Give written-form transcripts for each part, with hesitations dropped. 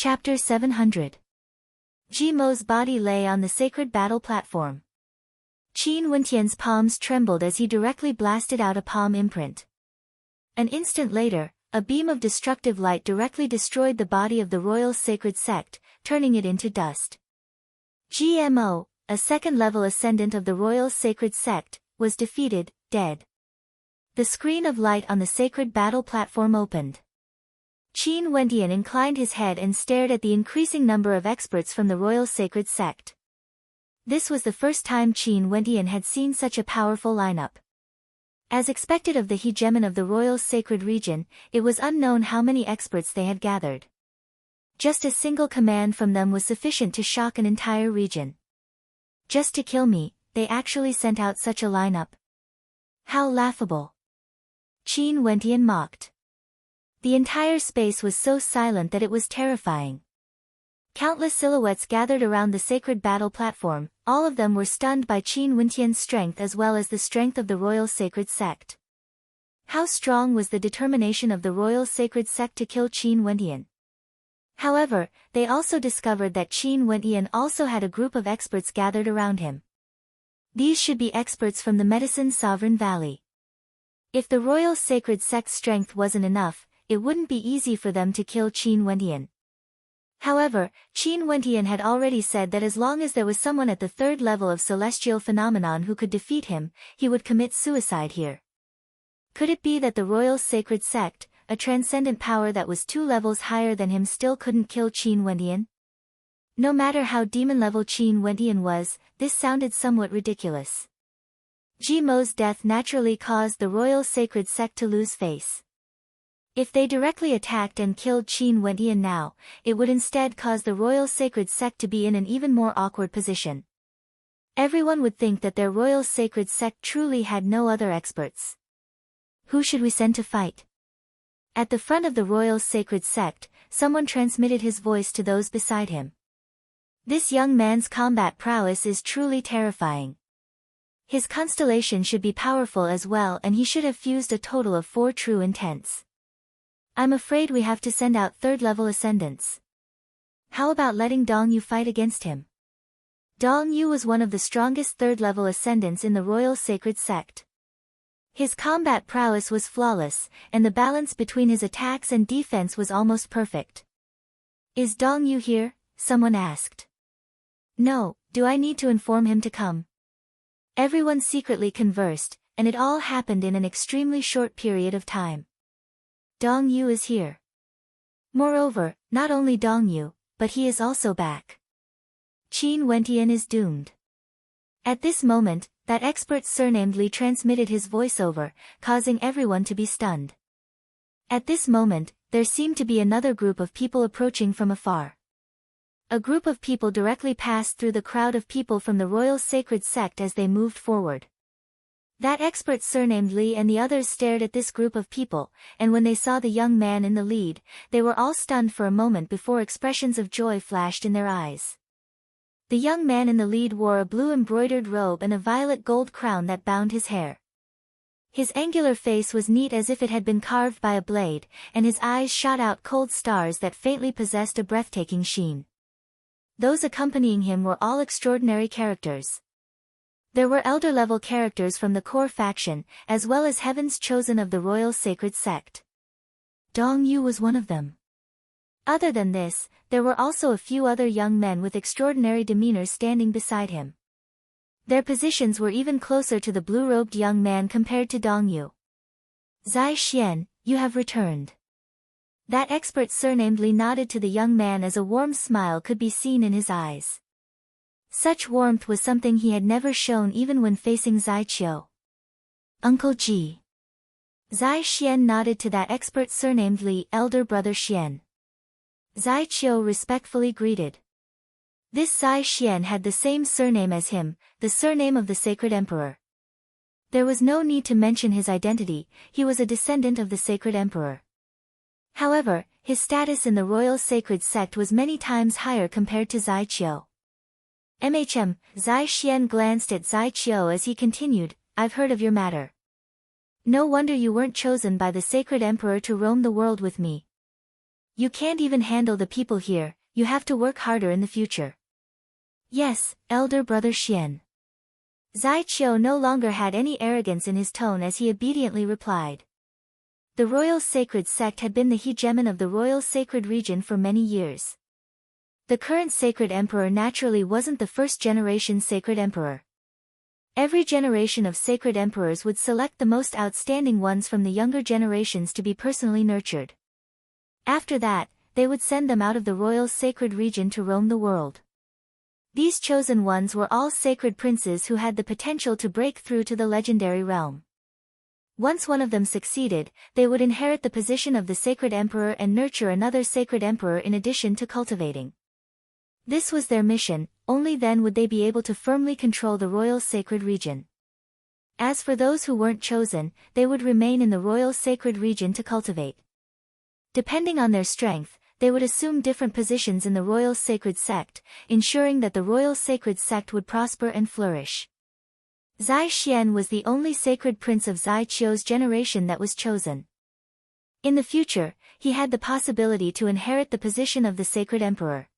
Chapter 700. Jimo's body lay on the sacred battle platform. Qin Wentian's palms trembled as he directly blasted out a palm imprint. An instant later, a beam of destructive light directly destroyed the body of the royal sacred sect, turning it into dust. GMO, a second-level ascendant of the royal sacred sect, was defeated, dead. The screen of light on the sacred battle platform opened. Qin Wentian inclined his head and stared at the increasing number of experts from the royal sacred sect. This was the first time Qin Wentian had seen such a powerful lineup. As expected of the hegemon of the royal sacred region, it was unknown how many experts they had gathered. Just a single command from them was sufficient to shock an entire region. Just to kill me, they actually sent out such a lineup. How laughable! Qin Wentian mocked. The entire space was so silent that it was terrifying. Countless silhouettes gathered around the sacred battle platform, all of them were stunned by Qin Wentian's strength as well as the strength of the royal sacred sect. How strong was the determination of the royal sacred sect to kill Qin Wentian? However, they also discovered that Qin Wentian also had a group of experts gathered around him. These should be experts from the Medicine Sovereign Valley. If the royal sacred sect's strength wasn't enough, it wouldn't be easy for them to kill Qin Wentian. However, Qin Wentian had already said that as long as there was someone at the third level of celestial phenomenon who could defeat him, he would commit suicide here. Could it be that the royal sacred sect, a transcendent power that was 2 levels higher than him, still couldn't kill Qin Wentian? No matter how demon-level Qin Wentian was, this sounded somewhat ridiculous. Jimo's death naturally caused the royal sacred sect to lose face. If they directly attacked and killed Qin Wentian now, it would instead cause the royal sacred sect to be in an even more awkward position. Everyone would think that their royal sacred sect truly had no other experts. Who should we send to fight? At the front of the royal sacred sect, someone transmitted his voice to those beside him. This young man's combat prowess is truly terrifying. His constellation should be powerful as well, and he should have fused a total of 4 true intents. I'm afraid we have to send out third-level ascendants. How about letting Dong Yu fight against him? Dong Yu was one of the strongest third-level ascendants in the royal sacred sect. His combat prowess was flawless, and the balance between his attacks and defense was almost perfect. Is Dong Yu here? Someone asked. No, do I need to inform him to come? Everyone secretly conversed, and it all happened in an extremely short period of time. Dong Yu is here. Moreover, not only Dong Yu, but he is also back. Qin Wentian is doomed. At this moment, that expert surnamed Li transmitted his voiceover, causing everyone to be stunned. At this moment, there seemed to be another group of people approaching from afar. A group of people directly passed through the crowd of people from the royal sacred sect as they moved forward. That expert surnamed Li and the others stared at this group of people, and when they saw the young man in the lead, they were all stunned for a moment before expressions of joy flashed in their eyes. The young man in the lead wore a blue embroidered robe and a violet gold crown that bound his hair. His angular face was neat as if it had been carved by a blade, and his eyes shot out cold stars that faintly possessed a breathtaking sheen. Those accompanying him were all extraordinary characters. There were elder-level characters from the core faction, as well as Heaven's Chosen of the royal sacred sect. Dong Yu was one of them. Other than this, there were also a few other young men with extraordinary demeanors standing beside him. Their positions were even closer to the blue-robed young man compared to Dong Yu. Zai Xian, you have returned. That expert surnamed Li nodded to the young man as a warm smile could be seen in his eyes. Such warmth was something he had never shown even when facing Zai Qiu. Uncle Ji. Zai Xian nodded to that expert surnamed Li, elder brother Xian. Zai Qiu respectfully greeted. This Zai Xian had the same surname as him, the surname of the sacred emperor. There was no need to mention his identity, he was a descendant of the sacred emperor. However, his status in the royal sacred sect was many times higher compared to Zai Qiu. Zai Xian glanced at Zai Qiu as he continued, I've heard of your matter. No wonder you weren't chosen by the sacred emperor to roam the world with me. You can't even handle the people here, you have to work harder in the future. Yes, elder brother Xian. Zai Qiu no longer had any arrogance in his tone as he obediently replied. The royal sacred sect had been the hegemon of the royal sacred region for many years. The current sacred emperor naturally wasn't the first-generation sacred emperor. Every generation of sacred emperors would select the most outstanding ones from the younger generations to be personally nurtured. After that, they would send them out of the royal sacred region to roam the world. These chosen ones were all sacred princes who had the potential to break through to the legendary realm. Once one of them succeeded, they would inherit the position of the sacred emperor and nurture another sacred emperor in addition to cultivating. This was their mission, only then would they be able to firmly control the royal sacred region. As for those who weren't chosen, they would remain in the royal sacred region to cultivate. Depending on their strength, they would assume different positions in the royal sacred sect, ensuring that the royal sacred sect would prosper and flourish. Zai Xian was the only sacred prince of Zai Qiu's generation that was chosen. In the future, he had the possibility to inherit the position of the sacred emperor.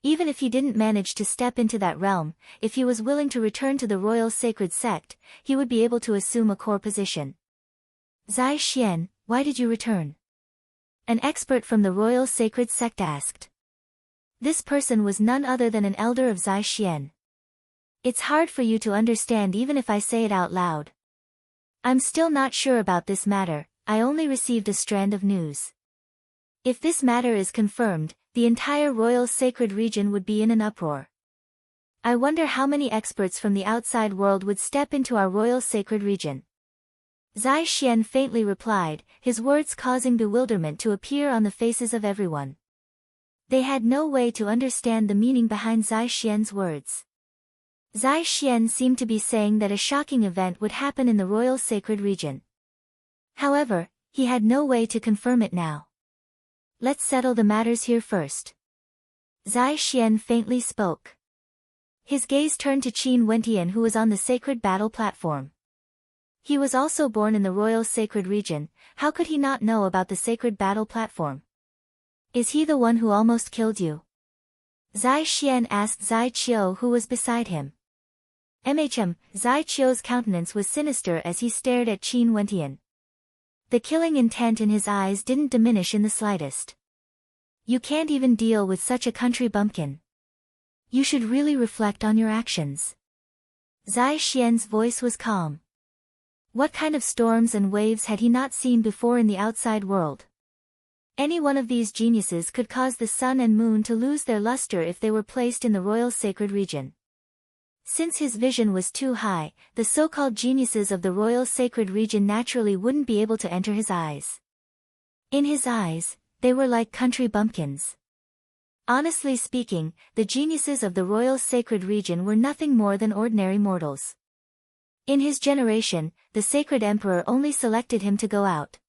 Even if he didn't manage to step into that realm, if he was willing to return to the royal sacred sect, he would be able to assume a core position. Zai Xian, why did you return? An expert from the royal sacred sect asked. This person was none other than an elder of Zai Xian. It's hard for you to understand even if I say it out loud. I'm still not sure about this matter, I only received a strand of news. If this matter is confirmed, the entire royal sacred region would be in an uproar. I wonder how many experts from the outside world would step into our royal sacred region. Zai Xian faintly replied, his words causing bewilderment to appear on the faces of everyone. They had no way to understand the meaning behind Zai Xian's words. Zai Xian seemed to be saying that a shocking event would happen in the royal sacred region. However, he had no way to confirm it now. Let's settle the matters here first. Zai Xian faintly spoke. His gaze turned to Qin Wentian, who was on the sacred battle platform. He was also born in the royal sacred region, how could he not know about the sacred battle platform? Is he the one who almost killed you? Zai Xian asked Zai Qiu, who was beside him. Zai Qiu's countenance was sinister as he stared at Qin Wentian. The killing intent in his eyes didn't diminish in the slightest. You can't even deal with such a country bumpkin. You should really reflect on your actions. Zai Xian's voice was calm. What kind of storms and waves had he not seen before in the outside world? Any one of these geniuses could cause the sun and moon to lose their luster if they were placed in the royal sacred region. Since his vision was too high, the so-called geniuses of the royal sacred region naturally wouldn't be able to enter his eyes. In his eyes, they were like country bumpkins. Honestly speaking, the geniuses of the royal sacred region were nothing more than ordinary mortals. In his generation, the sacred emperor only selected him to go out.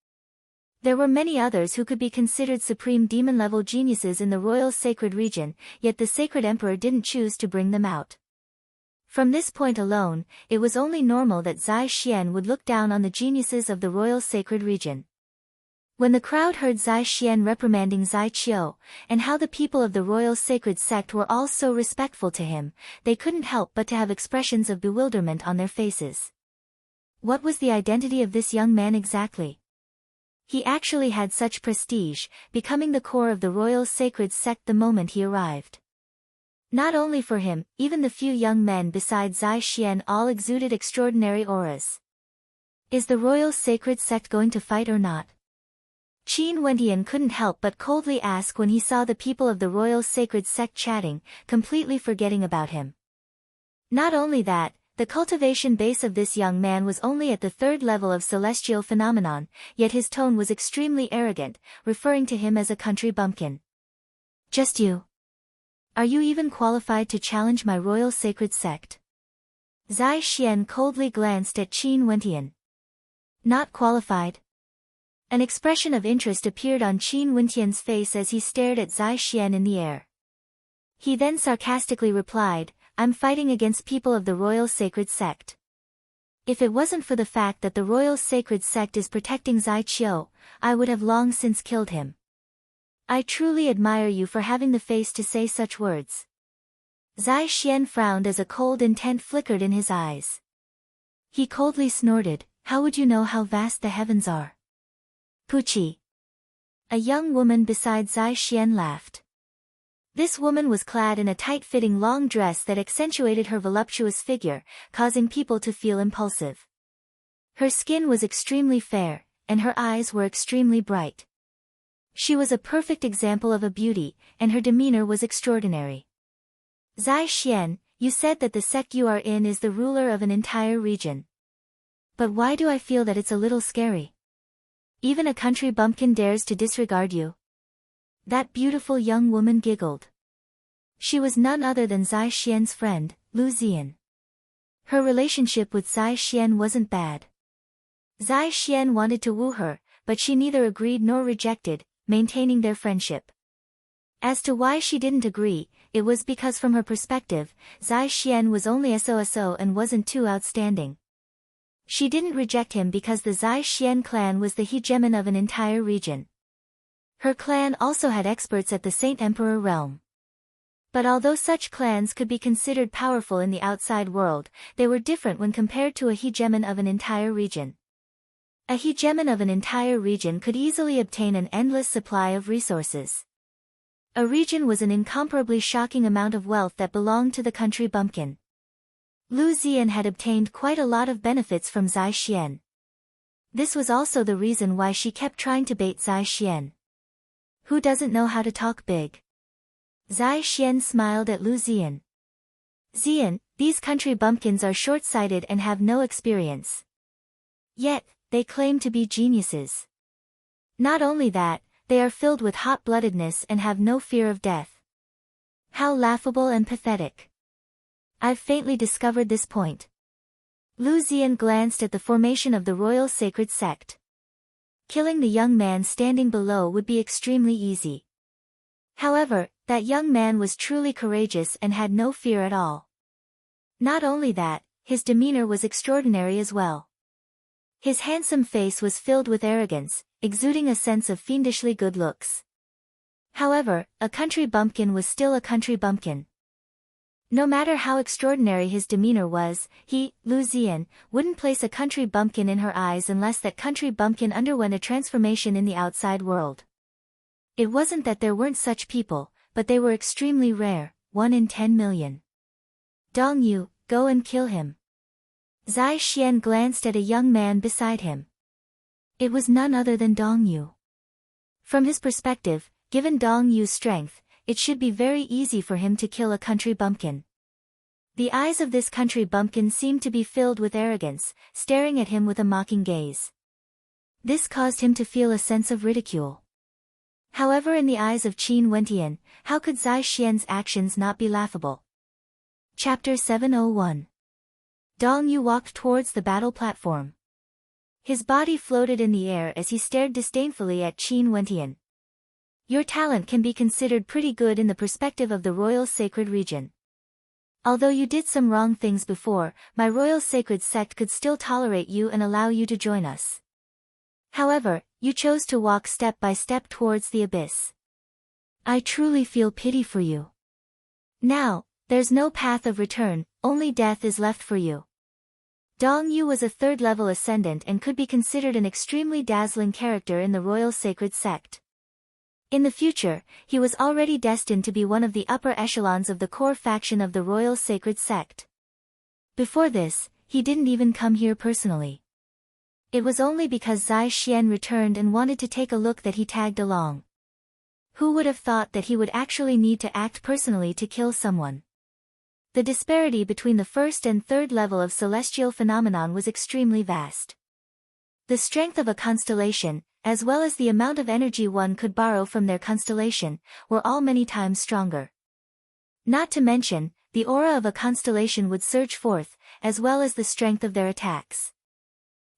There were many others who could be considered supreme demon-level geniuses in the royal sacred region, yet the sacred emperor didn't choose to bring them out. From this point alone, it was only normal that Zai Xian would look down on the geniuses of the royal sacred region. When the crowd heard Zai Xian reprimanding Zai Qiu, and how the people of the royal sacred sect were all so respectful to him, they couldn't help but to have expressions of bewilderment on their faces. What was the identity of this young man exactly? He actually had such prestige, becoming the core of the royal sacred sect the moment he arrived. Not only for him, even the few young men beside Zai Xian all exuded extraordinary auras. Is the royal sacred sect going to fight or not? Qin Wentian couldn't help but coldly ask when he saw the people of the royal sacred sect chatting, completely forgetting about him. Not only that, the cultivation base of this young man was only at the 3rd level of celestial phenomenon, yet his tone was extremely arrogant, referring to him as a country bumpkin. Just you. Are you even qualified to challenge my royal sacred sect? Zai Xian coldly glanced at Qin Wentian. Not qualified? An expression of interest appeared on Qin Wentian's face as he stared at Zai Xian in the air. He then sarcastically replied, I'm fighting against people of the royal sacred sect. If it wasn't for the fact that the royal sacred sect is protecting Zai Qiu, I would have long since killed him. I truly admire you for having the face to say such words. Zai Xian frowned as a cold intent flickered in his eyes. He coldly snorted, how would you know how vast the heavens are? Puchi. A young woman beside Zai Xian laughed. This woman was clad in a tight-fitting long dress that accentuated her voluptuous figure, causing people to feel impulsive. Her skin was extremely fair, and her eyes were extremely bright. She was a perfect example of a beauty, and her demeanor was extraordinary. Zai Xian, you said that the sect you are in is the ruler of an entire region. But why do I feel that it's a little scary? Even a country bumpkin dares to disregard you. That beautiful young woman giggled. She was none other than Zai Xian's friend, Lu Zian. Her relationship with Zai Xian wasn't bad. Zai Xian wanted to woo her, but she neither agreed nor rejected, maintaining their friendship. As to why she didn't agree, it was because from her perspective, Zai Xian was only so and wasn't too outstanding. She didn't reject him because the Zai Xian clan was the hegemon of an entire region. Her clan also had experts at the Saint Emperor realm. But although such clans could be considered powerful in the outside world, they were different when compared to a hegemon of an entire region. A hegemon of an entire region could easily obtain an endless supply of resources. A region was an incomparably shocking amount of wealth that belonged to the country bumpkin. Lu Zian had obtained quite a lot of benefits from Zai Xian. This was also the reason why she kept trying to bait Zai Xian. Who doesn't know how to talk big? Zai Xian smiled at Lu Zian. Zian, these country bumpkins are short-sighted and have no experience. Yet, they claim to be geniuses. Not only that, they are filled with hot-bloodedness and have no fear of death. How laughable and pathetic. I've faintly discovered this point. Lu Zian glanced at the formation of the royal sacred sect. Killing the young man standing below would be extremely easy. However, that young man was truly courageous and had no fear at all. Not only that, his demeanor was extraordinary as well. His handsome face was filled with arrogance, exuding a sense of fiendishly good looks. However, a country bumpkin was still a country bumpkin. No matter how extraordinary his demeanor was, he, Lu Zian, wouldn't place a country bumpkin in her eyes unless that country bumpkin underwent a transformation in the outside world. It wasn't that there weren't such people, but they were extremely rare, 1 in 10 million. Dong Yu, go and kill him. Zai Xian glanced at a young man beside him. It was none other than Dong Yu. From his perspective, given Dong Yu's strength, it should be very easy for him to kill a country bumpkin. The eyes of this country bumpkin seemed to be filled with arrogance, staring at him with a mocking gaze. This caused him to feel a sense of ridicule. However, in the eyes of Qin Wentian, how could Zai Xian's actions not be laughable? Chapter 701. Dong Yu walked towards the battle platform. His body floated in the air as he stared disdainfully at Qin Wentian. Your talent can be considered pretty good in the perspective of the royal sacred region. Although you did some wrong things before, my royal sacred sect could still tolerate you and allow you to join us. However, you chose to walk step by step towards the abyss. I truly feel pity for you. Now, there's no path of return, only death is left for you. Dong Yu was a third-level ascendant and could be considered an extremely dazzling character in the royal sacred sect. In the future, he was already destined to be one of the upper echelons of the core faction of the royal sacred sect. Before this, he didn't even come here personally. It was only because Zai Xian returned and wanted to take a look that he tagged along. Who would have thought that he would actually need to act personally to kill someone? The disparity between the first and third level of celestial phenomenon was extremely vast. The strength of a constellation, as well as the amount of energy one could borrow from their constellation, were all many times stronger. Not to mention, the aura of a constellation would surge forth, as well as the strength of their attacks.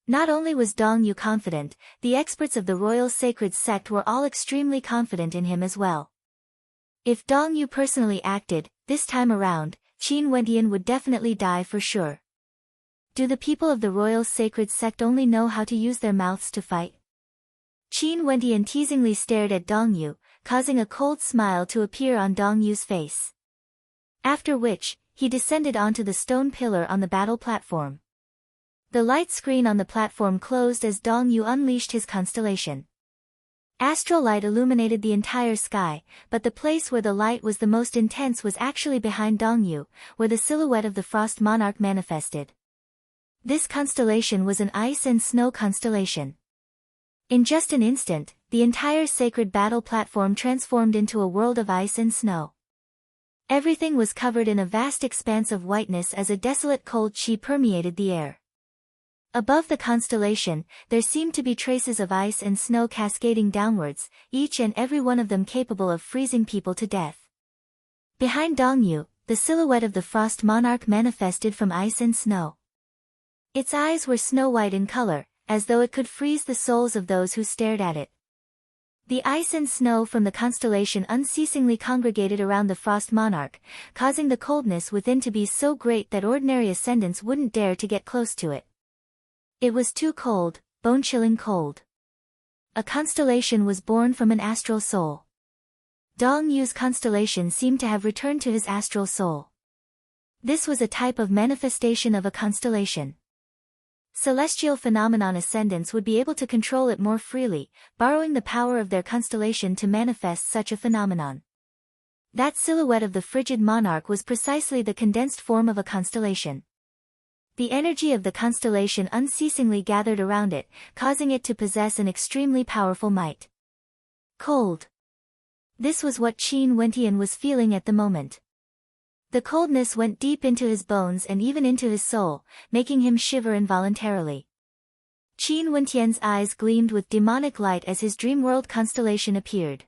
Not only was Dong Yu confident, the experts of the royal sacred sect were all extremely confident in him as well. If Dong Yu personally acted, this time around, Qin Wentian would definitely die for sure. Do the people of the royal sacred sect only know how to use their mouths to fight? Qin Wentian teasingly stared at Dong Yu, causing a cold smile to appear on Dong Yu's face. After which, he descended onto the stone pillar on the battle platform. The light screen on the platform closed as Dong Yu unleashed his constellation. Astral light illuminated the entire sky, but the place where the light was the most intense was actually behind Dong Yu, where the silhouette of the Frost Monarch manifested. This constellation was an ice and snow constellation. In just an instant, the entire sacred battle platform transformed into a world of ice and snow. Everything was covered in a vast expanse of whiteness as a desolate cold chi permeated the air. Above the constellation, there seemed to be traces of ice and snow cascading downwards, each and every one of them capable of freezing people to death. Behind Dong Yu, the silhouette of the Frost Monarch manifested from ice and snow. Its eyes were snow-white in color, as though it could freeze the souls of those who stared at it. The ice and snow from the constellation unceasingly congregated around the Frost Monarch, causing the coldness within to be so great that ordinary ascendants wouldn't dare to get close to it. It was too cold, bone-chilling cold. A constellation was born from an astral soul. Dong Yu's constellation seemed to have returned to his astral soul. This was a type of manifestation of a constellation. Celestial phenomenon ascendants would be able to control it more freely, borrowing the power of their constellation to manifest such a phenomenon. That silhouette of the frigid monarch was precisely the condensed form of a constellation. The energy of the constellation unceasingly gathered around it, causing it to possess an extremely powerful might. Cold. This was what Qin Wentian was feeling at the moment. The coldness went deep into his bones and even into his soul, making him shiver involuntarily. Qin Wentian's eyes gleamed with demonic light as his dream world constellation appeared.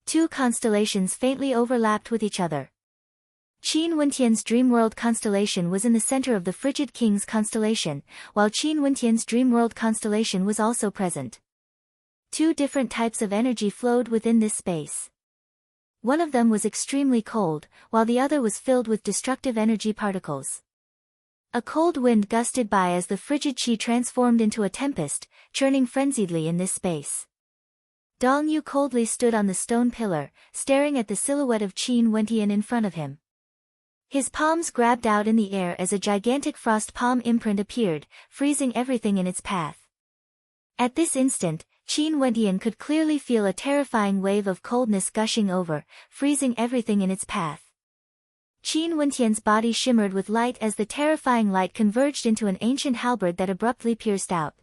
Two constellations faintly overlapped with each other. Qin Wentian's dream world constellation was in the center of the Frigid King's constellation, while Qin Wentian's dream world constellation was also present. Two different types of energy flowed within this space. One of them was extremely cold, while the other was filled with destructive energy particles. A cold wind gusted by as the frigid qi transformed into a tempest, churning frenziedly in this space. Dong Yu coldly stood on the stone pillar, staring at the silhouette of Qin Wentian in front of him. His palms grabbed out in the air as a gigantic frost palm imprint appeared, freezing everything in its path. At this instant, Qin Wentian could clearly feel a terrifying wave of coldness gushing over, freezing everything in its path. Qin Wentian's body shimmered with light as the terrifying light converged into an ancient halberd that abruptly pierced out.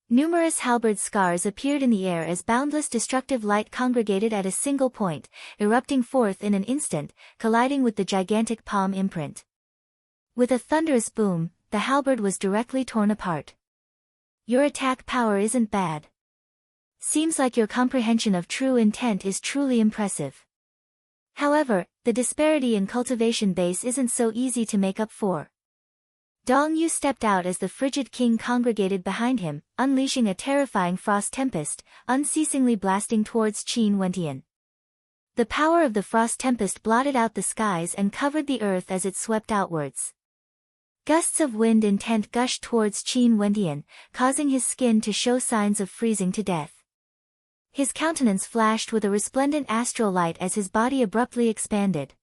Numerous halberd scars appeared in the air as boundless destructive light congregated at a single point, erupting forth in an instant, colliding with the gigantic palm imprint. With a thunderous boom, the halberd was directly torn apart. Your attack power isn't bad. Seems like your comprehension of true intent is truly impressive. However, the disparity in cultivation base isn't so easy to make up for. Dong Yu stepped out as the frigid king congregated behind him, unleashing a terrifying frost tempest, unceasingly blasting towards Qin Wentian. The power of the frost tempest blotted out the skies and covered the earth as it swept outwards. Gusts of wind intent gushed towards Qin Wentian, causing his skin to show signs of freezing to death. His countenance flashed with a resplendent astral light as his body abruptly expanded.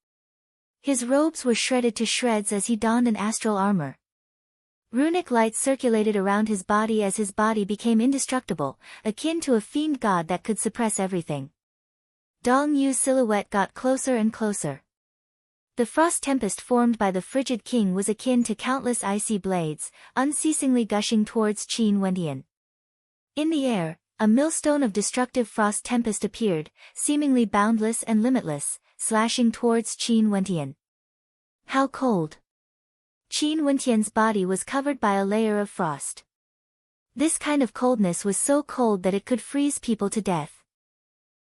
His robes were shredded to shreds as he donned an astral armor. Runic light circulated around his body as his body became indestructible, akin to a fiend god that could suppress everything. Dong Yu's silhouette got closer and closer. The frost tempest formed by the frigid king was akin to countless icy blades, unceasingly gushing towards Qin Wentian. In the air, a millstone of destructive frost tempest appeared, seemingly boundless and limitless, slashing towards Qin Wentian. How cold! Qin Wentian's body was covered by a layer of frost. This kind of coldness was so cold that it could freeze people to death.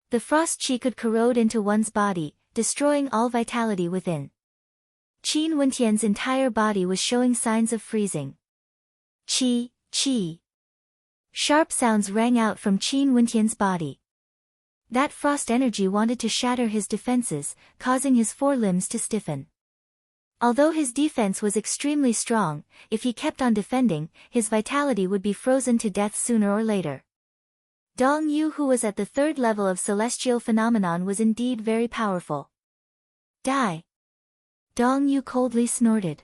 The frost qi could corrode into one's body, destroying all vitality within. Qin Wentian's entire body was showing signs of freezing. Qi, qi. Sharp sounds rang out from Qin Wentian's body. That frost energy wanted to shatter his defenses, causing his forelimbs to stiffen. Although his defense was extremely strong, if he kept on defending, his vitality would be frozen to death sooner or later. Dong Yu, who was at the third level of celestial phenomenon, was indeed very powerful. Die! Dong Yu coldly snorted.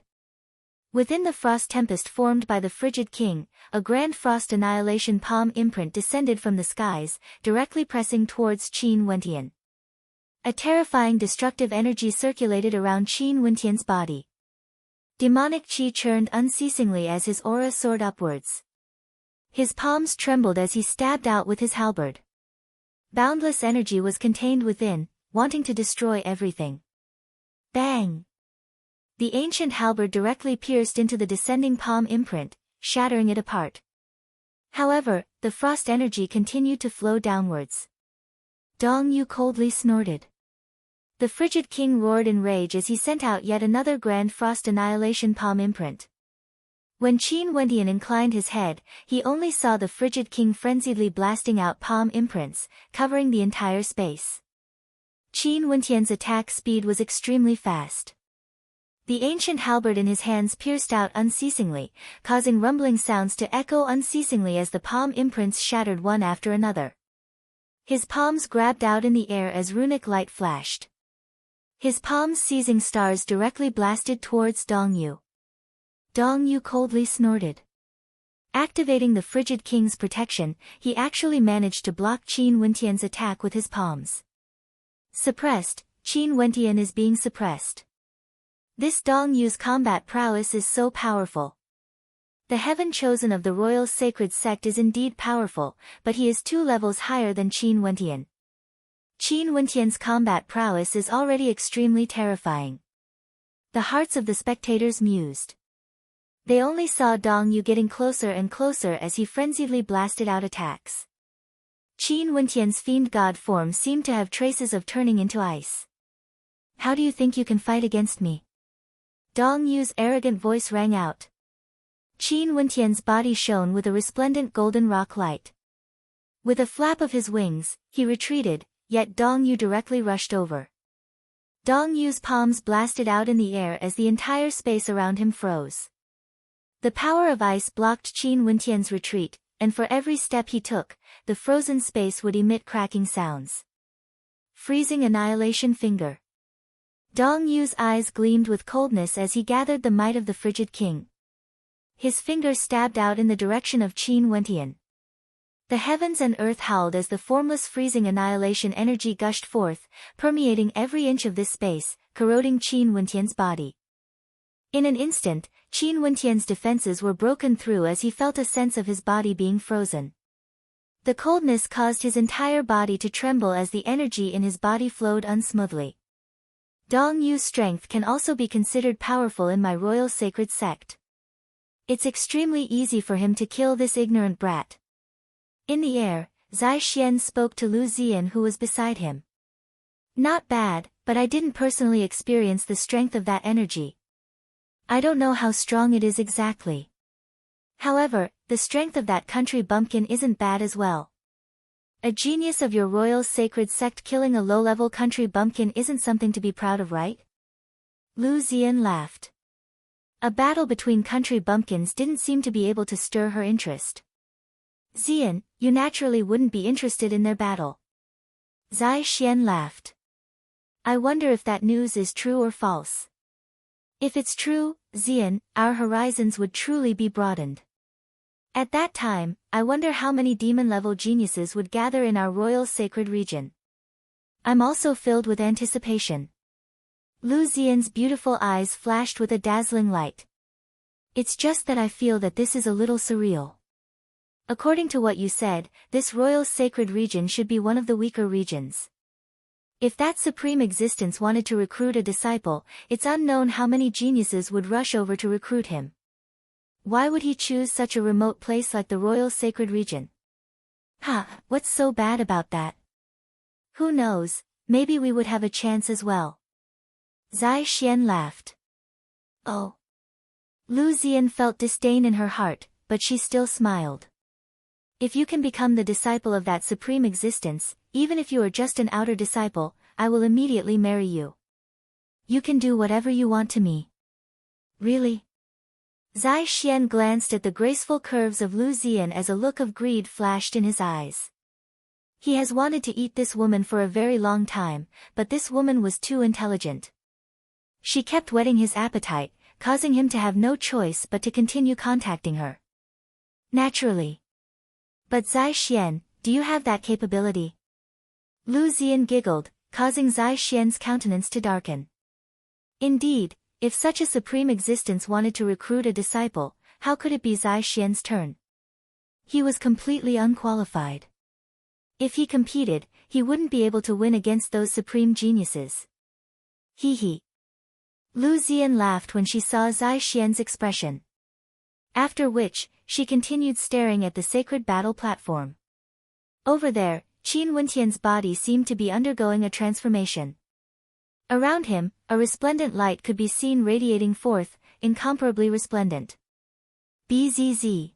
Within the frost tempest formed by the frigid king, a grand frost annihilation palm imprint descended from the skies, directly pressing towards Qin Wentian. A terrifying destructive energy circulated around Qin Wentian's body. Demonic qi churned unceasingly as his aura soared upwards. His palms trembled as he stabbed out with his halberd. Boundless energy was contained within, wanting to destroy everything. Bang! The ancient halberd directly pierced into the descending palm imprint, shattering it apart. However, the frost energy continued to flow downwards. Dong Yu coldly snorted. The frigid king roared in rage as he sent out yet another grand frost annihilation palm imprint. When Qin Wentian inclined his head, he only saw the frigid king frenziedly blasting out palm imprints, covering the entire space. Qin Wentian's attack speed was extremely fast. The ancient halberd in his hands pierced out unceasingly, causing rumbling sounds to echo unceasingly as the palm imprints shattered one after another. His palms grabbed out in the air as runic light flashed. His palms seizing stars directly blasted towards Dong Yu. Dong Yu coldly snorted. Activating the frigid king's protection, he actually managed to block Qin Wentian's attack with his palms. Suppressed, Qin Wentian is being suppressed. This Dong Yu's combat prowess is so powerful. The heaven chosen of the royal sacred sect is indeed powerful, but he is 2 levels higher than Qin Wentian. Qin Wentian's combat prowess is already extremely terrifying. The hearts of the spectators mused. They only saw Dong Yu getting closer and closer as he frenziedly blasted out attacks. Qin Wentian's fiend god form seemed to have traces of turning into ice. How do you think you can fight against me? Dong Yu's arrogant voice rang out. Qin Wentian's body shone with a resplendent golden rock light. With a flap of his wings, he retreated, yet Dong Yu directly rushed over. Dong Yu's palms blasted out in the air as the entire space around him froze. The power of ice blocked Qin Wentian's retreat, and for every step he took, the frozen space would emit cracking sounds. Freezing annihilation finger. Dong Yu's eyes gleamed with coldness as he gathered the might of the frigid king. His finger stabbed out in the direction of Qin Wentian. The heavens and earth howled as the formless freezing annihilation energy gushed forth, permeating every inch of this space, corroding Qin Wentian's body. In an instant, Qin Wentian's defenses were broken through as he felt a sense of his body being frozen. The coldness caused his entire body to tremble as the energy in his body flowed unsmoothly. Dong Yu's strength can also be considered powerful in my royal sacred sect. It's extremely easy for him to kill this ignorant brat. In the air, Zai Xian spoke to Lu Ziyan, who was beside him. Not bad, but I didn't personally experience the strength of that energy. I don't know how strong it is exactly. However, the strength of that country bumpkin isn't bad as well. A genius of your royal sacred sect killing a low-level country bumpkin isn't something to be proud of, right? Lu Ziyan laughed. A battle between country bumpkins didn't seem to be able to stir her interest. Ziyan, you naturally wouldn't be interested in their battle. Zai Xian laughed. I wonder if that news is true or false. If it's true, Ziyan, our horizons would truly be broadened. At that time, I wonder how many demon-level geniuses would gather in our royal sacred region. I'm also filled with anticipation. Lu Ziyan's beautiful eyes flashed with a dazzling light. It's just that I feel that this is a little surreal. According to what you said, this royal sacred region should be one of the weaker regions. If that supreme existence wanted to recruit a disciple, it's unknown how many geniuses would rush over to recruit him. Why would he choose such a remote place like the royal sacred region? What's so bad about that? Who knows, maybe we would have a chance as well. Zai Xian laughed. Oh. Lu Ziyan felt disdain in her heart, but she still smiled. If you can become the disciple of that supreme existence, even if you are just an outer disciple, I will immediately marry you. You can do whatever you want to me. Really? Zai Xian glanced at the graceful curves of Lu Ziyan as a look of greed flashed in his eyes. He has wanted to eat this woman for a very long time, but this woman was too intelligent. She kept whetting his appetite, causing him to have no choice but to continue contacting her. Naturally. But Zai Xian, do you have that capability? Lu Ziyan giggled, causing Zai Xian's countenance to darken. Indeed, if such a supreme existence wanted to recruit a disciple, how could it be Zai Xian's turn? He was completely unqualified. If he competed, he wouldn't be able to win against those supreme geniuses. Hee hee. Lu Ziyan laughed when she saw Zai Xian's expression. After which, she continued staring at the sacred battle platform. Over there, Qin Wentian's body seemed to be undergoing a transformation. Around him, a resplendent light could be seen radiating forth, incomparably resplendent. Bzz.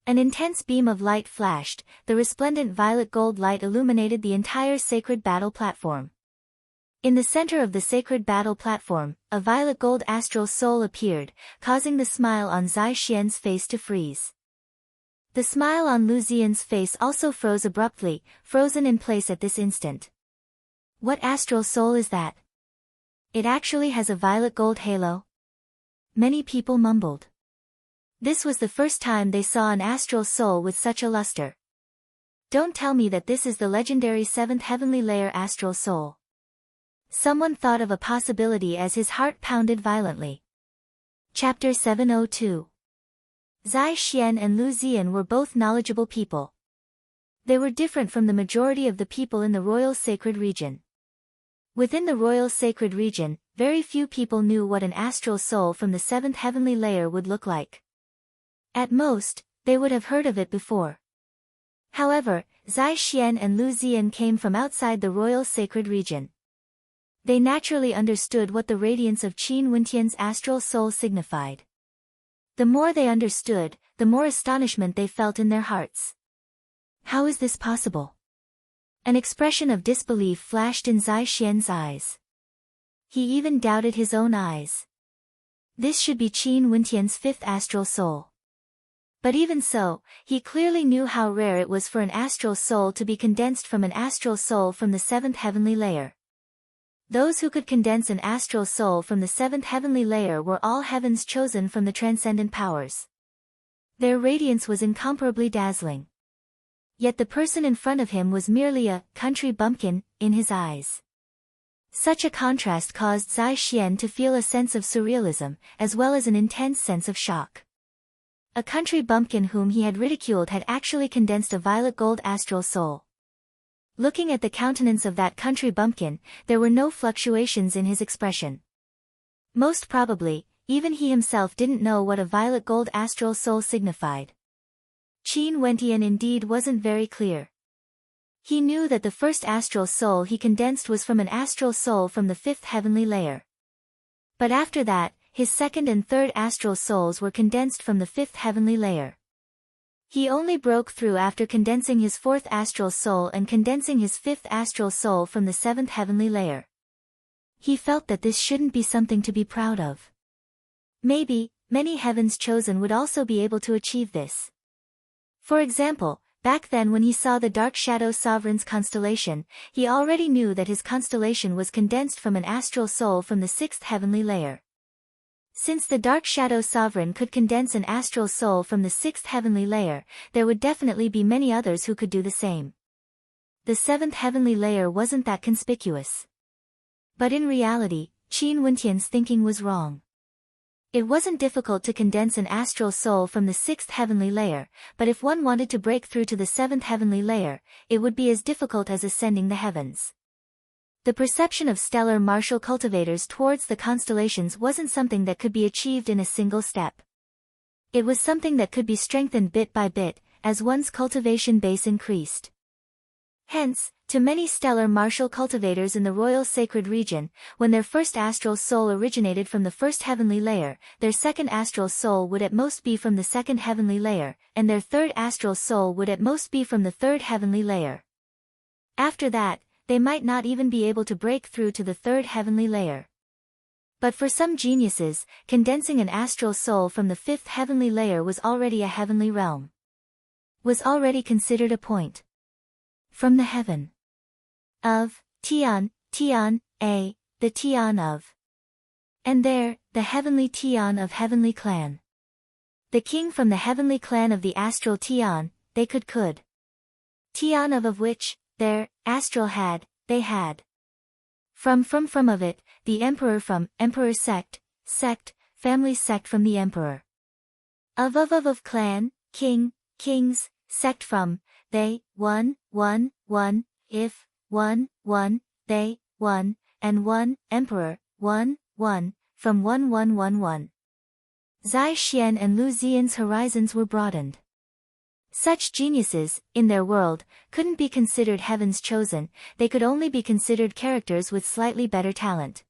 An intense beam of light flashed, the resplendent violet gold light illuminated the entire sacred battle platform. In the center of the sacred battle platform, a violet gold astral soul appeared, causing the smile on Zai Xian's face to freeze. The smile on Lu Ziyan's face also froze abruptly, frozen in place at this instant. What astral soul is that? It actually has a violet gold halo? Many people mumbled. This was the first time they saw an astral soul with such a luster. Don't tell me that this is the legendary 7th heavenly layer astral soul. Someone thought of a possibility as his heart pounded violently. Chapter 702. Zai Xian and Lu Ziyan were both knowledgeable people. They were different from the majority of the people in the royal sacred region. Within the royal sacred region, very few people knew what an astral soul from the 7th heavenly layer would look like. At most, they would have heard of it before. However, Zai Xian and Lu Ziyan came from outside the royal sacred region. They naturally understood what the radiance of Qin Wentian's astral soul signified. The more they understood, the more astonishment they felt in their hearts. How is this possible? An expression of disbelief flashed in Zai Xian's eyes. He even doubted his own eyes. This should be Qin Wentian's 5th astral soul. But even so, he clearly knew how rare it was for an astral soul to be condensed from an astral soul from the 7th heavenly layer. Those who could condense an astral soul from the 7th heavenly layer were all heavens chosen from the transcendent powers. Their radiance was incomparably dazzling. Yet the person in front of him was merely a country bumpkin in his eyes. Such a contrast caused Zai Xian to feel a sense of surrealism, as well as an intense sense of shock. A country bumpkin whom he had ridiculed had actually condensed a violet gold astral soul. Looking at the countenance of that country bumpkin, there were no fluctuations in his expression. Most probably, even he himself didn't know what a violet gold astral soul signified. Qin Wentian indeed wasn't very clear. He knew that the first astral soul he condensed was from an astral soul from the 5th heavenly layer. But after that, his 2nd and 3rd astral souls were condensed from the 5th heavenly layer. He only broke through after condensing his 4th astral soul and condensing his 5th astral soul from the 7th heavenly layer. He felt that this shouldn't be something to be proud of. Maybe, many heavens chosen would also be able to achieve this. For example, back then when he saw the Dark Shadow Sovereign's constellation, he already knew that his constellation was condensed from an astral soul from the 6th heavenly layer. Since the Dark Shadow Sovereign could condense an astral soul from the 6th heavenly layer, there would definitely be many others who could do the same. The 7th heavenly layer wasn't that conspicuous. But in reality, Qin Wentian's thinking was wrong. It wasn't difficult to condense an astral soul from the 6th heavenly layer, but if one wanted to break through to the 7th heavenly layer, it would be as difficult as ascending the heavens. The perception of stellar martial cultivators towards the constellations wasn't something that could be achieved in a single step. It was something that could be strengthened bit by bit, as one's cultivation base increased. Hence, to many stellar martial cultivators in the royal sacred region, when their first astral soul originated from the 1st heavenly layer, their 2nd astral soul would at most be from the 2nd heavenly layer, and their 3rd astral soul would at most be from the 3rd heavenly layer. After that, they might not even be able to break through to the 3rd heavenly layer. But for some geniuses, condensing an astral soul from the 5th heavenly layer was already a heavenly realm. Was already considered a point. from the heaven of Tian, the Tian of. And there, the heavenly Tian of heavenly clan. The king from the heavenly clan of the astral Tian, they could. Tian of which, their, astral they had. From of it, the emperor from, emperor sect, family sect from the emperor. Of clan, king, kings, sect from, they, one, if, one, they, one, and one, emperor, one, from 1111. Zai Xian and Lu Ziyan's horizons were broadened. Such geniuses, in their world, couldn't be considered heaven's chosen, they could only be considered characters with slightly better talent.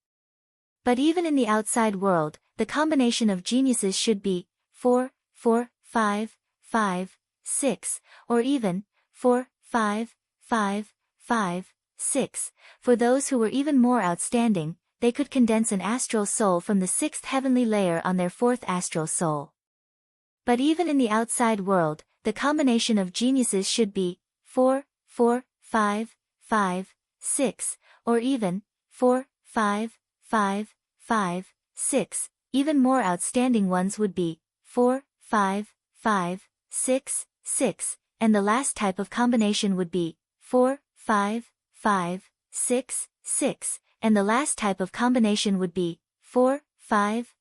But even in the outside world, the combination of geniuses should be 4, 5, 6, or even 4, 5, 6. For those who were even more outstanding, they could condense an astral soul from the 6th heavenly layer on their 4th astral soul. But even in the outside world, the combination of geniuses should be 4, 5, 6, or even 4, 5, 6. Even more outstanding ones would be 4, 5, 6, and the last type of combination would be 4, 5, 6, and the last type of combination would be 4, 5,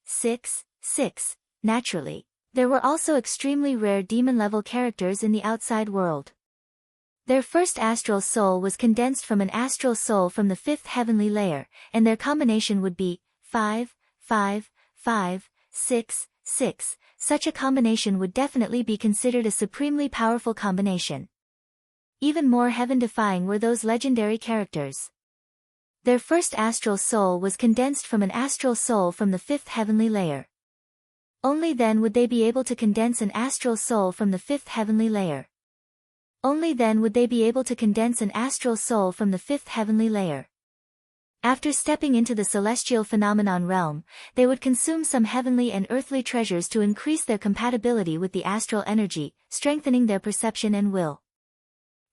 6. Naturally, there were also extremely rare demon-level characters in the outside world. Their first astral soul was condensed from an astral soul from the 5th heavenly layer, and their combination would be 5, 6. Such a combination would definitely be considered a supremely powerful combination. Even more heaven-defying were those legendary characters. Their first astral soul was condensed from an astral soul from the 5th heavenly layer. Only then would they be able to condense an astral soul from the 5th heavenly layer. Only then would they be able to condense an astral soul from the 5th heavenly layer. After stepping into the celestial phenomenon realm, they would consume some heavenly and earthly treasures to increase their compatibility with the astral energy, strengthening their perception and will.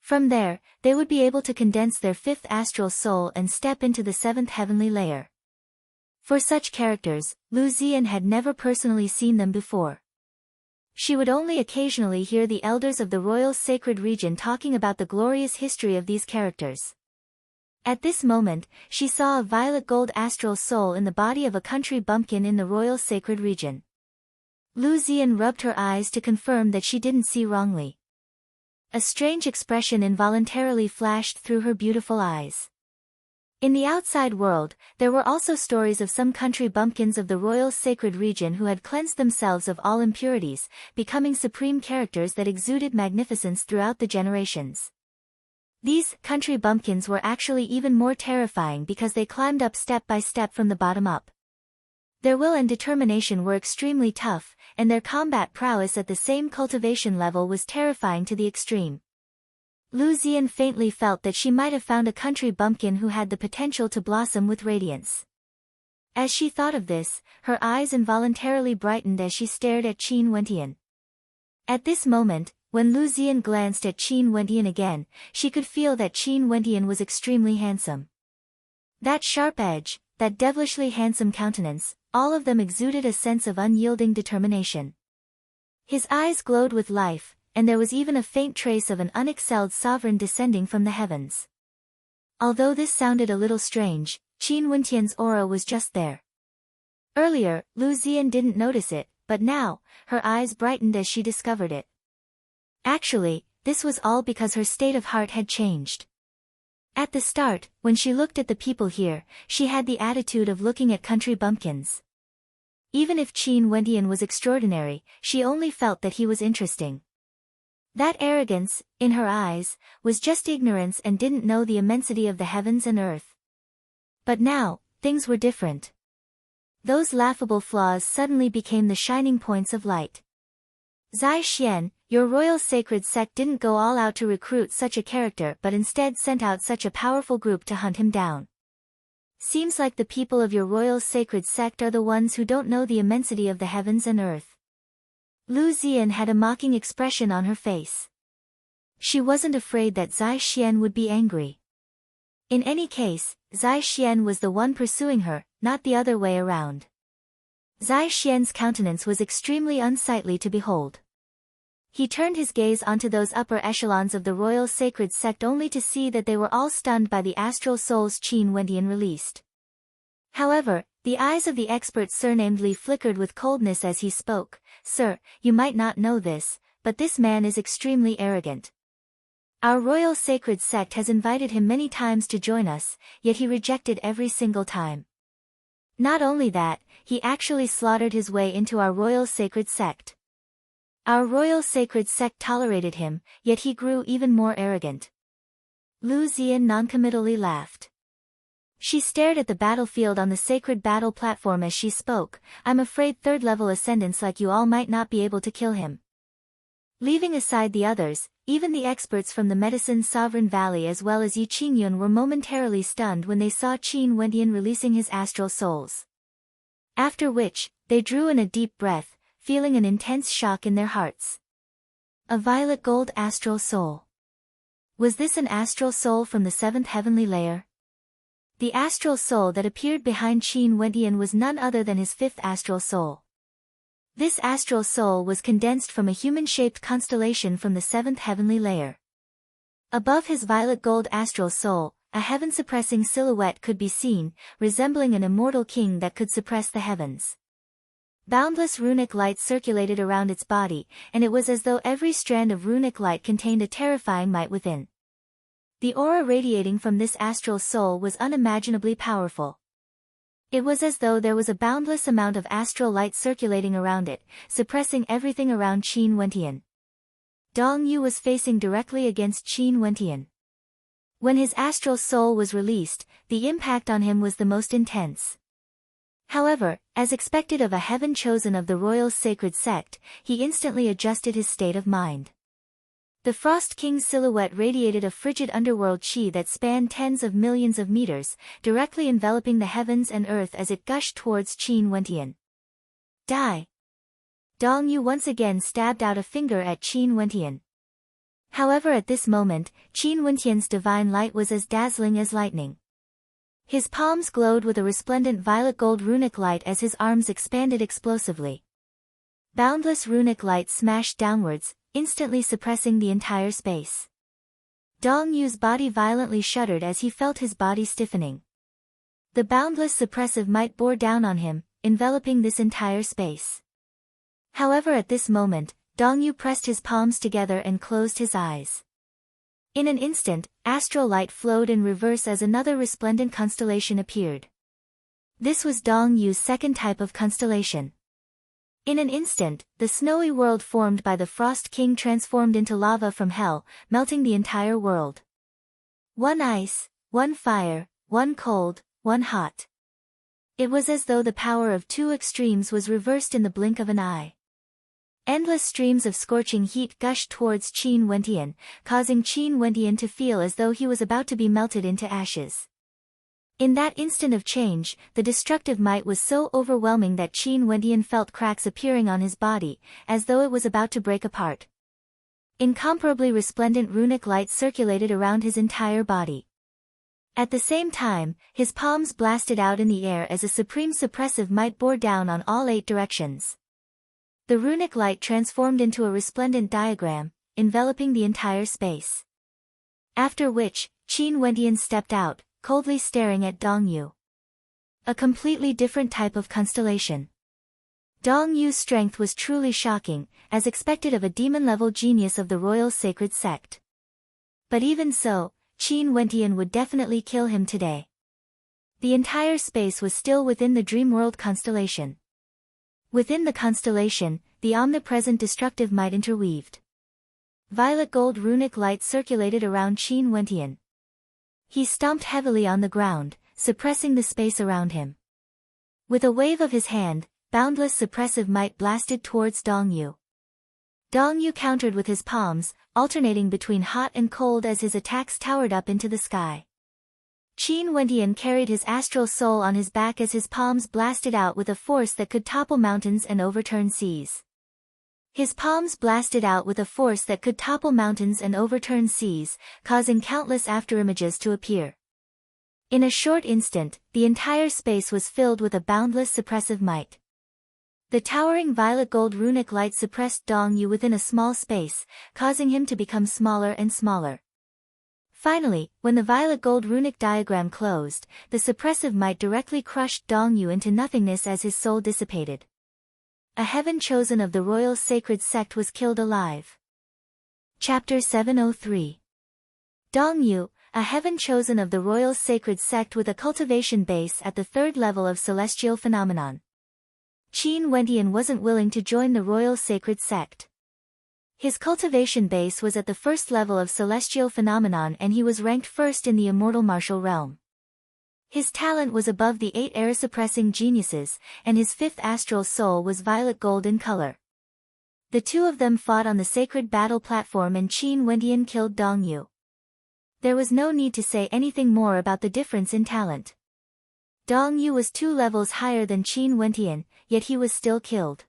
From there, they would be able to condense their 5th astral soul and step into the 7th heavenly layer. For such characters, Lu Ziyan had never personally seen them before. She would only occasionally hear the elders of the royal sacred region talking about the glorious history of these characters. At this moment, she saw a violet gold astral soul in the body of a country bumpkin in the royal sacred region. Lu Ziyan rubbed her eyes to confirm that she didn't see wrongly. A strange expression involuntarily flashed through her beautiful eyes. In the outside world, there were also stories of some country bumpkins of the royal sacred region who had cleansed themselves of all impurities, becoming supreme characters that exuded magnificence throughout the generations. These country bumpkins were actually even more terrifying because they climbed up step by step from the bottom up. Their will and determination were extremely tough, and their combat prowess at the same cultivation level was terrifying to the extreme. Lu Ziyan faintly felt that she might have found a country bumpkin who had the potential to blossom with radiance. As she thought of this, her eyes involuntarily brightened as she stared at Qin Wentian. At this moment, when Lu Ziyan glanced at Qin Wentian again, she could feel that Qin Wentian was extremely handsome. That sharp edge, that devilishly handsome countenance, all of them exuded a sense of unyielding determination. His eyes glowed with life, and there was even a faint trace of an unexcelled sovereign descending from the heavens. Although this sounded a little strange, Qin Wentian's aura was just there. Earlier, Lu Ziyan didn't notice it, but now, her eyes brightened as she discovered it. Actually, this was all because her state of heart had changed. At the start, when she looked at the people here, she had the attitude of looking at country bumpkins. Even if Qin Wentian was extraordinary, she only felt that he was interesting. That arrogance, in her eyes, was just ignorance and didn't know the immensity of the heavens and earth. But now, things were different. Those laughable flaws suddenly became the shining points of light. Zai Xian, your royal sacred sect didn't go all out to recruit such a character but instead sent out such a powerful group to hunt him down. Seems like the people of your royal sacred sect are the ones who don't know the immensity of the heavens and earth. Lu Ziyan had a mocking expression on her face. She wasn't afraid that Zai Xian would be angry. In any case, Zai Xian was the one pursuing her, not the other way around. Zai Xian's countenance was extremely unsightly to behold. He turned his gaze onto those upper echelons of the royal sacred sect only to see that they were all stunned by the astral souls Qin Wendian released. However, the eyes of the expert surnamed Li flickered with coldness as he spoke. "Sir, you might not know this, but this man is extremely arrogant. Our royal sacred sect has invited him many times to join us, yet he rejected every single time. Not only that, he actually slaughtered his way into our royal sacred sect. Our royal sacred sect tolerated him, yet he grew even more arrogant." Lu Zian noncommittally laughed. She stared at the battlefield on the sacred battle platform as she spoke. "I'm afraid third-level ascendants like you all might not be able to kill him." Leaving aside the others, even the experts from the Medicine Sovereign Valley as well as Yi Qingyun were momentarily stunned when they saw Qin Wendian releasing his astral souls. After which, they drew in a deep breath, feeling an intense shock in their hearts. A violet gold astral soul. Was this an astral soul from the seventh heavenly layer? The astral soul that appeared behind Qin Wendian was none other than his fifth astral soul. This astral soul was condensed from a human-shaped constellation from the seventh heavenly layer. Above his violet gold astral soul, a heaven-suppressing silhouette could be seen, resembling an immortal king that could suppress the heavens. Boundless runic light circulated around its body, and it was as though every strand of runic light contained a terrifying might within. The aura radiating from this astral soul was unimaginably powerful. It was as though there was a boundless amount of astral light circulating around it, suppressing everything around Qin Wendian. Dong Yu was facing directly against Qin Wendian. When his astral soul was released, the impact on him was the most intense. However, as expected of a heaven chosen of the royal sacred sect, he instantly adjusted his state of mind. The Frost King's silhouette radiated a frigid underworld chi that spanned tens of millions of meters, directly enveloping the heavens and earth as it gushed towards Qin Wendian. "Die!" Dong Yu once again stabbed out a finger at Qin Wendian. However, at this moment, Qin Wendian's divine light was as dazzling as lightning. His palms glowed with a resplendent violet gold runic light as his arms expanded explosively. Boundless runic light smashed downwards, instantly suppressing the entire space. Dong Yu's body violently shuddered as he felt his body stiffening. The boundless suppressive might bore down on him, enveloping this entire space. However, at this moment, Dong Yu pressed his palms together and closed his eyes. In an instant, astral light flowed in reverse as another resplendent constellation appeared. This was Dong Yu's second type of constellation. In an instant, the snowy world formed by the Frost King transformed into lava from hell, melting the entire world. One ice, one fire, one cold, one hot. It was as though the power of two extremes was reversed in the blink of an eye. Endless streams of scorching heat gushed towards Qin Wendian, causing Qin Wendian to feel as though he was about to be melted into ashes. In that instant of change, the destructive might was so overwhelming that Qin Wendian felt cracks appearing on his body, as though it was about to break apart. Incomparably resplendent runic light circulated around his entire body. At the same time, his palms blasted out in the air as a supreme suppressive might bore down on all 8 directions. The runic light transformed into a resplendent diagram, enveloping the entire space. After which, Qin Wendian stepped out, coldly staring at Dong Yu. A completely different type of constellation. Dong Yu's strength was truly shocking, as expected of a demon-level genius of the royal sacred sect. But even so, Qin Wendian would definitely kill him today. The entire space was still within the dream world constellation. Within the constellation, the omnipresent destructive might interweaved. Violet gold runic light circulated around Qin Wendian. He stomped heavily on the ground, suppressing the space around him. With a wave of his hand, boundless suppressive might blasted towards Dong Yu. Dong Yu countered with his palms, alternating between hot and cold as his attacks towered up into the sky. Qin Wendian carried his astral soul on his back as his palms blasted out with a force that could topple mountains and overturn seas. His palms blasted out with a force that could topple mountains and overturn seas, causing countless afterimages to appear. In a short instant, the entire space was filled with a boundless suppressive might. The towering violet-gold runic light suppressed Dong Yu within a small space, causing him to become smaller and smaller. Finally, when the violet-gold runic diagram closed, the suppressive might directly crushed Dong Yu into nothingness as his soul dissipated. A heaven chosen of the royal sacred sect was killed alive. Chapter 703. Dong Yu, a heaven chosen of the royal sacred sect with a cultivation base at the third level of celestial phenomenon. Qin Wentian wasn't willing to join the royal sacred sect. His cultivation base was at the first level of celestial phenomenon and he was ranked first in the immortal martial realm. His talent was above the 8 air-suppressing geniuses, and his 5th astral soul was violet gold in color. The two of them fought on the sacred battle platform and Qin Wentian killed Dong Yu. There was no need to say anything more about the difference in talent. Dong Yu was 2 levels higher than Qin Wentian, yet he was still killed.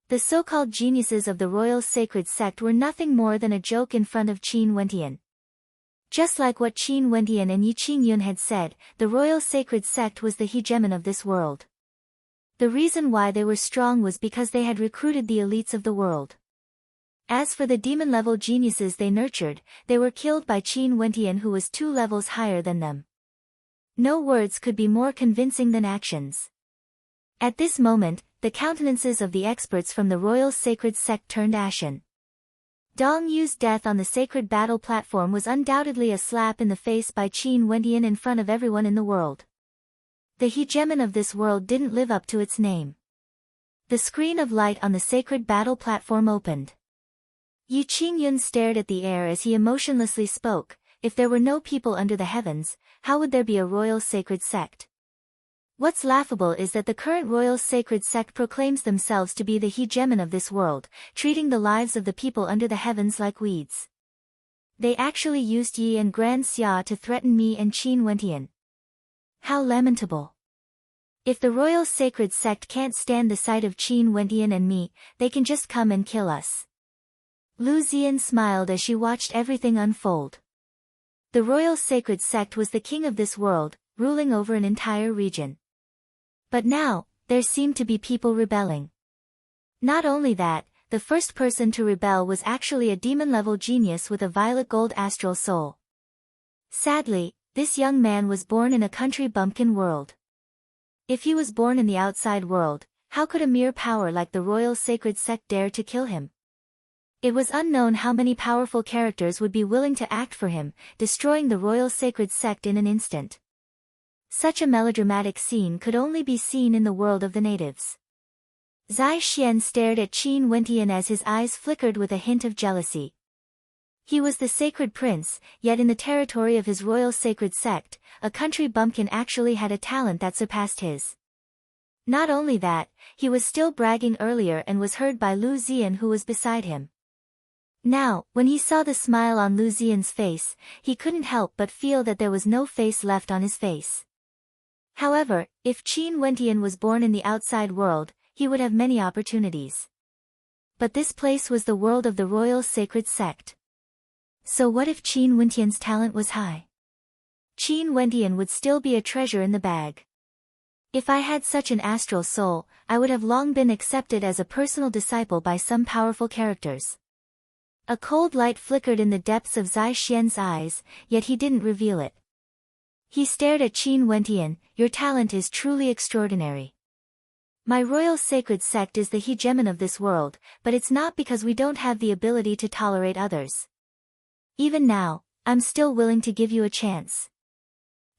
The so-called geniuses of the royal sacred sect were nothing more than a joke in front of Qin Wentian. Just like what Qin Wentian and Yi Qingyun had said, the royal sacred sect was the hegemon of this world. The reason why they were strong was because they had recruited the elites of the world. As for the demon-level geniuses they nurtured, they were killed by Qin Wentian who was 2 levels higher than them. No words could be more convincing than actions. At this moment, the countenances of the experts from the royal sacred sect turned ashen. Dong Yu's death on the sacred battle platform was undoubtedly a slap in the face by Qin Wentian in front of everyone in the world. The hegemon of this world didn't live up to its name. The screen of light on the sacred battle platform opened. Yi Qingyun stared at the air as he emotionlessly spoke. If there were no people under the heavens, how would there be a royal sacred sect? What's laughable is that the current royal sacred sect proclaims themselves to be the hegemon of this world, treating the lives of the people under the heavens like weeds. They actually used Yi and Grand Xia to threaten me and Qin Wentian. How lamentable. If the royal sacred sect can't stand the sight of Qin Wentian and me, they can just come and kill us. Lu Ziyan smiled as she watched everything unfold. The royal sacred sect was the king of this world, ruling over an entire region. But now, there seemed to be people rebelling. Not only that, the first person to rebel was actually a demon-level genius with a violet gold astral soul. Sadly, this young man was born in a country bumpkin world. If he was born in the outside world, how could a mere power like the royal sacred sect dare to kill him? It was unknown how many powerful characters would be willing to act for him, destroying the royal sacred sect in an instant. Such a melodramatic scene could only be seen in the world of the natives. Zai Xian stared at Qin Wentian as his eyes flickered with a hint of jealousy. He was the sacred prince, yet in the territory of his royal sacred sect, a country bumpkin actually had a talent that surpassed his. Not only that, he was still bragging earlier and was heard by Lu Ziyan who was beside him. Now, when he saw the smile on Lu Ziyan's face, he couldn't help but feel that there was no face left on his face. However, if Qin Wentian was born in the outside world, he would have many opportunities. But this place was the world of the royal sacred sect. So what if Qin Wentian's talent was high? Qin Wentian would still be a treasure in the bag. If I had such an astral soul, I would have long been accepted as a personal disciple by some powerful characters. A cold light flickered in the depths of Zai Xian's eyes, yet he didn't reveal it. He stared at Qin Wentian. Your talent is truly extraordinary. My royal sacred sect is the hegemon of this world, but it's not because we don't have the ability to tolerate others. Even now, I'm still willing to give you a chance.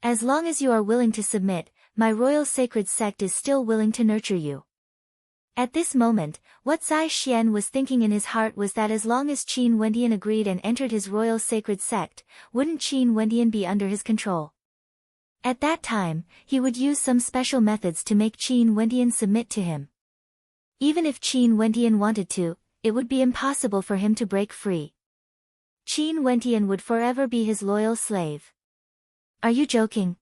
As long as you are willing to submit, my royal sacred sect is still willing to nurture you. At this moment, what Zai Xian was thinking in his heart was that as long as Qin Wentian agreed and entered his royal sacred sect, wouldn't Qin Wentian be under his control? At that time, he would use some special methods to make Qin Wentian submit to him. Even if Qin Wentian wanted to, it would be impossible for him to break free. Qin Wentian would forever be his loyal slave. Are you joking?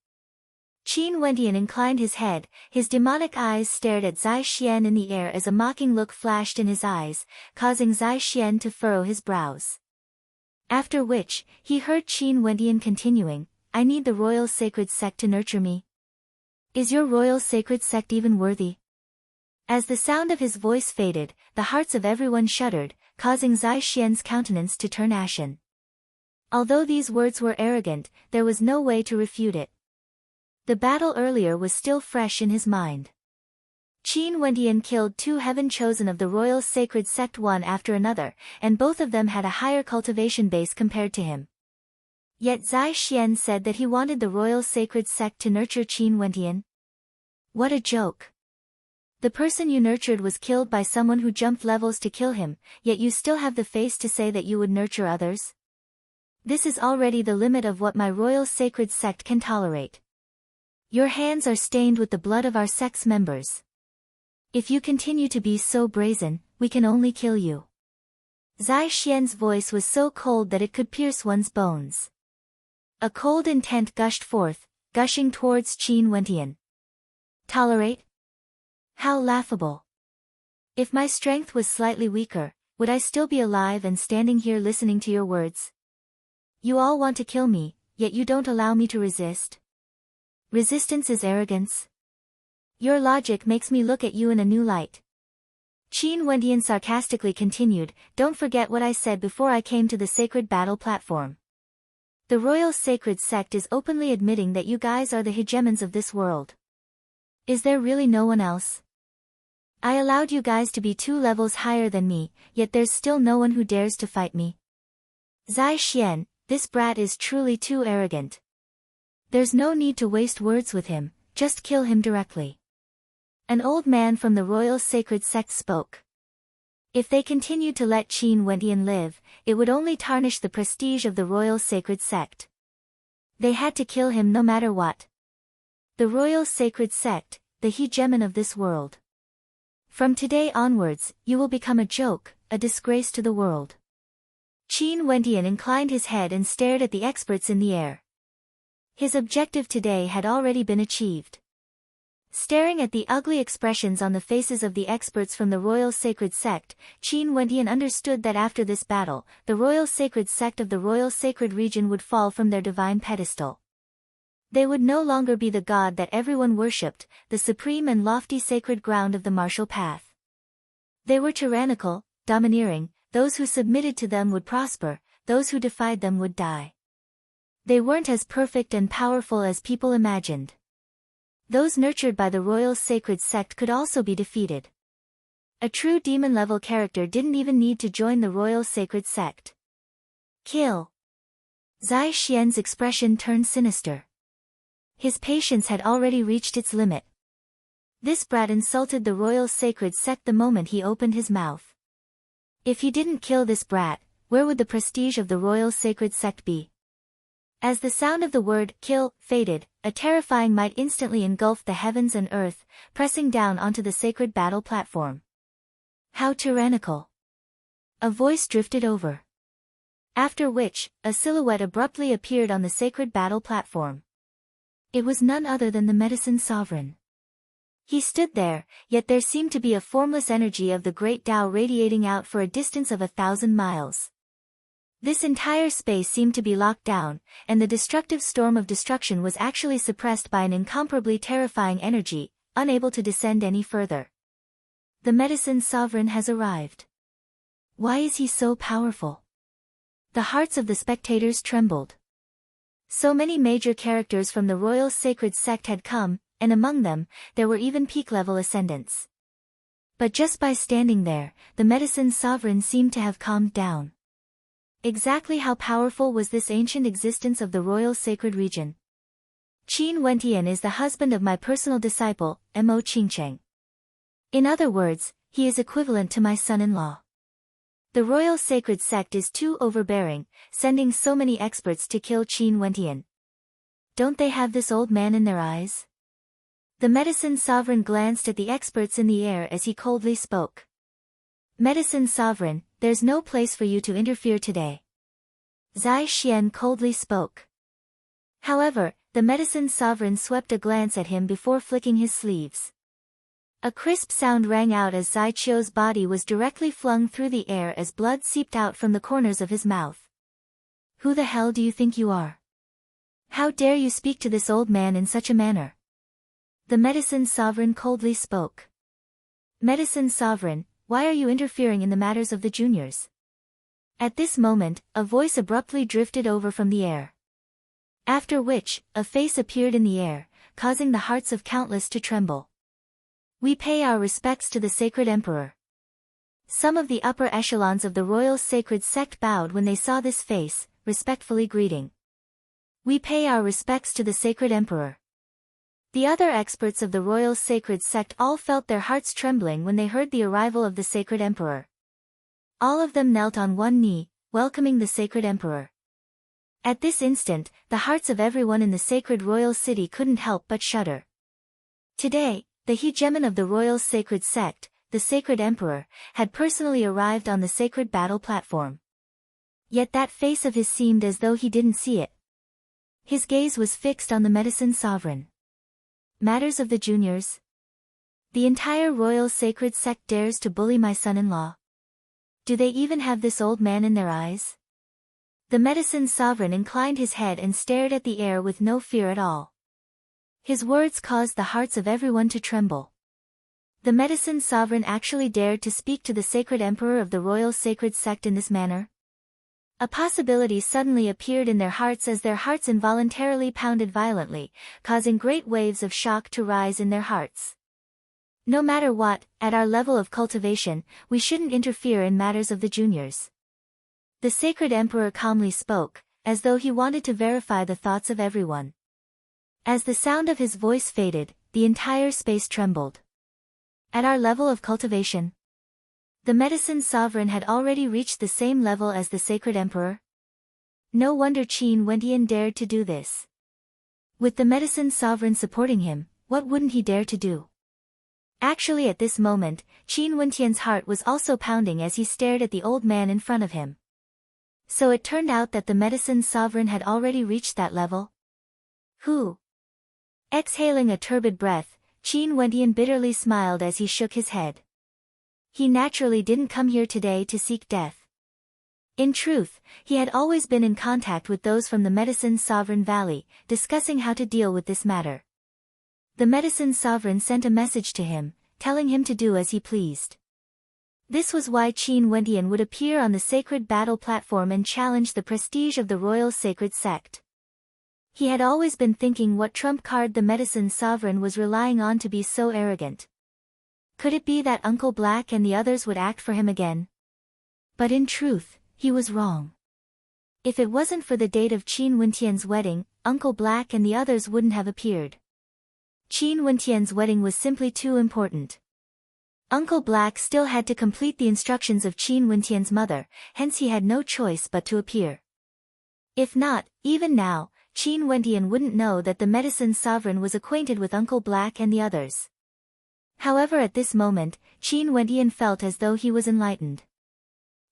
Qin Wentian inclined his head, his demonic eyes stared at Zai Xian in the air as a mocking look flashed in his eyes, causing Zai Xian to furrow his brows. After which, he heard Qin Wentian continuing, I need the royal sacred sect to nurture me. Is your royal sacred sect even worthy? As the sound of his voice faded, the hearts of everyone shuddered, causing Zai Xian's countenance to turn ashen. Although these words were arrogant, there was no way to refute it. The battle earlier was still fresh in his mind. Qin Wentian killed 2 heaven-chosen of the royal sacred sect one after another, and both of them had a higher cultivation base compared to him. Yet Zai Xian said that he wanted the royal sacred sect to nurture Qin Wentian. What a joke. The person you nurtured was killed by someone who jumped levels to kill him, yet you still have the face to say that you would nurture others? This is already the limit of what my royal sacred sect can tolerate. Your hands are stained with the blood of our sect's members. If you continue to be so brazen, we can only kill you. Zai Xian's voice was so cold that it could pierce one's bones. A cold intent gushed forth, gushing towards Qin Wentian. Tolerate? How laughable. If my strength was slightly weaker, would I still be alive and standing here listening to your words? You all want to kill me, yet you don't allow me to resist. Resistance is arrogance. Your logic makes me look at you in a new light. Qin Wentian sarcastically continued, don't forget what I said before I came to the sacred battle platform. The royal sacred sect is openly admitting that you guys are the hegemons of this world. Is there really no one else? I allowed you guys to be 2 levels higher than me, yet there's still no one who dares to fight me. Zai Xian, this brat is truly too arrogant. There's no need to waste words with him, just kill him directly. An old man from the royal sacred sect spoke. If they continued to let Qin Wentian live, it would only tarnish the prestige of the royal sacred sect. They had to kill him no matter what. The royal sacred sect, the hegemon of this world. From today onwards, you will become a joke, a disgrace to the world. Qin Wentian inclined his head and stared at the experts in the air. His objective today had already been achieved. Staring at the ugly expressions on the faces of the experts from the royal sacred sect, Qin Wentian understood that after this battle, the royal sacred sect of the royal sacred region would fall from their divine pedestal. They would no longer be the god that everyone worshipped, the supreme and lofty sacred ground of the martial path. They were tyrannical, domineering, those who submitted to them would prosper, those who defied them would die. They weren't as perfect and powerful as people imagined. Those nurtured by the royal sacred sect could also be defeated. A true demon-level character didn't even need to join the royal sacred sect. Kill. Zai Xian's expression turned sinister. His patience had already reached its limit. This brat insulted the royal sacred sect the moment he opened his mouth. If he didn't kill this brat, where would the prestige of the royal sacred sect be? As the sound of the word kill faded, a terrifying might instantly engulfed the heavens and earth, pressing down onto the sacred battle platform. How tyrannical. A voice drifted over. After which, a silhouette abruptly appeared on the sacred battle platform. It was none other than the medicine sovereign. He stood there, yet there seemed to be a formless energy of the great Tao radiating out for a distance of 1,000 miles. This entire space seemed to be locked down, and the destructive storm of destruction was actually suppressed by an incomparably terrifying energy, unable to descend any further. The medicine sovereign has arrived. Why is he so powerful? The hearts of the spectators trembled. So many major characters from the royal sacred sect had come, and among them, there were even peak-level ascendants. But just by standing there, the medicine sovereign seemed to have calmed down. Exactly how powerful was this ancient existence of the royal sacred region? Qin Wentian is the husband of my personal disciple, Mo Qingcheng. In other words, he is equivalent to my son-in-law. The royal sacred sect is too overbearing, sending so many experts to kill Qin Wentian. Don't they have this old man in their eyes? The medicine sovereign glanced at the experts in the air as he coldly spoke. Medicine sovereign, there's no place for you to interfere today. Zai Xian coldly spoke. However, the medicine sovereign swept a glance at him before flicking his sleeves. A crisp sound rang out as Zaichio's body was directly flung through the air as blood seeped out from the corners of his mouth. Who the hell do you think you are? How dare you speak to this old man in such a manner? The medicine sovereign coldly spoke. Medicine sovereign, why are you interfering in the matters of the juniors? At this moment, a voice abruptly drifted over from the air. After which, a face appeared in the air, causing the hearts of countless to tremble. We pay our respects to the sacred emperor. Some of the upper echelons of the royal sacred sect bowed when they saw this face, respectfully greeting. We pay our respects to the sacred emperor. The other experts of the royal sacred sect all felt their hearts trembling when they heard the arrival of the sacred emperor. All of them knelt on one knee, welcoming the sacred emperor. At this instant, the hearts of everyone in the sacred royal city couldn't help but shudder. Today, the hegemon of the royal sacred sect, the sacred emperor, had personally arrived on the sacred battle platform. Yet that face of his seemed as though he didn't see it. His gaze was fixed on the medicine sovereign. Matters of the juniors? The entire royal sacred sect dares to bully my son-in-law. Do they even have this old man in their eyes? The medicine sovereign inclined his head and stared at the air with no fear at all. His words caused the hearts of everyone to tremble. The medicine sovereign actually dared to speak to the sacred emperor of the royal sacred sect in this manner? A possibility suddenly appeared in their hearts as their hearts involuntarily pounded violently, causing great waves of shock to rise in their hearts. No matter what, at our level of cultivation, we shouldn't interfere in matters of the juniors. The sacred emperor calmly spoke, as though he wanted to verify the thoughts of everyone. As the sound of his voice faded, the entire space trembled. At our level of cultivation, the medicine sovereign had already reached the same level as the sacred emperor. No wonder Qin Wendian dared to do this. With the medicine sovereign supporting him, what wouldn't he dare to do? Actually at this moment, Qin Wendian's heart was also pounding as he stared at the old man in front of him. So it turned out that the medicine sovereign had already reached that level? Who? Exhaling a turbid breath, Qin Wendian bitterly smiled as he shook his head. He naturally didn't come here today to seek death. In truth, he had always been in contact with those from the medicine sovereign valley, discussing how to deal with this matter. The medicine sovereign sent a message to him, telling him to do as he pleased. This was why Qin Wendian would appear on the sacred battle platform and challenge the prestige of the royal sacred sect. He had always been thinking what trump card the medicine sovereign was relying on to be so arrogant. Could it be that Uncle Black and the others would act for him again? But in truth, he was wrong. If it wasn't for the date of Qin Wendian's wedding, Uncle Black and the others wouldn't have appeared. Qin Wendian's wedding was simply too important. Uncle Black still had to complete the instructions of Qin Wendian's mother, hence he had no choice but to appear. If not, even now, Qin Wendian wouldn't know that the medicine sovereign was acquainted with Uncle Black and the others. However, at this moment, Qin Wendian felt as though he was enlightened.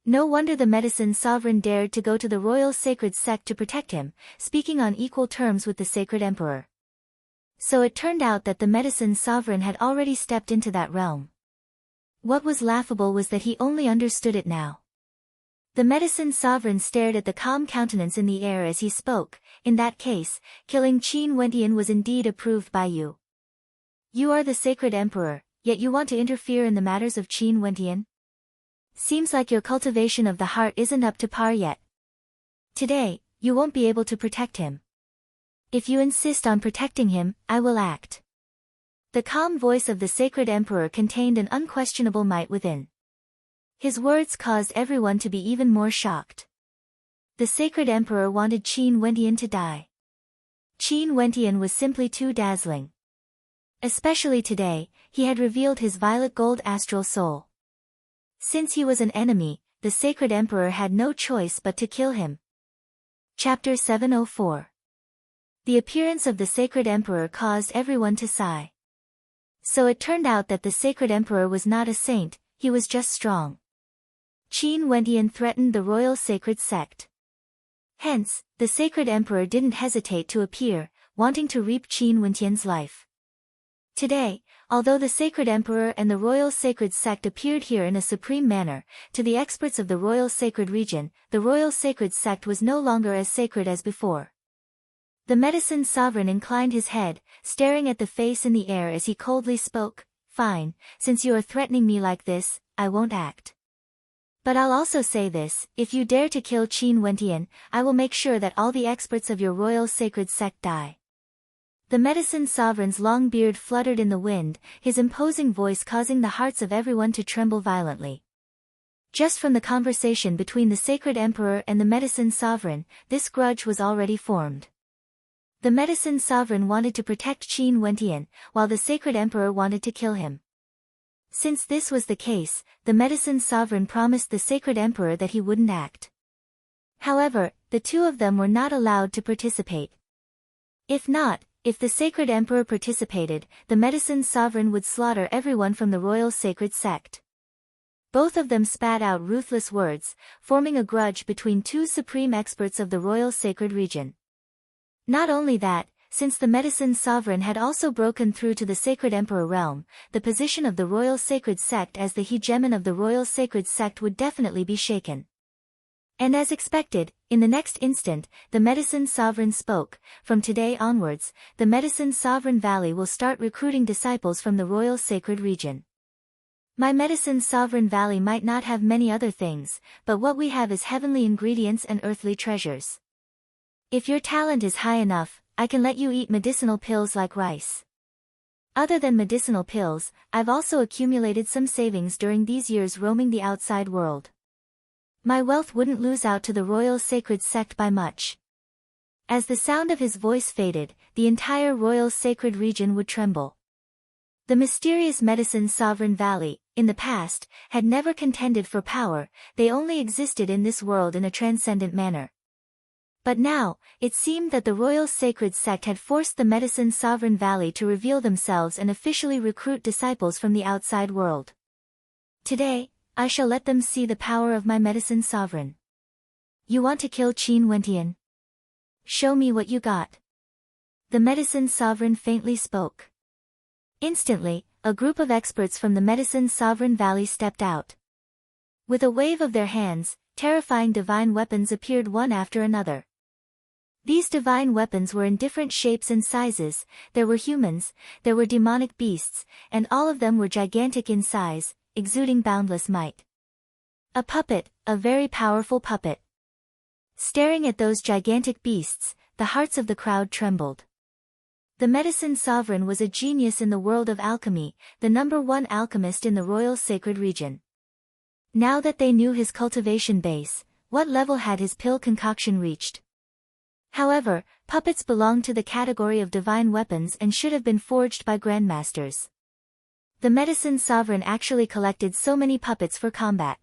No wonder the medicine sovereign dared to go to the royal sacred sect to protect him, speaking on equal terms with the sacred emperor. So it turned out that the medicine sovereign had already stepped into that realm. What was laughable was that he only understood it now. The medicine sovereign stared at the calm countenance in the air as he spoke. In that case, killing Qin Wendian was indeed approved by you. You are the sacred emperor, yet you want to interfere in the matters of Qin Wendian? Seems like your cultivation of the heart isn't up to par yet. Today, you won't be able to protect him. If you insist on protecting him, I will act. The calm voice of the sacred emperor contained an unquestionable might within. His words caused everyone to be even more shocked. The sacred emperor wanted Qin Wendian to die. Qin Wendian was simply too dazzling. Especially today, he had revealed his violet gold astral soul. Since he was an enemy, the sacred emperor had no choice but to kill him. Chapter 704. The appearance of the sacred emperor caused everyone to sigh. So it turned out that the sacred emperor was not a saint, he was just strong. Qin Wendian threatened the royal sacred sect. Hence, the sacred emperor didn't hesitate to appear, wanting to reap Qin Wentian's life. Today, although the Sacred Emperor and the Royal Sacred Sect appeared here in a supreme manner, to the experts of the Royal Sacred Region, the Royal Sacred Sect was no longer as sacred as before. The Medicine Sovereign inclined his head, staring at the face in the air as he coldly spoke, "Fine, since you are threatening me like this, I won't act. But I'll also say this, if you dare to kill Qin Wentian, I will make sure that all the experts of your Royal Sacred Sect die." The Medicine Sovereign's long beard fluttered in the wind, his imposing voice causing the hearts of everyone to tremble violently. Just from the conversation between the Sacred Emperor and the Medicine Sovereign, this grudge was already formed. The Medicine Sovereign wanted to protect Qin Wentian, while the Sacred Emperor wanted to kill him. Since this was the case, the Medicine Sovereign promised the Sacred Emperor that he wouldn't act. However, the two of them were not allowed to participate. If the Sacred Emperor participated, the Medicine Sovereign would slaughter everyone from the Royal Sacred Sect. Both of them spat out ruthless words, forming a grudge between two supreme experts of the Royal Sacred Region. Not only that, since the Medicine Sovereign had also broken through to the Sacred Emperor realm, the position of the Royal Sacred Sect as the hegemon of the Royal Sacred Sect would definitely be shaken. And as expected, in the next instant, the Medicine Sovereign spoke. "From today onwards, the Medicine Sovereign Valley will start recruiting disciples from the Royal Sacred Region. My Medicine Sovereign Valley might not have many other things, but what we have is heavenly ingredients and earthly treasures. If your talent is high enough, I can let you eat medicinal pills like rice. Other than medicinal pills, I've also accumulated some savings during these years roaming the outside world. My wealth wouldn't lose out to the Royal Sacred Sect by much." As the sound of his voice faded, the entire Royal Sacred Region would tremble. The mysterious Medicine Sovereign Valley, in the past, had never contended for power, they only existed in this world in a transcendent manner. But now, it seemed that the Royal Sacred Sect had forced the Medicine Sovereign Valley to reveal themselves and officially recruit disciples from the outside world. "Today, I shall let them see the power of my Medicine Sovereign. You want to kill Qin Wentian? Show me what you got." The Medicine Sovereign faintly spoke. Instantly, a group of experts from the Medicine Sovereign Valley stepped out. With a wave of their hands, terrifying divine weapons appeared one after another. These divine weapons were in different shapes and sizes, there were humans, there were demonic beasts, and all of them were gigantic in size, exuding boundless might. A puppet, a very powerful puppet. Staring at those gigantic beasts, the hearts of the crowd trembled. The Medicine Sovereign was a genius in the world of alchemy, the #1 alchemist in the Royal Sacred Region. Now that they knew his cultivation base, what level had his pill concoction reached? However, puppets belonged to the category of divine weapons and should have been forged by grandmasters. The Medicine Sovereign actually collected so many puppets for combat.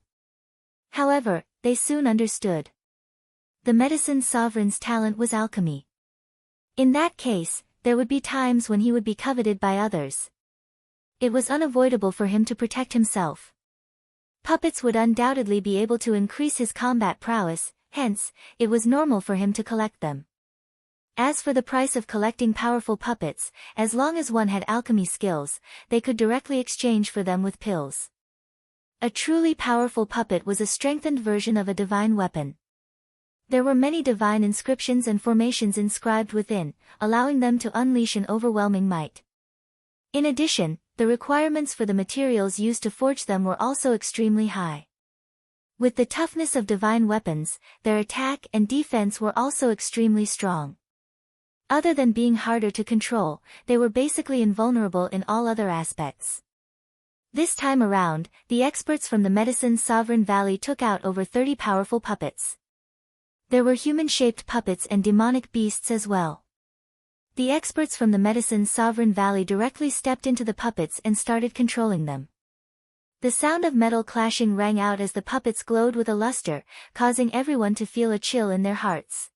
However, they soon understood. The Medicine Sovereign's talent was alchemy. In that case, there would be times when he would be coveted by others. It was unavoidable for him to protect himself. Puppets would undoubtedly be able to increase his combat prowess, hence, it was normal for him to collect them. As for the price of collecting powerful puppets, as long as one had alchemy skills, they could directly exchange for them with pills. A truly powerful puppet was a strengthened version of a divine weapon. There were many divine inscriptions and formations inscribed within, allowing them to unleash an overwhelming might. In addition, the requirements for the materials used to forge them were also extremely high. With the toughness of divine weapons, their attack and defense were also extremely strong. Other than being harder to control, they were basically invulnerable in all other aspects. This time around, the experts from the Medicine Sovereign Valley took out over 30 powerful puppets. There were human-shaped puppets and demonic beasts as well. The experts from the Medicine Sovereign Valley directly stepped into the puppets and started controlling them. The sound of metal clashing rang out as the puppets glowed with a luster, causing everyone to feel a chill in their hearts.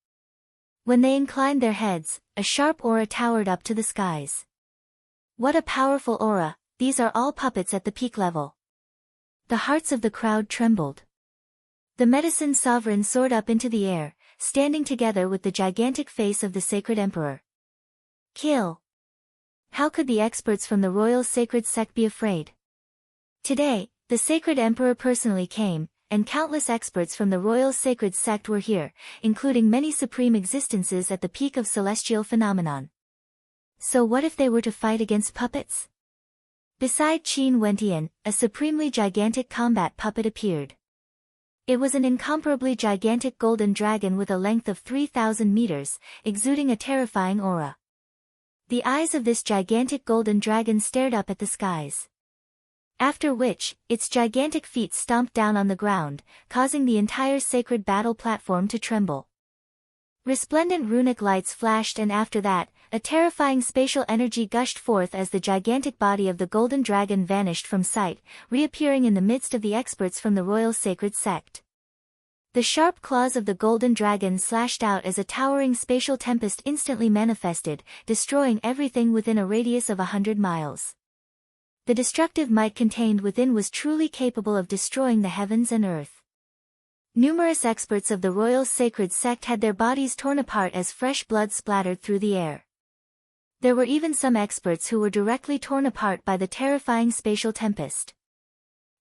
When they inclined their heads, a sharp aura towered up to the skies. What a powerful aura, these are all puppets at the peak level. The hearts of the crowd trembled. The Medicine Sovereign soared up into the air, standing together with the gigantic face of the Sacred Emperor. Kill. How could the experts from the royal sacred sect be afraid? Today, the sacred emperor personally came, and countless experts from the royal sacred sect were here, including many supreme existences at the peak of celestial phenomenon. So what if they were to fight against puppets? Beside Qin Wentian, a supremely gigantic combat puppet appeared. It was an incomparably gigantic golden dragon with a length of 3,000 meters, exuding a terrifying aura. The eyes of this gigantic golden dragon stared up at the skies. After which, its gigantic feet stomped down on the ground, causing the entire sacred battle platform to tremble. Resplendent runic lights flashed, and after that, a terrifying spatial energy gushed forth as the gigantic body of the golden dragon vanished from sight, reappearing in the midst of the experts from the royal sacred sect. The sharp claws of the golden dragon slashed out as a towering spatial tempest instantly manifested, destroying everything within a radius of 100 miles. The destructive might contained within was truly capable of destroying the heavens and earth. Numerous experts of the royal sacred sect had their bodies torn apart as fresh blood splattered through the air. There were even some experts who were directly torn apart by the terrifying spatial tempest.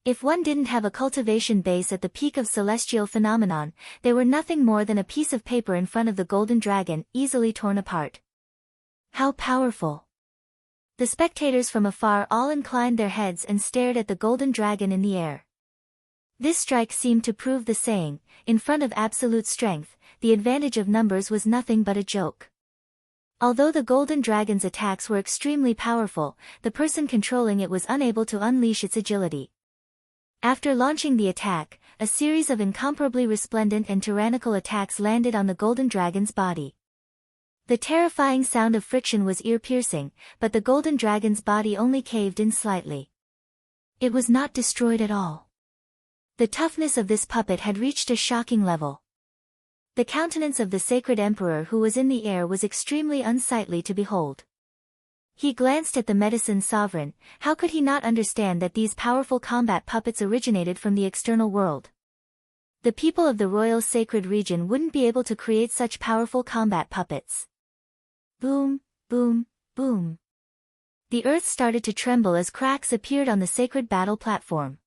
If one didn't have a cultivation base at the peak of celestial phenomenon, they were nothing more than a piece of paper in front of the golden dragon, easily torn apart. How powerful! The spectators from afar all inclined their heads and stared at the golden dragon in the air. This strike seemed to prove the saying, in front of absolute strength, the advantage of numbers was nothing but a joke. Although the golden dragon's attacks were extremely powerful, the person controlling it was unable to unleash its agility. After launching the attack, a series of incomparably resplendent and tyrannical attacks landed on the golden dragon's body. The terrifying sound of friction was ear-piercing, but the golden dragon's body only caved in slightly. It was not destroyed at all. The toughness of this puppet had reached a shocking level. The countenance of the sacred emperor who was in the air was extremely unsightly to behold. He glanced at the medicine sovereign. How could he not understand that these powerful combat puppets originated from the external world? The people of the royal sacred region wouldn't be able to create such powerful combat puppets. Boom, boom, boom. The earth started to tremble as cracks appeared on the sacred battle platform.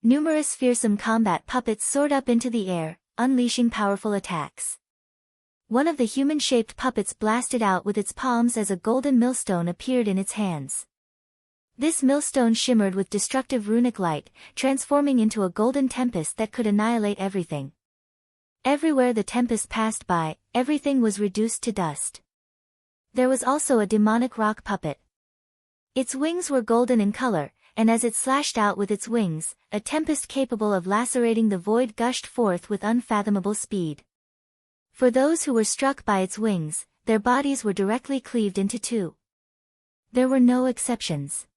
Numerous fearsome combat puppets soared up into the air, unleashing powerful attacks. One of the human-shaped puppets blasted out with its palms as a golden millstone appeared in its hands. This millstone shimmered with destructive runic light, transforming into a golden tempest that could annihilate everything. Everywhere the tempest passed by, everything was reduced to dust. There was also a demonic rock puppet. Its wings were golden in color, and as it slashed out with its wings, a tempest capable of lacerating the void gushed forth with unfathomable speed. For those who were struck by its wings, their bodies were directly cleaved into two. There were no exceptions.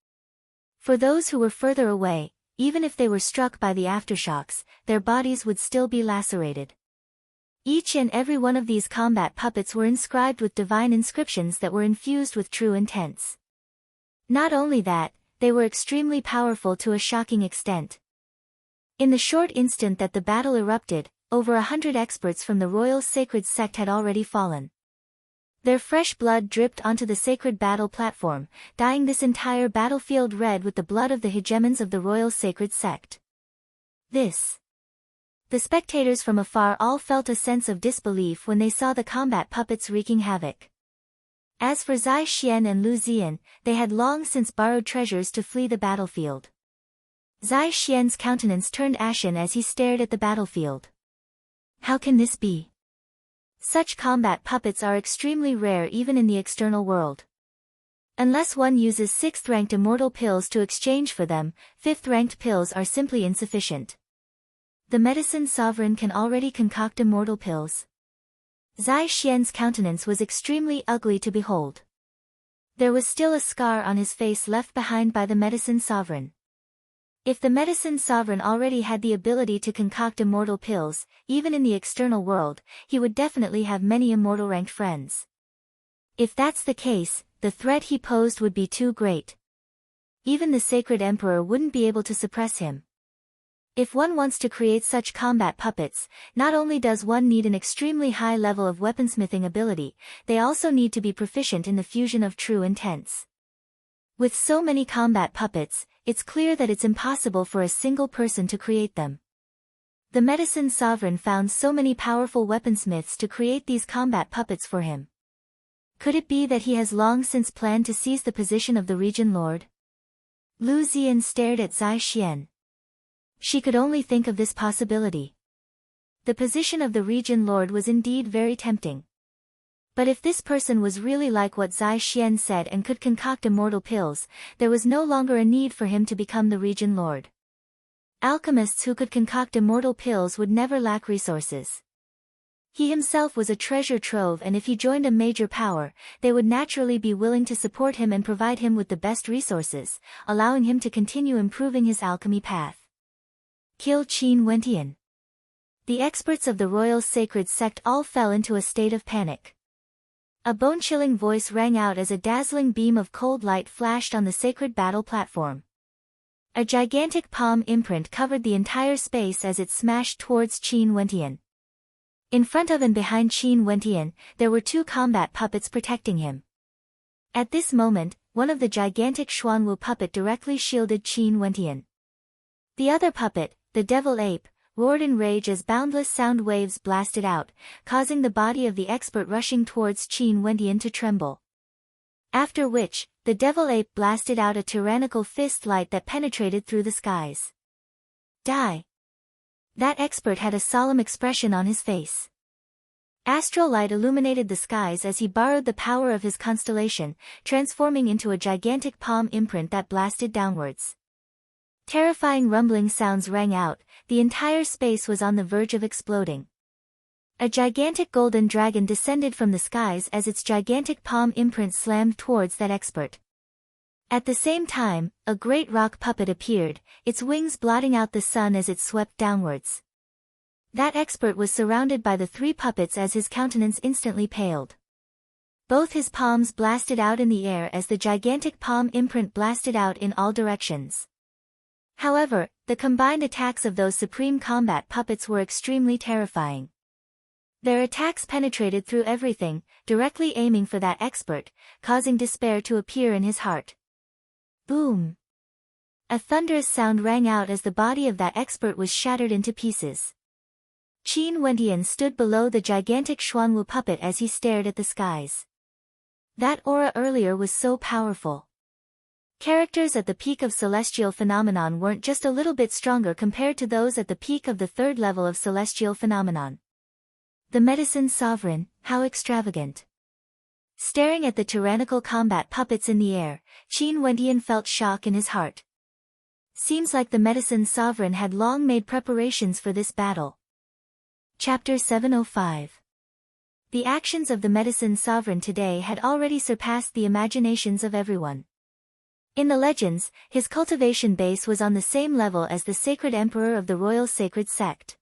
For those who were further away, even if they were struck by the aftershocks, their bodies would still be lacerated. Each and every one of these combat puppets were inscribed with divine inscriptions that were infused with true intents. Not only that, they were extremely powerful to a shocking extent. In the short instant that the battle erupted, over 100 experts from the royal sacred sect had already fallen. Their fresh blood dripped onto the sacred battle platform, dyeing this entire battlefield red with the blood of the hegemons of the royal sacred sect. The spectators from afar all felt a sense of disbelief when they saw the combat puppets wreaking havoc. As for Zai Xian and Lu Ziyan, they had long since borrowed treasures to flee the battlefield. Zai Xian's countenance turned ashen as he stared at the battlefield. How can this be? Such combat puppets are extremely rare even in the external world. Unless one uses 6th-ranked immortal pills to exchange for them, 5th-ranked pills are simply insufficient. The medicine sovereign can already concoct immortal pills. Zai Xian's countenance was extremely ugly to behold. There was still a scar on his face left behind by the medicine sovereign. If the medicine sovereign already had the ability to concoct immortal pills, even in the external world, he would definitely have many immortal-ranked friends. If that's the case, the threat he posed would be too great. Even the sacred emperor wouldn't be able to suppress him. If one wants to create such combat puppets, not only does one need an extremely high level of weaponsmithing ability, they also need to be proficient in the fusion of true intents. With so many combat puppets, it's clear that it's impossible for a single person to create them. The Medicine Sovereign found so many powerful weaponsmiths to create these combat puppets for him. Could it be that he has long since planned to seize the position of the Region Lord? Lu Ziyan stared at Zai Xian. She could only think of this possibility. The position of the Region Lord was indeed very tempting. But if this person was really like what Zai Xian said and could concoct immortal pills, there was no longer a need for him to become the Region Lord. Alchemists who could concoct immortal pills would never lack resources. He himself was a treasure trove, and if he joined a major power, they would naturally be willing to support him and provide him with the best resources, allowing him to continue improving his alchemy path. Kill Qin Wentian. The experts of the Royal Sacred Sect all fell into a state of panic. A bone-chilling voice rang out as a dazzling beam of cold light flashed on the sacred battle platform. A gigantic palm imprint covered the entire space as it smashed towards Qin Wentian. In front of and behind Qin Wentian, there were two combat puppets protecting him. At this moment, one of the gigantic Xuanwu puppet directly shielded Qin Wentian. The other puppet, the devil ape, roared in rage as boundless sound waves blasted out, causing the body of the expert rushing towards Qin Wentian to tremble. After which, the devil ape blasted out a tyrannical fist light that penetrated through the skies. Die! That expert had a solemn expression on his face. Astral light illuminated the skies as he borrowed the power of his constellation, transforming into a gigantic palm imprint that blasted downwards. Terrifying rumbling sounds rang out, the entire space was on the verge of exploding. A gigantic golden dragon descended from the skies as its gigantic palm imprint slammed towards that expert. At the same time, a great rock puppet appeared, its wings blotting out the sun as it swept downwards. That expert was surrounded by the three puppets as his countenance instantly paled. Both his palms blasted out in the air as the gigantic palm imprint blasted out in all directions. However, the combined attacks of those supreme combat puppets were extremely terrifying. Their attacks penetrated through everything, directly aiming for that expert, causing despair to appear in his heart. Boom! A thunderous sound rang out as the body of that expert was shattered into pieces. Qin Wentian stood below the gigantic Xuanwu puppet as he stared at the skies. That aura earlier was so powerful. Characters at the peak of celestial phenomenon weren't just a little bit stronger compared to those at the peak of the third level of celestial phenomenon. The Medicine Sovereign, how extravagant. Staring at the tyrannical combat puppets in the air, Qin Wentian felt shock in his heart. Seems like the Medicine Sovereign had long made preparations for this battle. Chapter 705. The actions of the Medicine Sovereign today had already surpassed the imaginations of everyone. In the legends, his cultivation base was on the same level as the Sacred Emperor of the Royal Sacred Sect.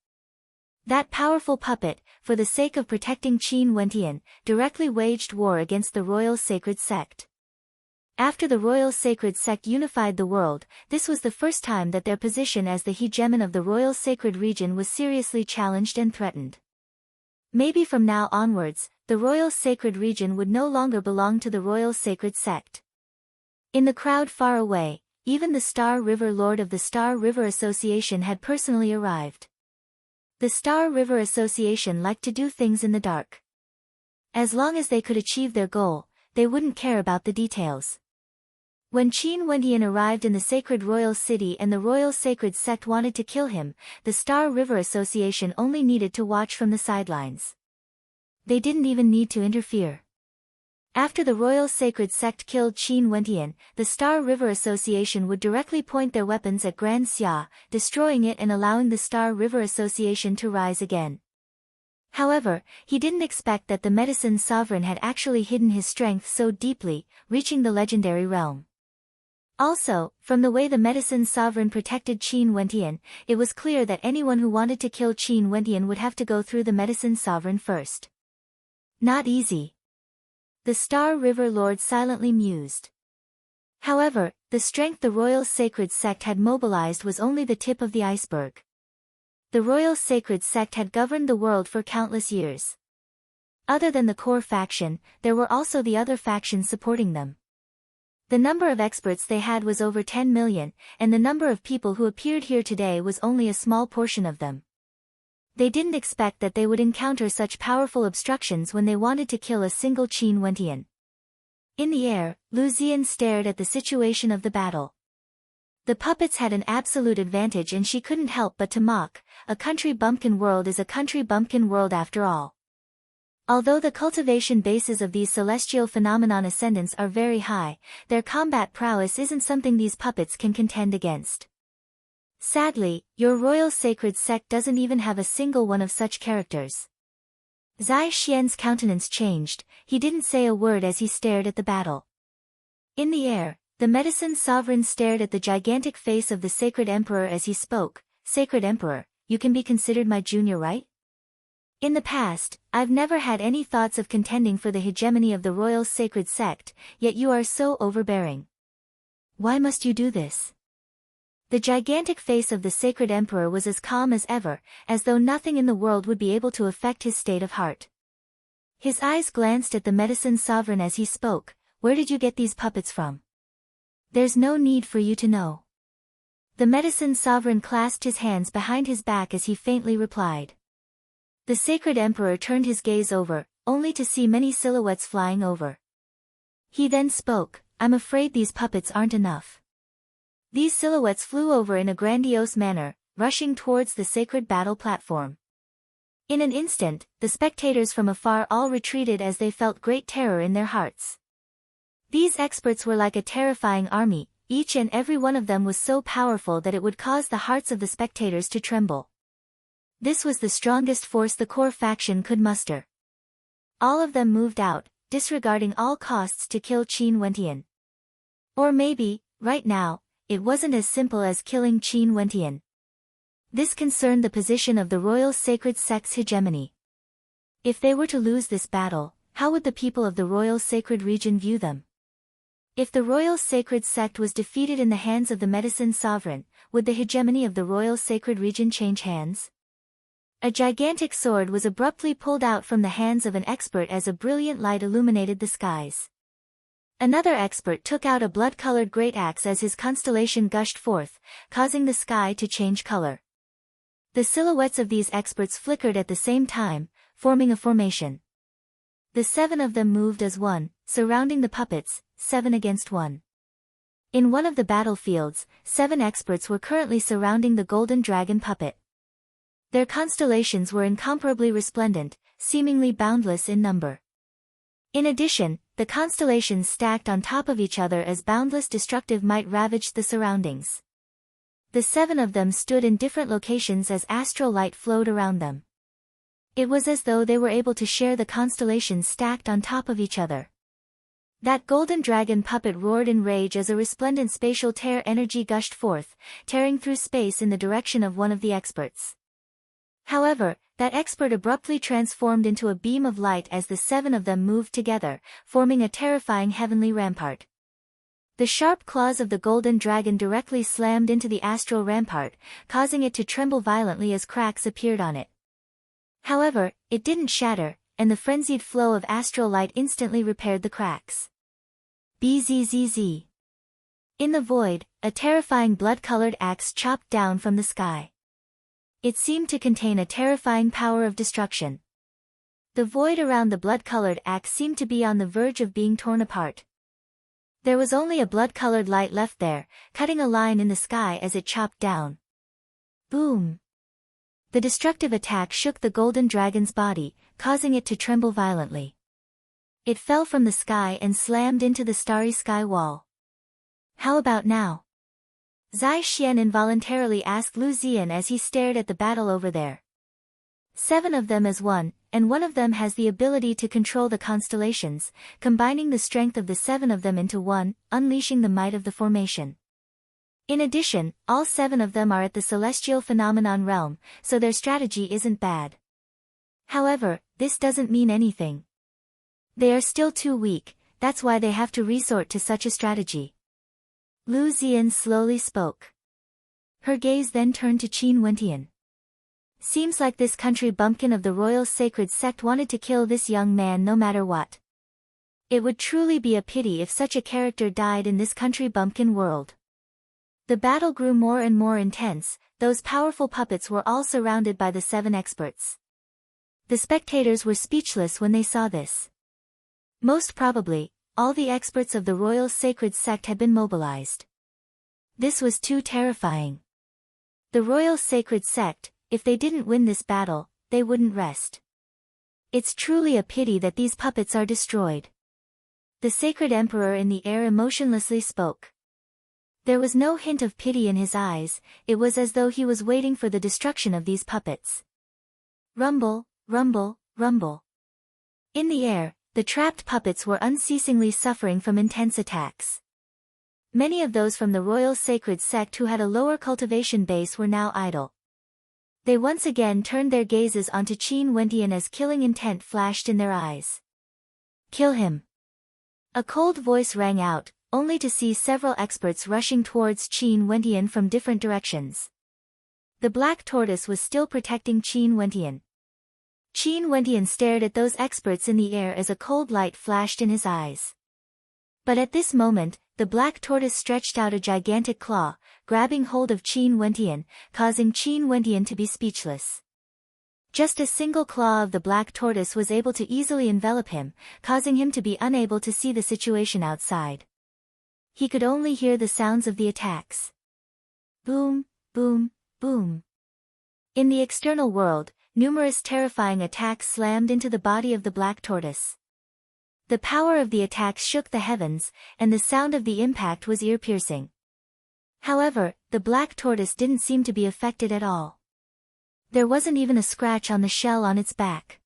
That powerful puppet, for the sake of protecting Qin Wentian, directly waged war against the Royal Sacred Sect. After the Royal Sacred Sect unified the world, this was the first time that their position as the hegemon of the Royal Sacred Region was seriously challenged and threatened. Maybe from now onwards, the Royal Sacred Region would no longer belong to the Royal Sacred Sect. In the crowd far away, even the Star River Lord of the Star River Association had personally arrived. The Star River Association liked to do things in the dark. As long as they could achieve their goal, they wouldn't care about the details. When Qin Wentian arrived in the Sacred Royal City and the Royal Sacred Sect wanted to kill him, the Star River Association only needed to watch from the sidelines. They didn't even need to interfere. After the Royal Sacred Sect killed Qin Wentian, the Star River Association would directly point their weapons at Grand Xia, destroying it and allowing the Star River Association to rise again. However, he didn't expect that the Medicine Sovereign had actually hidden his strength so deeply, reaching the legendary realm. Also, from the way the Medicine Sovereign protected Qin Wentian, it was clear that anyone who wanted to kill Qin Wentian would have to go through the Medicine Sovereign first. Not easy. The Star River Lord silently mused. However, the strength the royal sacred sect had mobilized was only the tip of the iceberg. The royal sacred sect had governed the world for countless years. Other than the core faction, there were also the other factions supporting them. The number of experts they had was over 10 million, and the number of people who appeared here today was only a small portion of them. They didn't expect that they would encounter such powerful obstructions when they wanted to kill a single Qin Wentian. In the air, Lu Ziyan stared at the situation of the battle. The puppets had an absolute advantage and she couldn't help but to mock. A country bumpkin world is a country bumpkin world after all. Although the cultivation bases of these celestial phenomenon ascendants are very high, their combat prowess isn't something these puppets can contend against. Sadly, your royal sacred sect doesn't even have a single one of such characters. Zai Xian's countenance changed, he didn't say a word as he stared at the battle. In the air, the medicine sovereign stared at the gigantic face of the sacred emperor as he spoke. Sacred emperor, you can be considered my junior, right? In the past, I've never had any thoughts of contending for the hegemony of the royal sacred sect, yet you are so overbearing. Why must you do this? The gigantic face of the sacred emperor was as calm as ever, as though nothing in the world would be able to affect his state of heart. His eyes glanced at the medicine sovereign as he spoke. Where did you get these puppets from? There's no need for you to know. The medicine sovereign clasped his hands behind his back as he faintly replied. The sacred emperor turned his gaze over, only to see many silhouettes flying over. He then spoke, I'm afraid these puppets aren't enough. These silhouettes flew over in a grandiose manner, rushing towards the sacred battle platform. In an instant, the spectators from afar all retreated as they felt great terror in their hearts. These experts were like a terrifying army, each and every one of them was so powerful that it would cause the hearts of the spectators to tremble. This was the strongest force the core faction could muster. All of them moved out, disregarding all costs to kill Qin Wentian. Or maybe, right now, it wasn't as simple as killing Qin Wentian. This concerned the position of the royal sacred sect's hegemony. If they were to lose this battle, how would the people of the royal sacred region view them? If the royal sacred sect was defeated in the hands of the medicine sovereign, would the hegemony of the royal sacred region change hands? A gigantic sword was abruptly pulled out from the hands of an expert as a brilliant light illuminated the skies. Another expert took out a blood-colored great axe as his constellation gushed forth, causing the sky to change color. The silhouettes of these experts flickered at the same time, forming a formation. The 7 of them moved as one, surrounding the puppets, 7 against 1. In one of the battlefields, 7 experts were currently surrounding the golden dragon puppet. Their constellations were incomparably resplendent, seemingly boundless in number. In addition, the constellations stacked on top of each other as boundless destructive might ravaged the surroundings. The 7 of them stood in different locations as astral light flowed around them. It was as though they were able to share the constellations stacked on top of each other. That golden dragon puppet roared in rage as a resplendent spatial tear energy gushed forth, tearing through space in the direction of one of the experts. However, that expert abruptly transformed into a beam of light as the 7 of them moved together, forming a terrifying heavenly rampart. The sharp claws of the golden dragon directly slammed into the astral rampart, causing it to tremble violently as cracks appeared on it. However, it didn't shatter, and the frenzied flow of astral light instantly repaired the cracks. Bzzz. In the void, a terrifying blood-colored axe chopped down from the sky. It seemed to contain a terrifying power of destruction. The void around the blood-colored axe seemed to be on the verge of being torn apart. There was only a blood-colored light left there, cutting a line in the sky as it chopped down. Boom! The destructive attack shook the golden dragon's body, causing it to tremble violently. It fell from the sky and slammed into the starry sky wall. How about now? Zai Xian involuntarily asked Lu Ziyan as he stared at the battle over there. 7 of them as one, and one of them has the ability to control the constellations, combining the strength of the 7 of them into one, unleashing the might of the formation. In addition, all 7 of them are at the celestial phenomenon realm, so their strategy isn't bad. However, this doesn't mean anything. They are still too weak, that's why they have to resort to such a strategy. Lu Zian slowly spoke. Her gaze then turned to Qin Wentian. Seems like this country bumpkin of the royal sacred sect wanted to kill this young man no matter what. It would truly be a pity if such a character died in this country bumpkin world. The battle grew more and more intense. Those powerful puppets were all surrounded by the 7 experts. The spectators were speechless when they saw this. Most probably, all the experts of the royal sacred sect had been mobilized. This was too terrifying. The royal sacred sect, if they didn't win this battle, they wouldn't rest. It's truly a pity that these puppets are destroyed. The sacred emperor in the air emotionlessly spoke. There was no hint of pity in his eyes, it was as though he was waiting for the destruction of these puppets. Rumble, rumble, rumble. In the air, the trapped puppets were unceasingly suffering from intense attacks. Many of those from the royal sacred sect who had a lower cultivation base were now idle. They once again turned their gazes onto Qin Wentian as killing intent flashed in their eyes. Kill him. A cold voice rang out, only to see several experts rushing towards Qin Wentian from different directions. The black tortoise was still protecting Qin Wentian. Qin Wentian stared at those experts in the air as a cold light flashed in his eyes. But at this moment, the black tortoise stretched out a gigantic claw, grabbing hold of Qin Wentian, causing Qin Wentian to be speechless. Just a single claw of the black tortoise was able to easily envelop him, causing him to be unable to see the situation outside. He could only hear the sounds of the attacks. Boom, boom, boom. In the external world, numerous terrifying attacks slammed into the body of the black tortoise. The power of the attacks shook the heavens, and the sound of the impact was ear-piercing. However, the black tortoise didn't seem to be affected at all. There wasn't even a scratch on the shell on its back.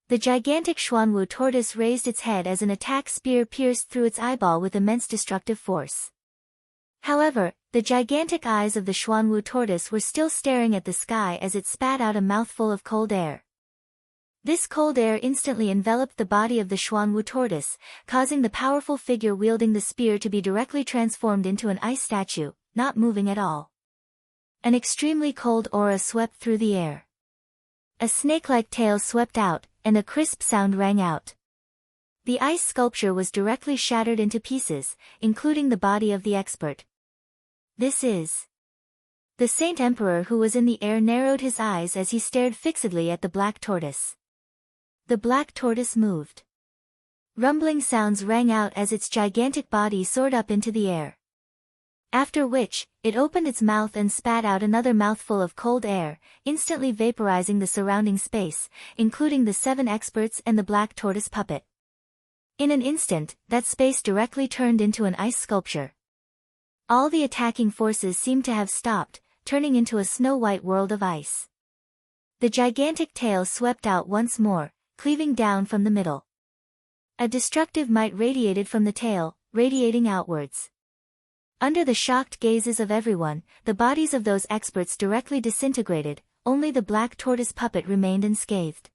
The gigantic Xuanwu tortoise raised its head as an attack spear pierced through its eyeball with immense destructive force. However, the gigantic eyes of the Xuanwu tortoise were still staring at the sky as it spat out a mouthful of cold air. This cold air instantly enveloped the body of the Xuanwu tortoise, causing the powerful figure wielding the spear to be directly transformed into an ice statue, not moving at all. An extremely cold aura swept through the air. A snake-like tail swept out, and a crisp sound rang out. The ice sculpture was directly shattered into pieces, including the body of the expert. This is... The Saint Emperor who was in the air narrowed his eyes as he stared fixedly at the black tortoise. The black tortoise moved. Rumbling sounds rang out as its gigantic body soared up into the air. After which, it opened its mouth and spat out another mouthful of cold air, instantly vaporizing the surrounding space, including the 7 experts and the black tortoise puppet. In an instant, that space directly turned into an ice sculpture. All the attacking forces seemed to have stopped, turning into a snow-white world of ice. The gigantic tail swept out once more, cleaving down from the middle. A destructive might radiated from the tail, radiating outwards. Under the shocked gazes of everyone, the bodies of those experts directly disintegrated, only the black tortoise puppet remained unscathed.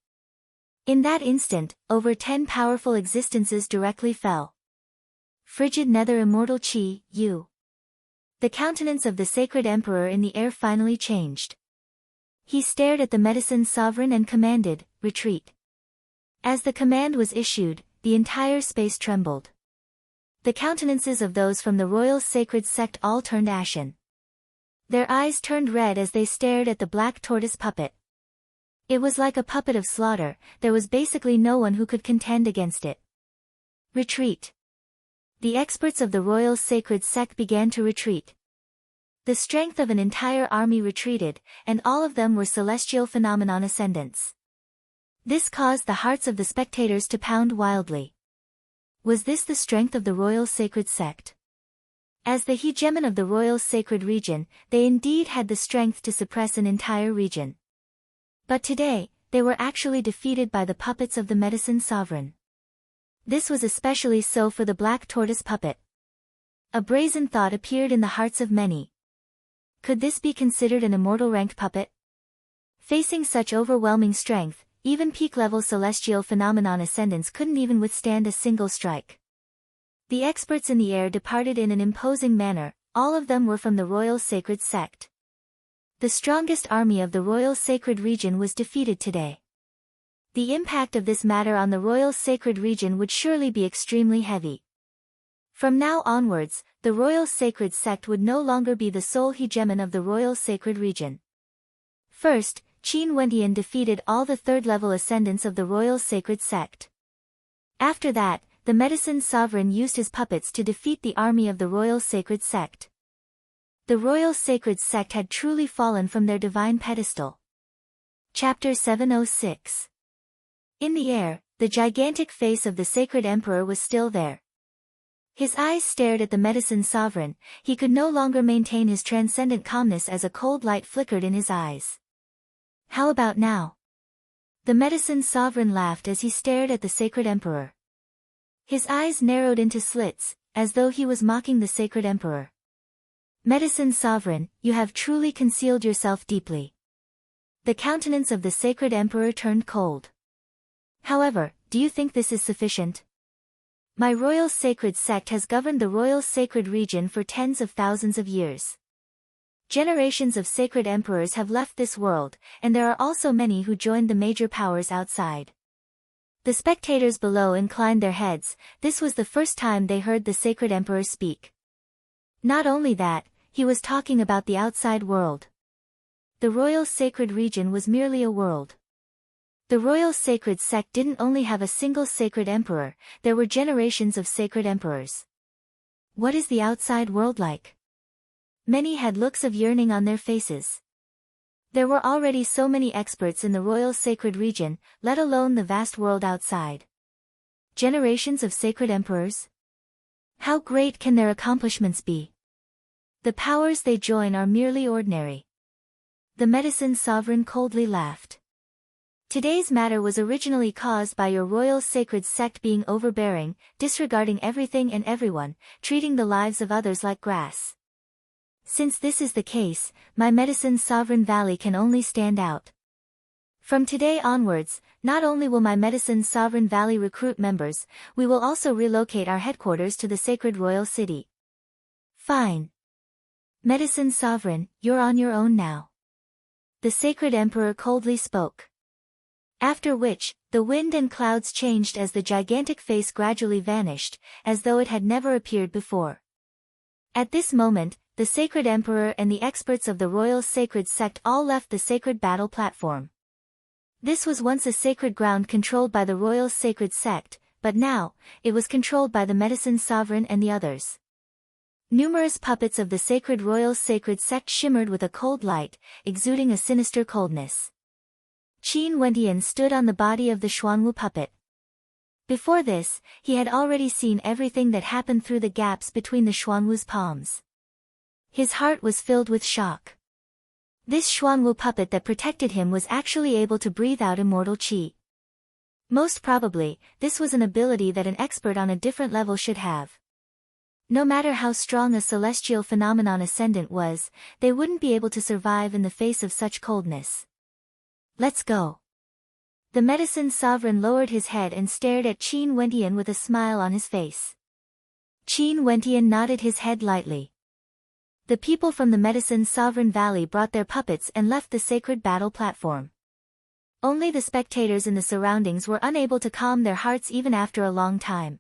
In that instant, over 10 powerful existences directly fell. Frigid nether immortal Qi, you. The countenance of the sacred emperor in the air finally changed. He stared at the medicine sovereign and commanded, retreat. As the command was issued, the entire space trembled. The countenances of those from the royal sacred sect all turned ashen. Their eyes turned red as they stared at the black tortoise puppet. It was like a puppet of slaughter, there was basically no one who could contend against it. Retreat. The experts of the royal sacred sect began to retreat. The strength of an entire army retreated, and all of them were celestial phenomenon ascendants. This caused the hearts of the spectators to pound wildly. Was this the strength of the royal sacred sect? As the hegemon of the royal sacred region, they indeed had the strength to suppress an entire region. But today, they were actually defeated by the puppets of the medicine sovereign. This was especially so for the black tortoise puppet. A brazen thought appeared in the hearts of many. Could this be considered an immortal ranked puppet? Facing such overwhelming strength, even peak-level celestial phenomenon ascendants couldn't even withstand a single strike. The experts in the air departed in an imposing manner, all of them were from the royal sacred sect. The strongest army of the royal sacred region was defeated today. The impact of this matter on the royal sacred region would surely be extremely heavy. From now onwards, the royal sacred sect would no longer be the sole hegemon of the royal sacred region. First, Qin Wentian defeated all the third-level ascendants of the royal sacred sect. After that, the medicine sovereign used his puppets to defeat the army of the royal sacred sect. The royal sacred sect had truly fallen from their divine pedestal. Chapter 706. In the air, the gigantic face of the sacred emperor was still there. His eyes stared at the medicine sovereign, he could no longer maintain his transcendent calmness as a cold light flickered in his eyes. How about now? The medicine sovereign laughed as he stared at the sacred emperor. His eyes narrowed into slits, as though he was mocking the sacred emperor. Medicine sovereign, you have truly concealed yourself deeply. The countenance of the sacred emperor turned cold. However, do you think this is sufficient? My royal sacred sect has governed the royal sacred region for tens of thousands of years. Generations of sacred emperors have left this world, and there are also many who joined the major powers outside. The spectators below inclined their heads, this was the first time they heard the sacred emperor speak. Not only that, he was talking about the outside world. The royal sacred region was merely a world. The royal sacred sect didn't only have a single sacred emperor, there were generations of sacred emperors. What is the outside world like? Many had looks of yearning on their faces. There were already so many experts in the royal sacred region, let alone the vast world outside. Generations of sacred emperors? How great can their accomplishments be? The powers they join are merely ordinary. The medicine sovereign coldly laughed. Today's matter was originally caused by your royal sacred sect being overbearing, disregarding everything and everyone, treating the lives of others like grass. Since this is the case, my medicine sovereign valley can only stand out. From today onwards, not only will my medicine sovereign valley recruit members, we will also relocate our headquarters to the sacred royal city. Fine. Medicine sovereign, you're on your own now. The sacred emperor coldly spoke. After which, the wind and clouds changed as the gigantic face gradually vanished, as though it had never appeared before. At this moment, the sacred emperor and the experts of the royal sacred sect all left the sacred battle platform. This was once a sacred ground controlled by the royal sacred sect, but now, it was controlled by the medicine sovereign and the others. Numerous puppets of the sacred royal sacred sect shimmered with a cold light, exuding a sinister coldness. Qin Wentian stood on the body of the Xuanwu puppet. Before this, he had already seen everything that happened through the gaps between the Xuanwu's palms. His heart was filled with shock. This Xuanwu puppet that protected him was actually able to breathe out immortal qi. Most probably, this was an ability that an expert on a different level should have. No matter how strong a celestial phenomenon ascendant was, they wouldn't be able to survive in the face of such coldness. Let's go. The medicine sovereign lowered his head and stared at Qin Wentian with a smile on his face. Qin Wentian nodded his head lightly. The people from the medicine sovereign valley brought their puppets and left the sacred battle platform. Only the spectators in the surroundings were unable to calm their hearts even after a long time.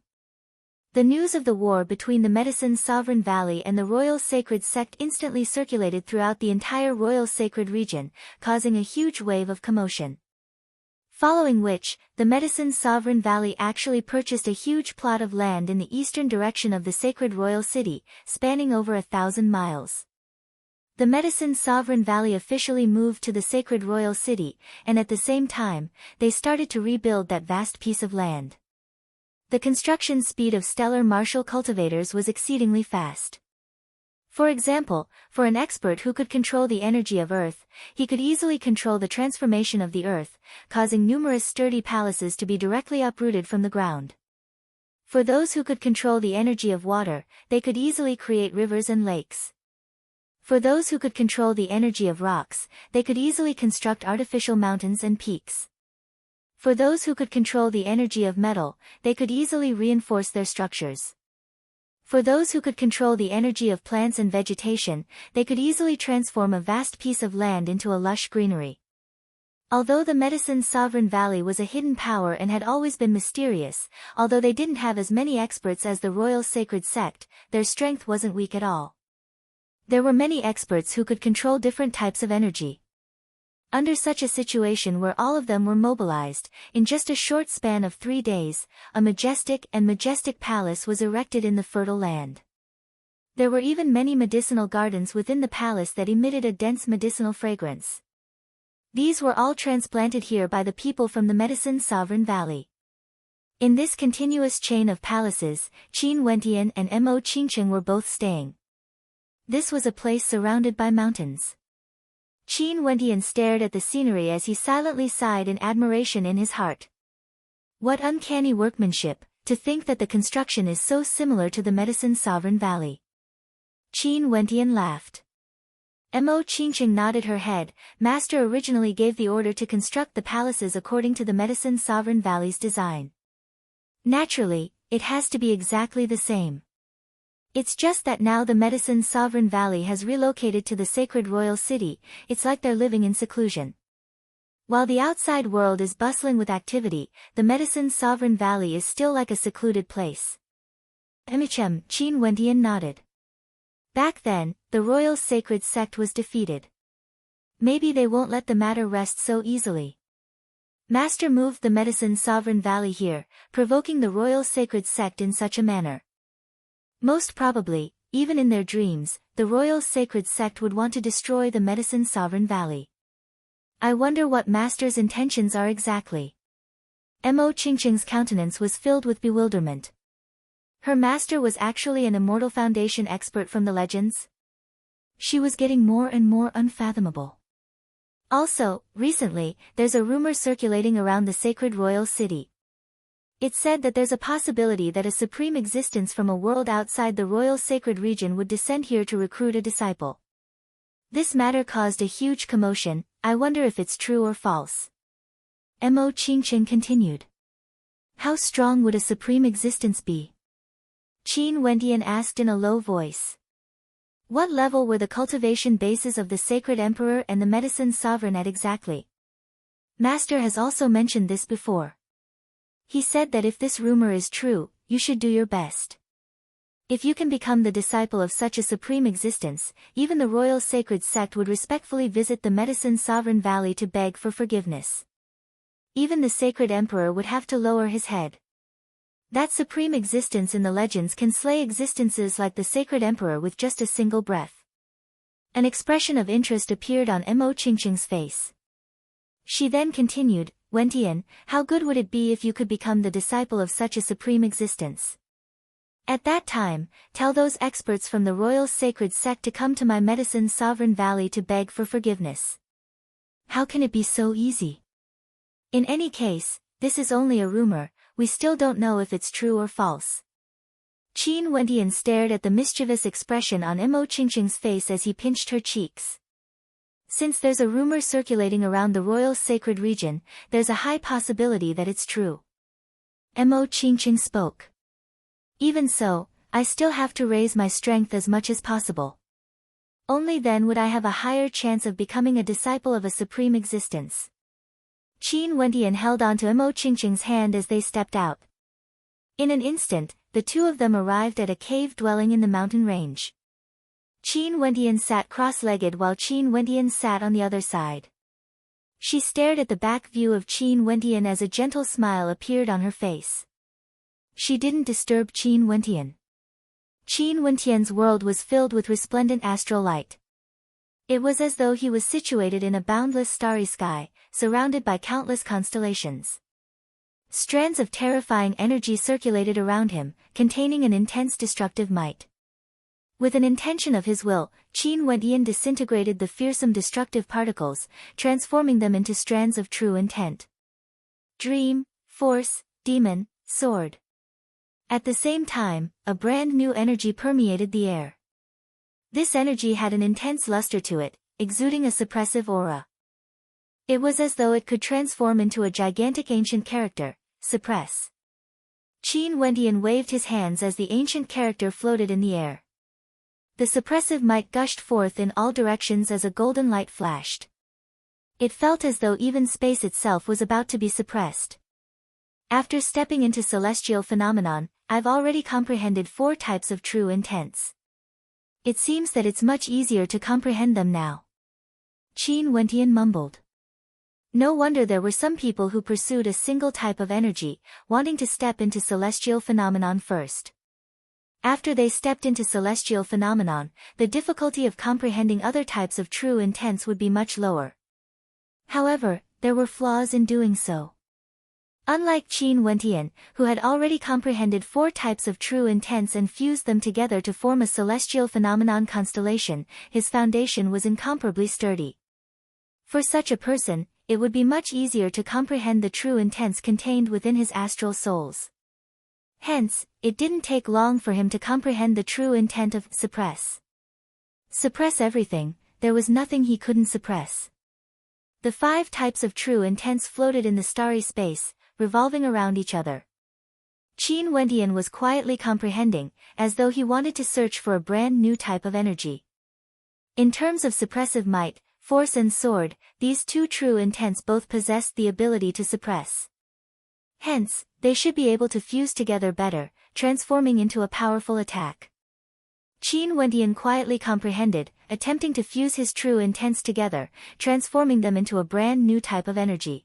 The news of the war between the medicine sovereign valley and the royal sacred sect instantly circulated throughout the entire royal sacred region, causing a huge wave of commotion. Following which, the medicine sovereign valley actually purchased a huge plot of land in the eastern direction of the sacred royal city, spanning over 1,000 miles. The medicine sovereign valley officially moved to the sacred royal city, and at the same time, they started to rebuild that vast piece of land. The construction speed of stellar martial cultivators was exceedingly fast. For example, for an expert who could control the energy of earth, he could easily control the transformation of the earth, causing numerous sturdy palaces to be directly uprooted from the ground. For those who could control the energy of water, they could easily create rivers and lakes. For those who could control the energy of rocks, they could easily construct artificial mountains and peaks. For those who could control the energy of metal, they could easily reinforce their structures. For those who could control the energy of plants and vegetation, they could easily transform a vast piece of land into a lush greenery. Although the Medicine's sovereign valley was a hidden power and had always been mysterious, although they didn't have as many experts as the royal sacred sect, their strength wasn't weak at all. There were many experts who could control different types of energy. Under such a situation where all of them were mobilized, in just a short span of 3 days, a majestic palace was erected in the fertile land. There were even many medicinal gardens within the palace that emitted a dense medicinal fragrance. These were all transplanted here by the people from the Medicine's sovereign valley. In this continuous chain of palaces, Qin Wentian and Mo Qingqing were both staying. This was a place surrounded by mountains. Qin Wentian stared at the scenery as he silently sighed in admiration in his heart. What uncanny workmanship, to think that the construction is so similar to the Medicine's sovereign valley. Qin Wentian laughed. Mo Qingqing nodded her head. Master originally gave the order to construct the palaces according to the Medicine's sovereign valley's design. Naturally, it has to be exactly the same. It's just that now the Medicine's sovereign valley has relocated to the sacred royal city. It's like they're living in seclusion. While the outside world is bustling with activity, the Medicine's sovereign valley is still like a secluded place. Qin Wentian nodded. Back then, the royal sacred sect was defeated. Maybe they won't let the matter rest so easily. Master moved the Medicine's sovereign valley here, provoking the royal sacred sect in such a manner. Most probably, even in their dreams, the royal sacred sect would want to destroy the Medicine's sovereign valley. I wonder what Master's intentions are exactly. Mo Qingqing's countenance was filled with bewilderment. Her master was actually an Immortal Foundation expert from the legends? She was getting more and more unfathomable. Also, recently, there's a rumor circulating around the sacred royal city. It's said that there's a possibility that a supreme existence from a world outside the royal sacred region would descend here to recruit a disciple. This matter caused a huge commotion. I wonder if it's true or false. Mo Qingqing continued. How strong would a supreme existence be? Qin Wentian asked in a low voice. What level were the cultivation bases of the sacred emperor and the Medicine's sovereign at exactly? Master has also mentioned this before. He said that if this rumor is true, you should do your best. If you can become the disciple of such a supreme existence, even the royal sacred sect would respectfully visit the Medicine's sovereign valley to beg for forgiveness. Even the sacred emperor would have to lower his head. That supreme existence in the legends can slay existences like the sacred emperor with just a single breath. An expression of interest appeared on Mo Qingqing's face. She then continued, Wentian, how good would it be if you could become the disciple of such a supreme existence? At that time, tell those experts from the royal sacred sect to come to my Medicine's sovereign valley to beg for forgiveness. How can it be so easy? In any case, this is only a rumor, we still don't know if it's true or false. Qin Wentian stared at the mischievous expression on Mo Qingqing's face as he pinched her cheeks. Since there's a rumor circulating around the royal sacred region, there's a high possibility that it's true. Mo Qingqing spoke. Even so, I still have to raise my strength as much as possible. Only then would I have a higher chance of becoming a disciple of a supreme existence. Qin Wentian held onto Mo Qingqing's hand as they stepped out. In an instant, the two of them arrived at a cave dwelling in the mountain range. Qin Wentian sat cross-legged while Qin Wentian sat on the other side. She stared at the back view of Qin Wentian as a gentle smile appeared on her face. She didn't disturb Qin Wentian. Qin Wentian's world was filled with resplendent astral light. It was as though he was situated in a boundless starry sky, surrounded by countless constellations. Strands of terrifying energy circulated around him, containing an intense destructive might. With an intention of his will, Qin Wentian disintegrated the fearsome destructive particles, transforming them into strands of true intent. Dream, force, demon, sword. At the same time, a brand new energy permeated the air. This energy had an intense luster to it, exuding a suppressive aura. It was as though it could transform into a gigantic ancient character, suppress. Qin Wendian waved his hands as the ancient character floated in the air. The suppressive might gushed forth in all directions as a golden light flashed. It felt as though even space itself was about to be suppressed. After stepping into celestial phenomenon, I've already comprehended 4 types of true intents. It seems that it's much easier to comprehend them now. Qin Wendian mumbled. No wonder there were some people who pursued a single type of energy, wanting to step into celestial phenomenon first. After they stepped into celestial phenomenon, the difficulty of comprehending other types of true intents would be much lower. However, there were flaws in doing so. Unlike Qin Wendian, who had already comprehended 4 types of true intents and fused them together to form a celestial phenomenon constellation, his foundation was incomparably sturdy. For such a person, it would be much easier to comprehend the true intents contained within his astral souls. Hence, it didn't take long for him to comprehend the true intent of suppress. Suppress everything, there was nothing he couldn't suppress. The 5 types of true intents floated in the starry space, revolving around each other. Qin Wendian was quietly comprehending, as though he wanted to search for a brand new type of energy. In terms of suppressive might, force and sword, these 2 true intents both possessed the ability to suppress. Hence, they should be able to fuse together better, transforming into a powerful attack. Qin Wendian quietly comprehended, attempting to fuse his true intents together, transforming them into a brand new type of energy.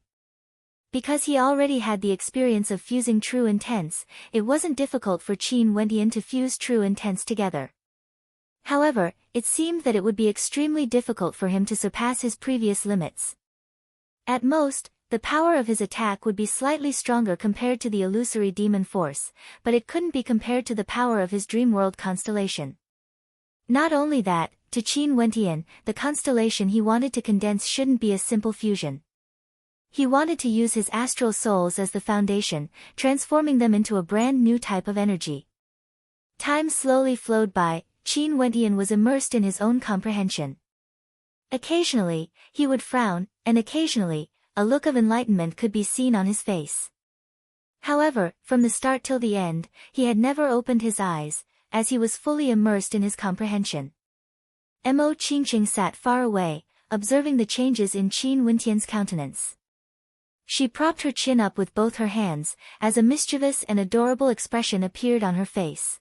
Because he already had the experience of fusing true intents, it wasn't difficult for Qin Wendian to fuse true intents together. However, it seemed that it would be extremely difficult for him to surpass his previous limits. At most, the power of his attack would be slightly stronger compared to the illusory demon force, but it couldn't be compared to the power of his dream world constellation. Not only that, to Qin Wendian, the constellation he wanted to condense shouldn't be a simple fusion. He wanted to use his astral souls as the foundation, transforming them into a brand new type of energy. Time slowly flowed by. Qin Wendian was immersed in his own comprehension. Occasionally, he would frown, and occasionally, a look of enlightenment could be seen on his face. However, from the start till the end, he had never opened his eyes, as he was fully immersed in his comprehension. Mo Qingqing sat far away, observing the changes in Qin Wendian's countenance. She propped her chin up with both her hands, as a mischievous and adorable expression appeared on her face.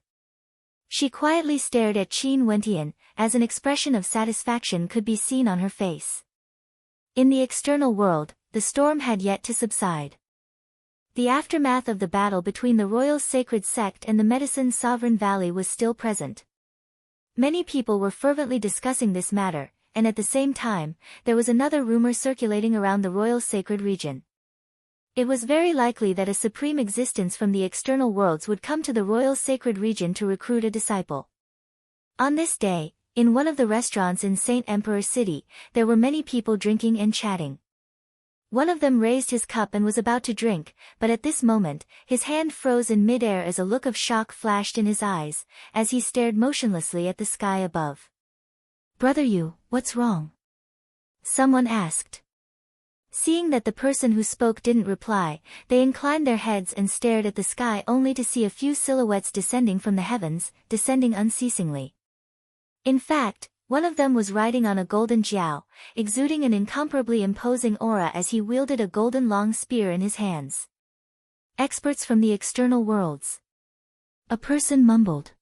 She quietly stared at Qin Wendian, as an expression of satisfaction could be seen on her face. In the external world, the storm had yet to subside. The aftermath of the battle between the royal sacred sect and the medicine sovereign valley was still present. Many people were fervently discussing this matter, and at the same time, there was another rumor circulating around the royal sacred region. It was very likely that a supreme existence from the external worlds would come to the royal sacred region to recruit a disciple. On this day, in one of the restaurants in Saint Emperor City, there were many people drinking and chatting. One of them raised his cup and was about to drink, but at this moment, his hand froze in mid-air as a look of shock flashed in his eyes, as he stared motionlessly at the sky above. "Brother Yu, what's wrong?" someone asked. Seeing that the person who spoke didn't reply, they inclined their heads and stared at the sky only to see a few silhouettes descending from the heavens, descending unceasingly. In fact, one of them was riding on a golden jiao, exuding an incomparably imposing aura as he wielded a golden long spear in his hands. "Experts from the external worlds," a person mumbled.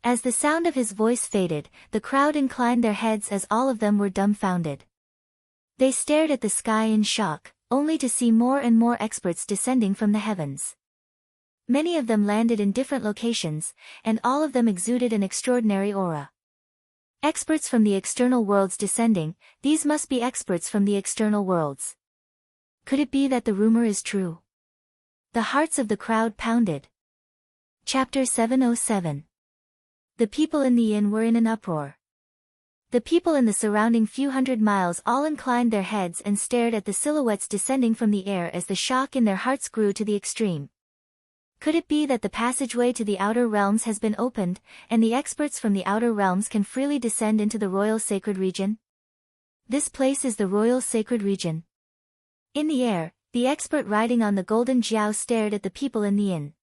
As the sound of his voice faded, the crowd inclined their heads as all of them were dumbfounded. They stared at the sky in shock, only to see more and more experts descending from the heavens. Many of them landed in different locations, and all of them exuded an extraordinary aura. Experts from the external worlds descending, these must be experts from the external worlds. Could it be that the rumor is true? The hearts of the crowd pounded. Chapter 707. The people in the inn were in an uproar. The people in the surrounding few hundred miles all inclined their heads and stared at the silhouettes descending from the air as the shock in their hearts grew to the extreme. Could it be that the passageway to the outer realms has been opened, and the experts from the outer realms can freely descend into the royal sacred region? This place is the royal sacred region. In the air, the expert riding on the golden jiao stared at the people in the inn.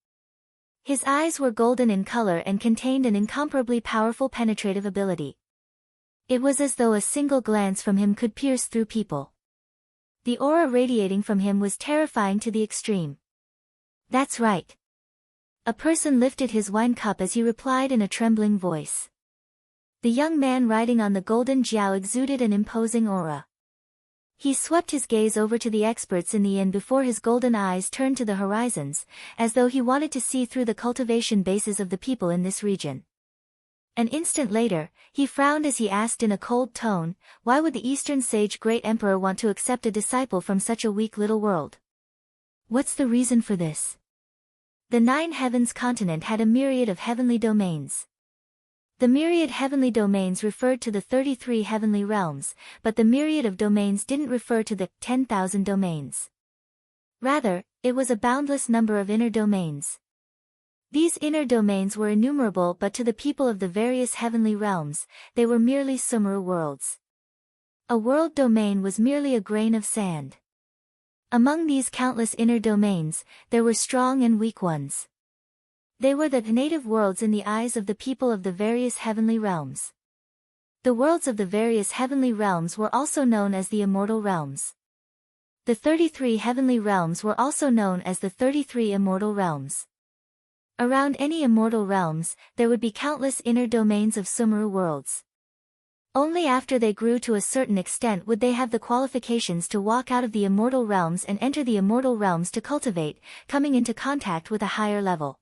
His eyes were golden in color and contained an incomparably powerful penetrative ability. It was as though a single glance from him could pierce through people. The aura radiating from him was terrifying to the extreme. "That's right." A person lifted his wine cup as he replied in a trembling voice. The young man riding on the golden Jiao exuded an imposing aura. He swept his gaze over to the experts in the inn before his golden eyes turned to the horizons, as though he wanted to see through the cultivation bases of the people in this region. An instant later, he frowned as he asked in a cold tone, "Why would the Eastern Sage Great Emperor want to accept a disciple from such a weak little world? What's the reason for this?" The 9 heavens continent had a myriad of heavenly domains. The myriad heavenly domains referred to the 33 heavenly realms, but the myriad of domains didn't refer to the 10,000 domains. Rather, it was a boundless number of inner domains. These inner domains were innumerable, but to the people of the various heavenly realms, they were merely Sumeru worlds. A world domain was merely a grain of sand. Among these countless inner domains, there were strong and weak ones. They were the native worlds in the eyes of the people of the various heavenly realms. The worlds of the various heavenly realms were also known as the immortal realms. The 33 heavenly realms were also known as the 33 immortal realms. Around any immortal realms, there would be countless inner domains of Sumeru worlds. Only after they grew to a certain extent would they have the qualifications to walk out of the immortal realms and enter the immortal realms to cultivate, coming into contact with a higher level.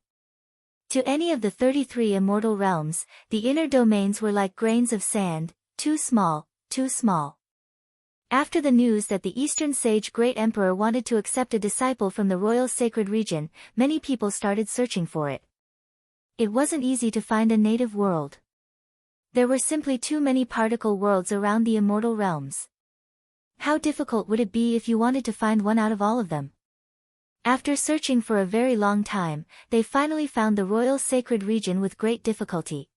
To any of the 33 immortal realms, the inner domains were like grains of sand, too small, too small. After the news that the Eastern Sage Great Emperor wanted to accept a disciple from the royal sacred region, many people started searching for it. It wasn't easy to find a native world. There were simply too many particle worlds around the immortal realms. How difficult would it be if you wanted to find one out of all of them? After searching for a very long time, they finally found the royal sacred region with great difficulty.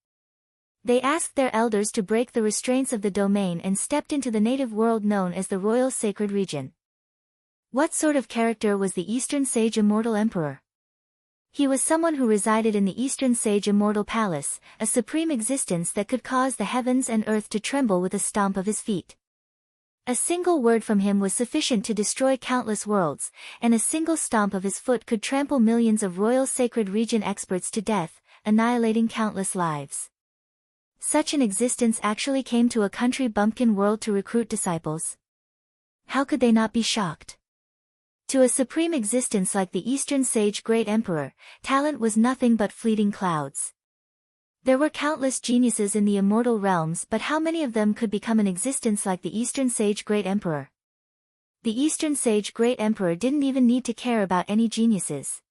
They asked their elders to break the restraints of the domain and stepped into the native world known as the royal sacred region. What sort of character was the Eastern Sage Immortal Emperor? He was someone who resided in the Eastern Sage Immortal Palace, a supreme existence that could cause the heavens and earth to tremble with a stomp of his feet. A single word from him was sufficient to destroy countless worlds, and a single stomp of his foot could trample millions of royal sacred region experts to death, annihilating countless lives. Such an existence actually came to a country bumpkin world to recruit disciples. How could they not be shocked? To a supreme existence like the Eastern Sage Great Emperor, talent was nothing but fleeting clouds. There were countless geniuses in the immortal realms, but how many of them could become an existence like the Eastern Sage Great Emperor? The Eastern Sage Great Emperor didn't even need to care about any geniuses.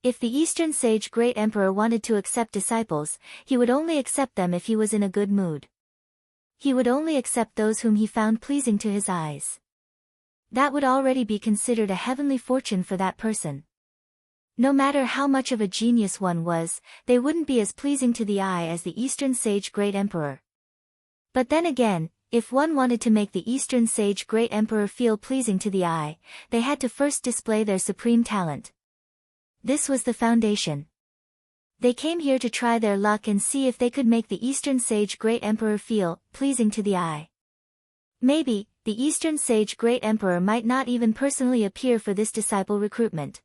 If the Eastern Sage Great Emperor wanted to accept disciples, he would only accept them if he was in a good mood. He would only accept those whom he found pleasing to his eyes. That would already be considered a heavenly fortune for that person. No matter how much of a genius one was, they wouldn't be as pleasing to the eye as the Eastern Sage Great Emperor. But then again, if one wanted to make the Eastern Sage Great Emperor feel pleasing to the eye, they had to first display their supreme talent. This was the foundation. They came here to try their luck and see if they could make the Eastern Sage Great Emperor feel pleasing to the eye. Maybe, the Eastern Sage Great Emperor might not even personally appear for this disciple recruitment.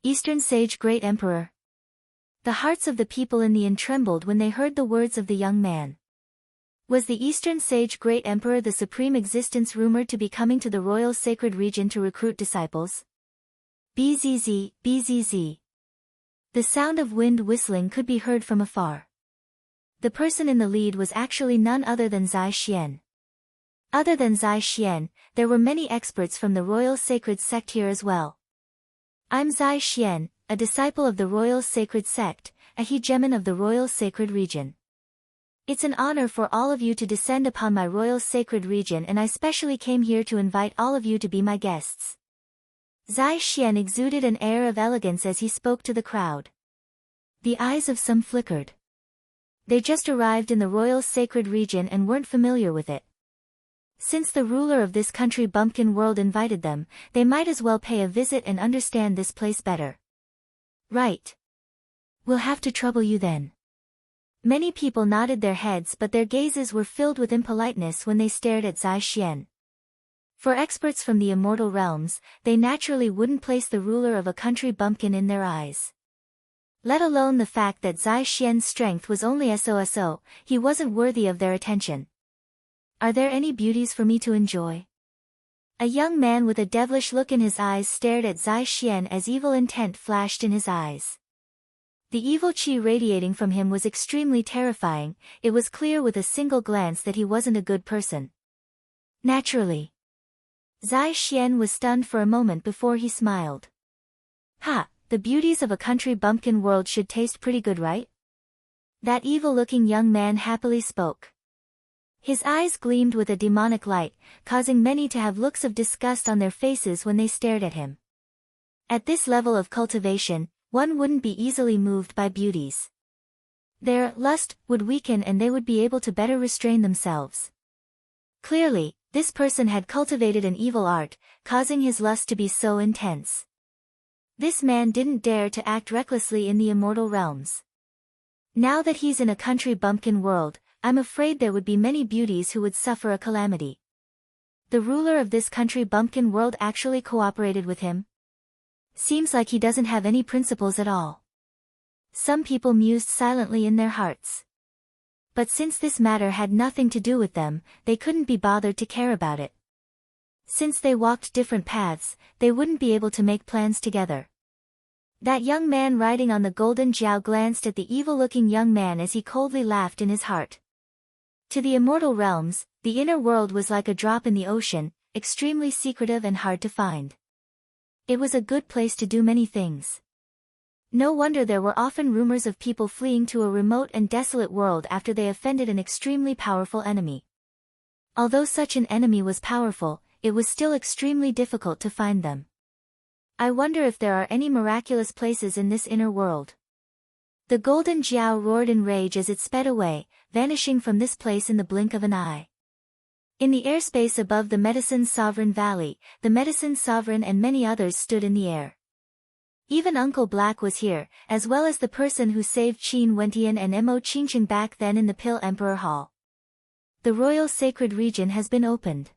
Eastern Sage Great Emperor. The hearts of the people in the inn trembled when they heard the words of the young man. Was the Eastern Sage Great Emperor the supreme existence rumored to be coming to the royal sacred region to recruit disciples? Bzz, bzz. The sound of wind whistling could be heard from afar. The person in the lead was actually none other than Zai Xian. Other than Zai Xian, there were many experts from the royal sacred sect here as well. I'm Zai Xian, a disciple of the Royal Sacred Sect, a hegemon of the Royal Sacred Region. It's an honor for all of you to descend upon my Royal Sacred Region, and I specially came here to invite all of you to be my guests. Zai Xian exuded an air of elegance as he spoke to the crowd. The eyes of some flickered. They just arrived in the Royal Sacred Region and weren't familiar with it. Since the ruler of this country bumpkin world invited them, they might as well pay a visit and understand this place better. Right. We'll have to trouble you then. Many people nodded their heads, but their gazes were filled with impoliteness when they stared at Zai Xian. For experts from the immortal realms, they naturally wouldn't place the ruler of a country bumpkin in their eyes. Let alone the fact that Zai Xian's strength was only so, he wasn't worthy of their attention. Are there any beauties for me to enjoy? A young man with a devilish look in his eyes stared at Zai Xian as evil intent flashed in his eyes. The evil qi radiating from him was extremely terrifying. It was clear with a single glance that he wasn't a good person. Naturally. Zai Xian was stunned for a moment before he smiled. Ha, the beauties of a country bumpkin world should taste pretty good, right? That evil-looking young man happily spoke. His eyes gleamed with a demonic light, causing many to have looks of disgust on their faces when they stared at him. At this level of cultivation, one wouldn't be easily moved by beauties. Their lust would weaken and they would be able to better restrain themselves. Clearly, this person had cultivated an evil art, causing his lust to be so intense. This man didn't dare to act recklessly in the immortal realms. Now that he's in a country bumpkin world, I'm afraid there would be many beauties who would suffer a calamity. The ruler of this country bumpkin world actually cooperated with him? Seems like he doesn't have any principles at all. Some people mused silently in their hearts. But since this matter had nothing to do with them, they couldn't be bothered to care about it. Since they walked different paths, they wouldn't be able to make plans together. That young man riding on the golden Jiao glanced at the evil-looking young man as he coldly laughed in his heart. To the immortal realms, the inner world was like a drop in the ocean, extremely secretive and hard to find. It was a good place to do many things. No wonder there were often rumors of people fleeing to a remote and desolate world after they offended an extremely powerful enemy. Although such an enemy was powerful, it was still extremely difficult to find them. I wonder if there are any miraculous places in this inner world. The golden Jiao roared in rage as it sped away, vanishing from this place in the blink of an eye. In the airspace above the Medicine Sovereign Valley, the Medicine Sovereign and many others stood in the air. Even Uncle Black was here, as well as the person who saved Qin Wentian and Mo Qingqing back then in the Pill Emperor Hall. The royal sacred region has been opened.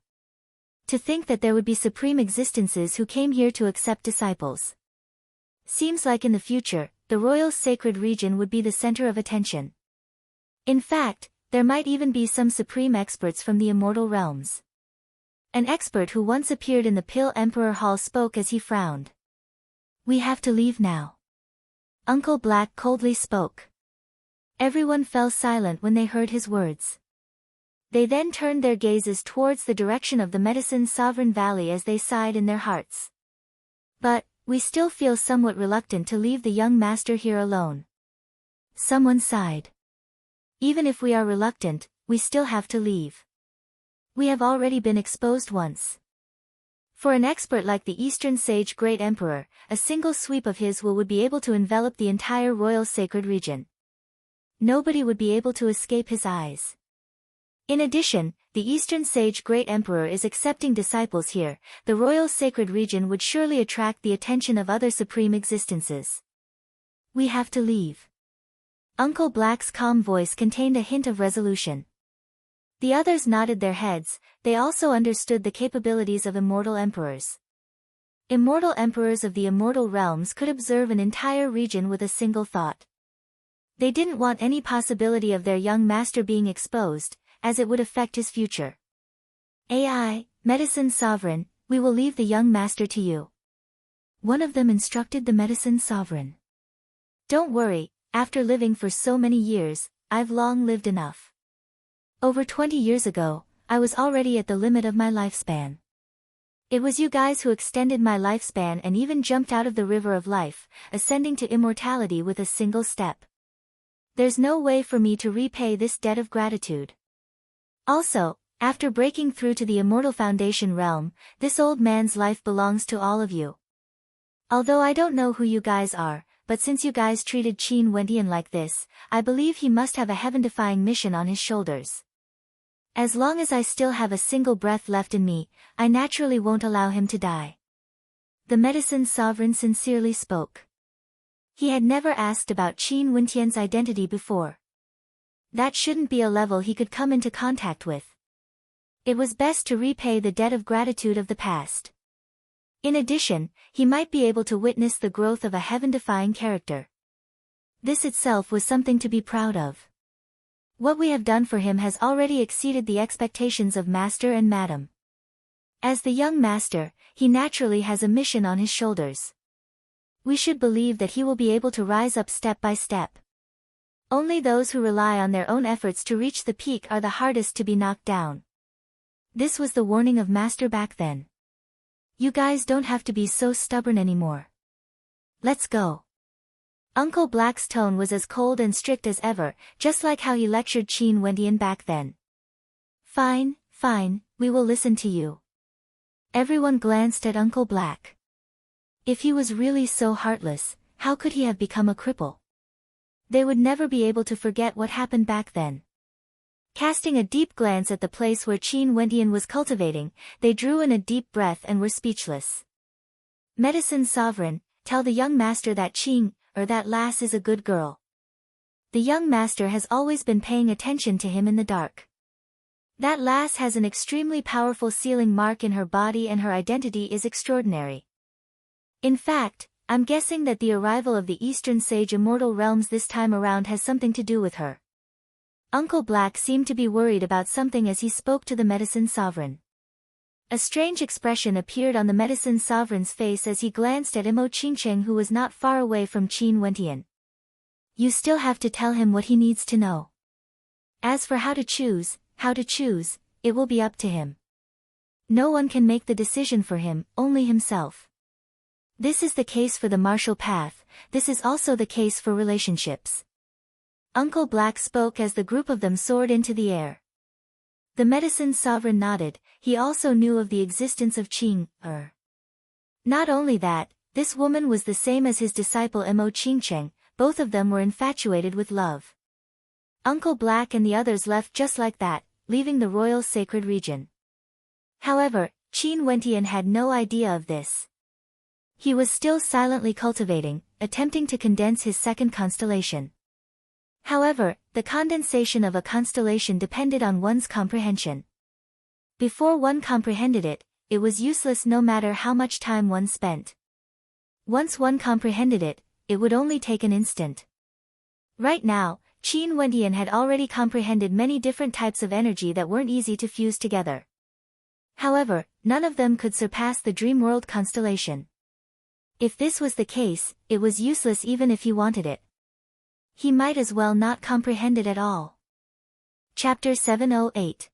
To think that there would be supreme existences who came here to accept disciples. Seems like in the future, the royal sacred region would be the center of attention. In fact, there might even be some supreme experts from the immortal realms. An expert who once appeared in the Pill Emperor Hall spoke as he frowned. We have to leave now. Uncle Black coldly spoke. Everyone fell silent when they heard his words. They then turned their gazes towards the direction of the Medicine Sovereign Valley as they sighed in their hearts. But, we still feel somewhat reluctant to leave the young master here alone. Someone sighed. Even if we are reluctant, we still have to leave. We have already been exposed once. For an expert like the Eastern Sage Great Emperor, a single sweep of his will would be able to envelop the entire royal sacred region. Nobody would be able to escape his eyes. In addition, the Eastern Sage Great Emperor is accepting disciples here. The royal sacred region would surely attract the attention of other supreme existences. We have to leave. Uncle Black's calm voice contained a hint of resolution. The others nodded their heads. They also understood the capabilities of immortal emperors. Immortal emperors of the immortal realms could observe an entire region with a single thought. They didn't want any possibility of their young master being exposed, as it would affect his future. AI, Medicine Sovereign, we will leave the young master to you. One of them instructed the Medicine Sovereign. Don't worry, after living for so many years, I've long lived enough. Over 20 years ago, I was already at the limit of my lifespan. It was you guys who extended my lifespan and even jumped out of the river of life, ascending to immortality with a single step. There's no way for me to repay this debt of gratitude. Also, after breaking through to the Immortal Foundation realm, this old man's life belongs to all of you. Although I don't know who you guys are, but since you guys treated Qin Wentian like this, I believe he must have a heaven-defying mission on his shoulders. As long as I still have a single breath left in me, I naturally won't allow him to die. The Medicine Sovereign sincerely spoke. He had never asked about Qin Wentian's identity before. That shouldn't be a level he could come into contact with. It was best to repay the debt of gratitude of the past. In addition, he might be able to witness the growth of a heaven-defying character. This itself was something to be proud of. What we have done for him has already exceeded the expectations of Master and Madam. As the young Master, he naturally has a mission on his shoulders. We should believe that he will be able to rise up step by step. Only those who rely on their own efforts to reach the peak are the hardest to be knocked down. This was the warning of Master back then. You guys don't have to be so stubborn anymore. Let's go. Uncle Black's tone was as cold and strict as ever, just like how he lectured Qin Wentian back then. Fine, fine, we will listen to you. Everyone glanced at Uncle Black. If he was really so heartless, how could he have become a cripple? They would never be able to forget what happened back then. Casting a deep glance at the place where Qin Wentian was cultivating, they drew in a deep breath and were speechless. Medicine Sovereign, tell the young master that that lass is a good girl. The young master has always been paying attention to him in the dark. That lass has an extremely powerful sealing mark in her body and her identity is extraordinary. In fact, I'm guessing that the arrival of the Eastern Sage Immortal Realms this time around has something to do with her. Uncle Black seemed to be worried about something as he spoke to the Medicine Sovereign. A strange expression appeared on the Medicine Sovereign's face as he glanced at Imo Qingcheng, who was not far away from Qin Wentian. You still have to tell him what he needs to know. As for how to choose, it will be up to him. No one can make the decision for him, only himself. This is the case for the martial path, this is also the case for relationships. Uncle Black spoke as the group of them soared into the air. The Medicine Sovereign nodded, he also knew of the existence of Qing. Not only that, this woman was the same as his disciple Imo Qingcheng, both of them were infatuated with love. Uncle Black and the others left just like that, leaving the royal sacred region. However, Qin Wentian had no idea of this. He was still silently cultivating, attempting to condense his second constellation. However, the condensation of a constellation depended on one's comprehension. Before one comprehended it, it was useless no matter how much time one spent. Once one comprehended it, it would only take an instant. Right now, Qin Wentian had already comprehended many different types of energy that weren't easy to fuse together. However, none of them could surpass the Dream World constellation. If this was the case, it was useless even if he wanted it. He might as well not comprehend it at all. Chapter 708.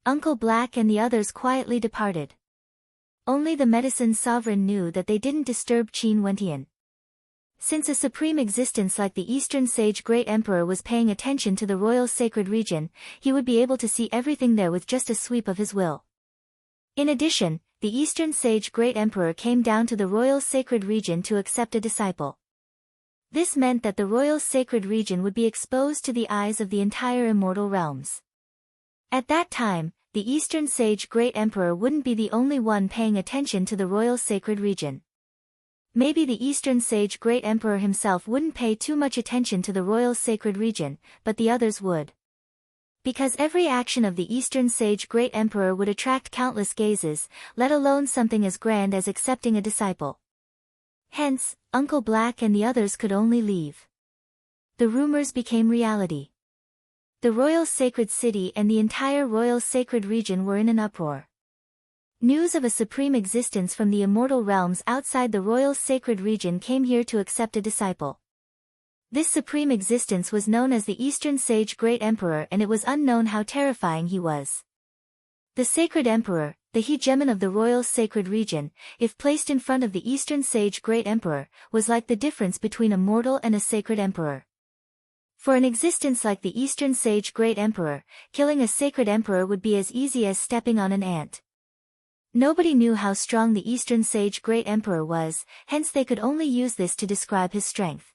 Uncle Black and the others quietly departed. Only the Medicine Sovereign knew that they didn't disturb Qin Wentian. Since a supreme existence like the Eastern Sage Great Emperor was paying attention to the royal sacred region, he would be able to see everything there with just a sweep of his will. In addition, the Eastern Sage Great Emperor came down to the royal sacred region to accept a disciple. This meant that the royal sacred region would be exposed to the eyes of the entire immortal realms. At that time, the Eastern Sage Great Emperor wouldn't be the only one paying attention to the royal sacred region. Maybe the Eastern Sage Great Emperor himself wouldn't pay too much attention to the royal sacred region, but the others would. Because every action of the Eastern Sage Great Emperor would attract countless gazes, let alone something as grand as accepting a disciple. Hence, Uncle Black and the others could only leave. The rumors became reality. The royal sacred city and the entire royal sacred region were in an uproar. News of a supreme existence from the immortal realms outside the royal sacred region came here to accept a disciple. This supreme existence was known as the Eastern Sage Great Emperor, and it was unknown how terrifying he was. The Sacred Emperor, the hegemon of the royal sacred region, if placed in front of the Eastern Sage Great Emperor, was like the difference between a mortal and a sacred emperor. For an existence like the Eastern Sage Great Emperor, killing a sacred emperor would be as easy as stepping on an ant. Nobody knew how strong the Eastern Sage Great Emperor was, hence they could only use this to describe his strength.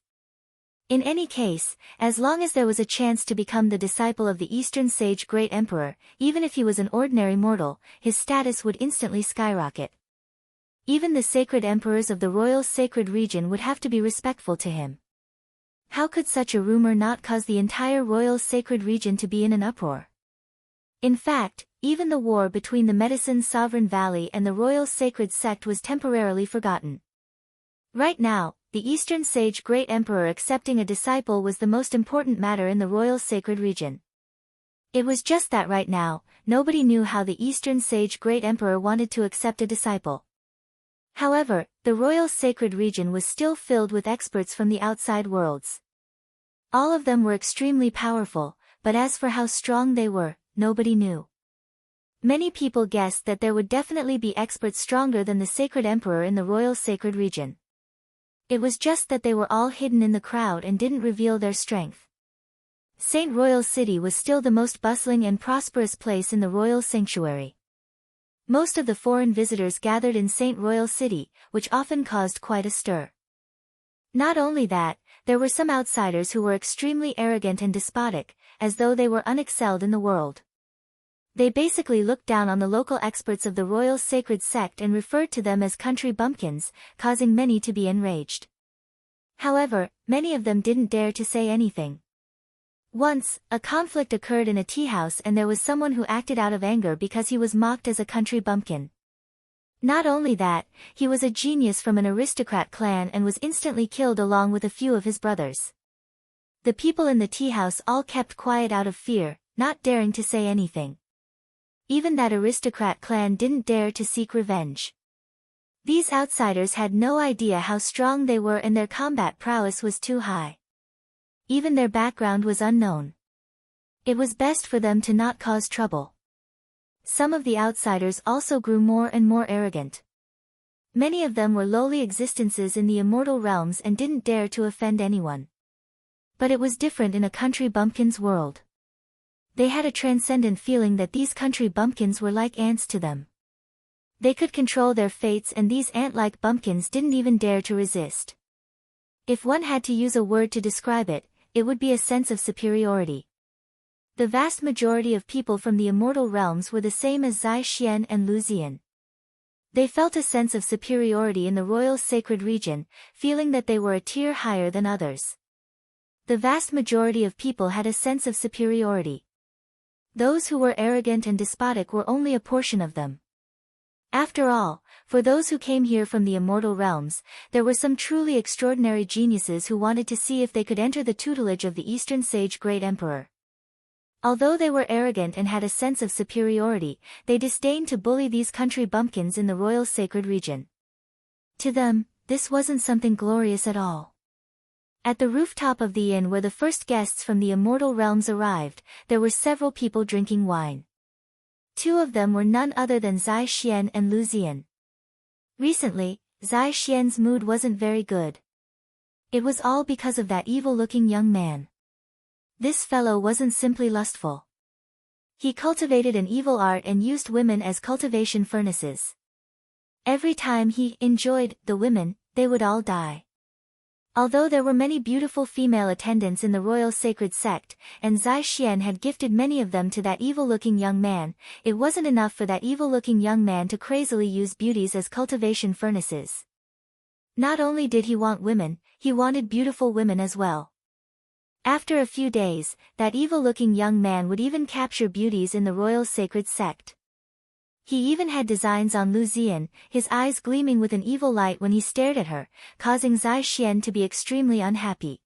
In any case, as long as there was a chance to become the disciple of the Eastern Sage Great Emperor, even if he was an ordinary mortal, his status would instantly skyrocket. Even the sacred emperors of the royal sacred region would have to be respectful to him. How could such a rumor not cause the entire royal sacred region to be in an uproar? In fact, even the war between the Medicine's Sovereign Valley and the royal sacred sect was temporarily forgotten. Right now, the Eastern Sage Great Emperor accepting a disciple was the most important matter in the royal sacred region. It was just that right now, nobody knew how the Eastern Sage Great Emperor wanted to accept a disciple. However, the royal sacred region was still filled with experts from the outside worlds. All of them were extremely powerful, but as for how strong they were, nobody knew. Many people guessed that there would definitely be experts stronger than the sacred emperor in the royal sacred region. It was just that they were all hidden in the crowd and didn't reveal their strength. Saint Royal City was still the most bustling and prosperous place in the royal sanctuary. Most of the foreign visitors gathered in Saint Royal City, which often caused quite a stir. Not only that, there were some outsiders who were extremely arrogant and despotic, as though they were unexcelled in the world. They basically looked down on the local experts of the royal sacred sect and referred to them as country bumpkins, causing many to be enraged. However, many of them didn't dare to say anything. Once, a conflict occurred in a tea house and there was someone who acted out of anger because he was mocked as a country bumpkin. Not only that, he was a genius from an aristocrat clan and was instantly killed along with a few of his brothers. The people in the tea house all kept quiet out of fear, not daring to say anything. Even that aristocrat clan didn't dare to seek revenge. These outsiders had no idea how strong they were and their combat prowess was too high. Even their background was unknown. It was best for them to not cause trouble. Some of the outsiders also grew more and more arrogant. Many of them were lowly existences in the immortal realms and didn't dare to offend anyone. But it was different in a country bumpkin's world. They had a transcendent feeling that these country bumpkins were like ants to them. They could control their fates and these ant-like bumpkins didn't even dare to resist. If one had to use a word to describe it, it would be a sense of superiority. The vast majority of people from the immortal realms were the same as Zai Xian and Lu Ziyan. They felt a sense of superiority in the royal sacred region, feeling that they were a tier higher than others. The vast majority of people had a sense of superiority. Those who were arrogant and despotic were only a portion of them. After all, for those who came here from the immortal realms, there were some truly extraordinary geniuses who wanted to see if they could enter the tutelage of the Eastern Sage Great Emperor. Although they were arrogant and had a sense of superiority, they disdained to bully these country bumpkins in the royal sacred region. To them, this wasn't something glorious at all. At the rooftop of the inn where the first guests from the immortal realms arrived, there were several people drinking wine. Two of them were none other than Zai Xian and Lu Ziyan. Recently, Zai Xian's mood wasn't very good. It was all because of that evil-looking young man. This fellow wasn't simply lustful. He cultivated an evil art and used women as cultivation furnaces. Every time he enjoyed the women, they would all die. Although there were many beautiful female attendants in the royal sacred sect, and Zai Xian had gifted many of them to that evil-looking young man, it wasn't enough for that evil-looking young man to crazily use beauties as cultivation furnaces. Not only did he want women, he wanted beautiful women as well. After a few days, that evil-looking young man would even capture beauties in the royal sacred sect. He even had designs on Lu Ziyan, his eyes gleaming with an evil light when he stared at her, causing Zai Xian to be extremely unhappy.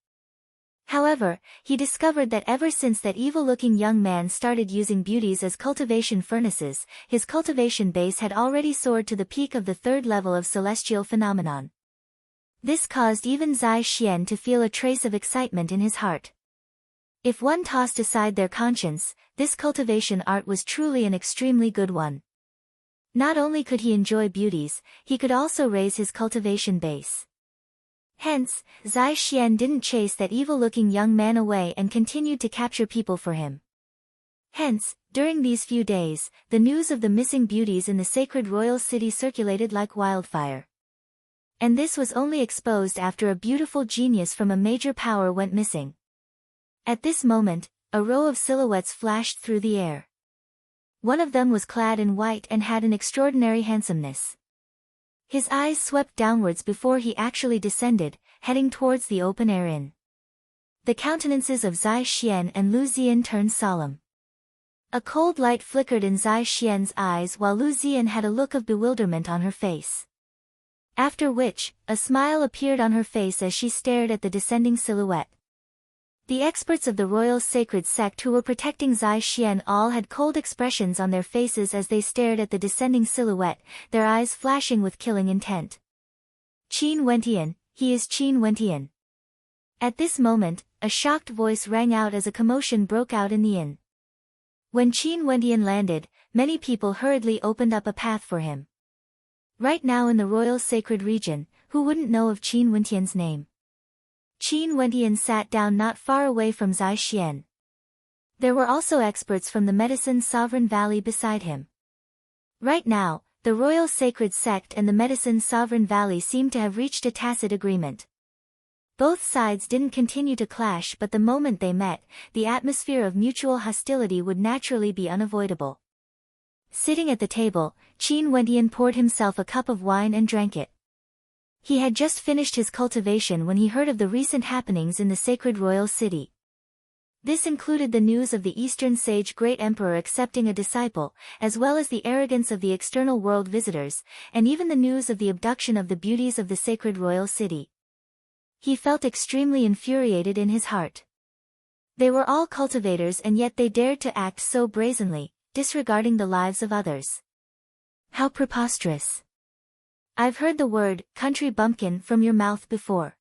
However, he discovered that ever since that evil-looking young man started using beauties as cultivation furnaces, his cultivation base had already soared to the peak of the third level of celestial phenomenon. This caused even Zai Xian to feel a trace of excitement in his heart. If one tossed aside their conscience, this cultivation art was truly an extremely good one. Not only could he enjoy beauties, he could also raise his cultivation base. Hence, Zai Xian didn't chase that evil-looking young man away and continued to capture people for him. Hence, during these few days, the news of the missing beauties in the sacred royal city circulated like wildfire. And this was only exposed after a beautiful genius from a major power went missing. At this moment, a row of silhouettes flashed through the air. One of them was clad in white and had an extraordinary handsomeness. His eyes swept downwards before he actually descended, heading towards the open-air inn. The countenances of Zai Xian and Lu Ziyan turned solemn. A cold light flickered in Zai Xian's eyes while Lu Ziyan had a look of bewilderment on her face. After which, a smile appeared on her face as she stared at the descending silhouette. The experts of the royal sacred sect who were protecting Zai Xian all had cold expressions on their faces as they stared at the descending silhouette, their eyes flashing with killing intent. Qin Wentian, he is Qin Wentian. At this moment, a shocked voice rang out as a commotion broke out in the inn. When Qin Wentian landed, many people hurriedly opened up a path for him. Right now in the royal sacred region, who wouldn't know of Qin Wentian's name? Qin Wentian sat down not far away from Zai Xian. There were also experts from the Medicine Sovereign Valley beside him. Right now, the royal sacred sect and the Medicine Sovereign Valley seemed to have reached a tacit agreement. Both sides didn't continue to clash, but the moment they met, the atmosphere of mutual hostility would naturally be unavoidable. Sitting at the table, Qin Wentian poured himself a cup of wine and drank it. He had just finished his cultivation when he heard of the recent happenings in the sacred royal city. This included the news of the Eastern Sage Great Emperor accepting a disciple, as well as the arrogance of the external world visitors, and even the news of the abduction of the beauties of the sacred royal city. He felt extremely infuriated in his heart. They were all cultivators and yet they dared to act so brazenly, disregarding the lives of others. How preposterous. I've heard the word, country bumpkin, from your mouth before.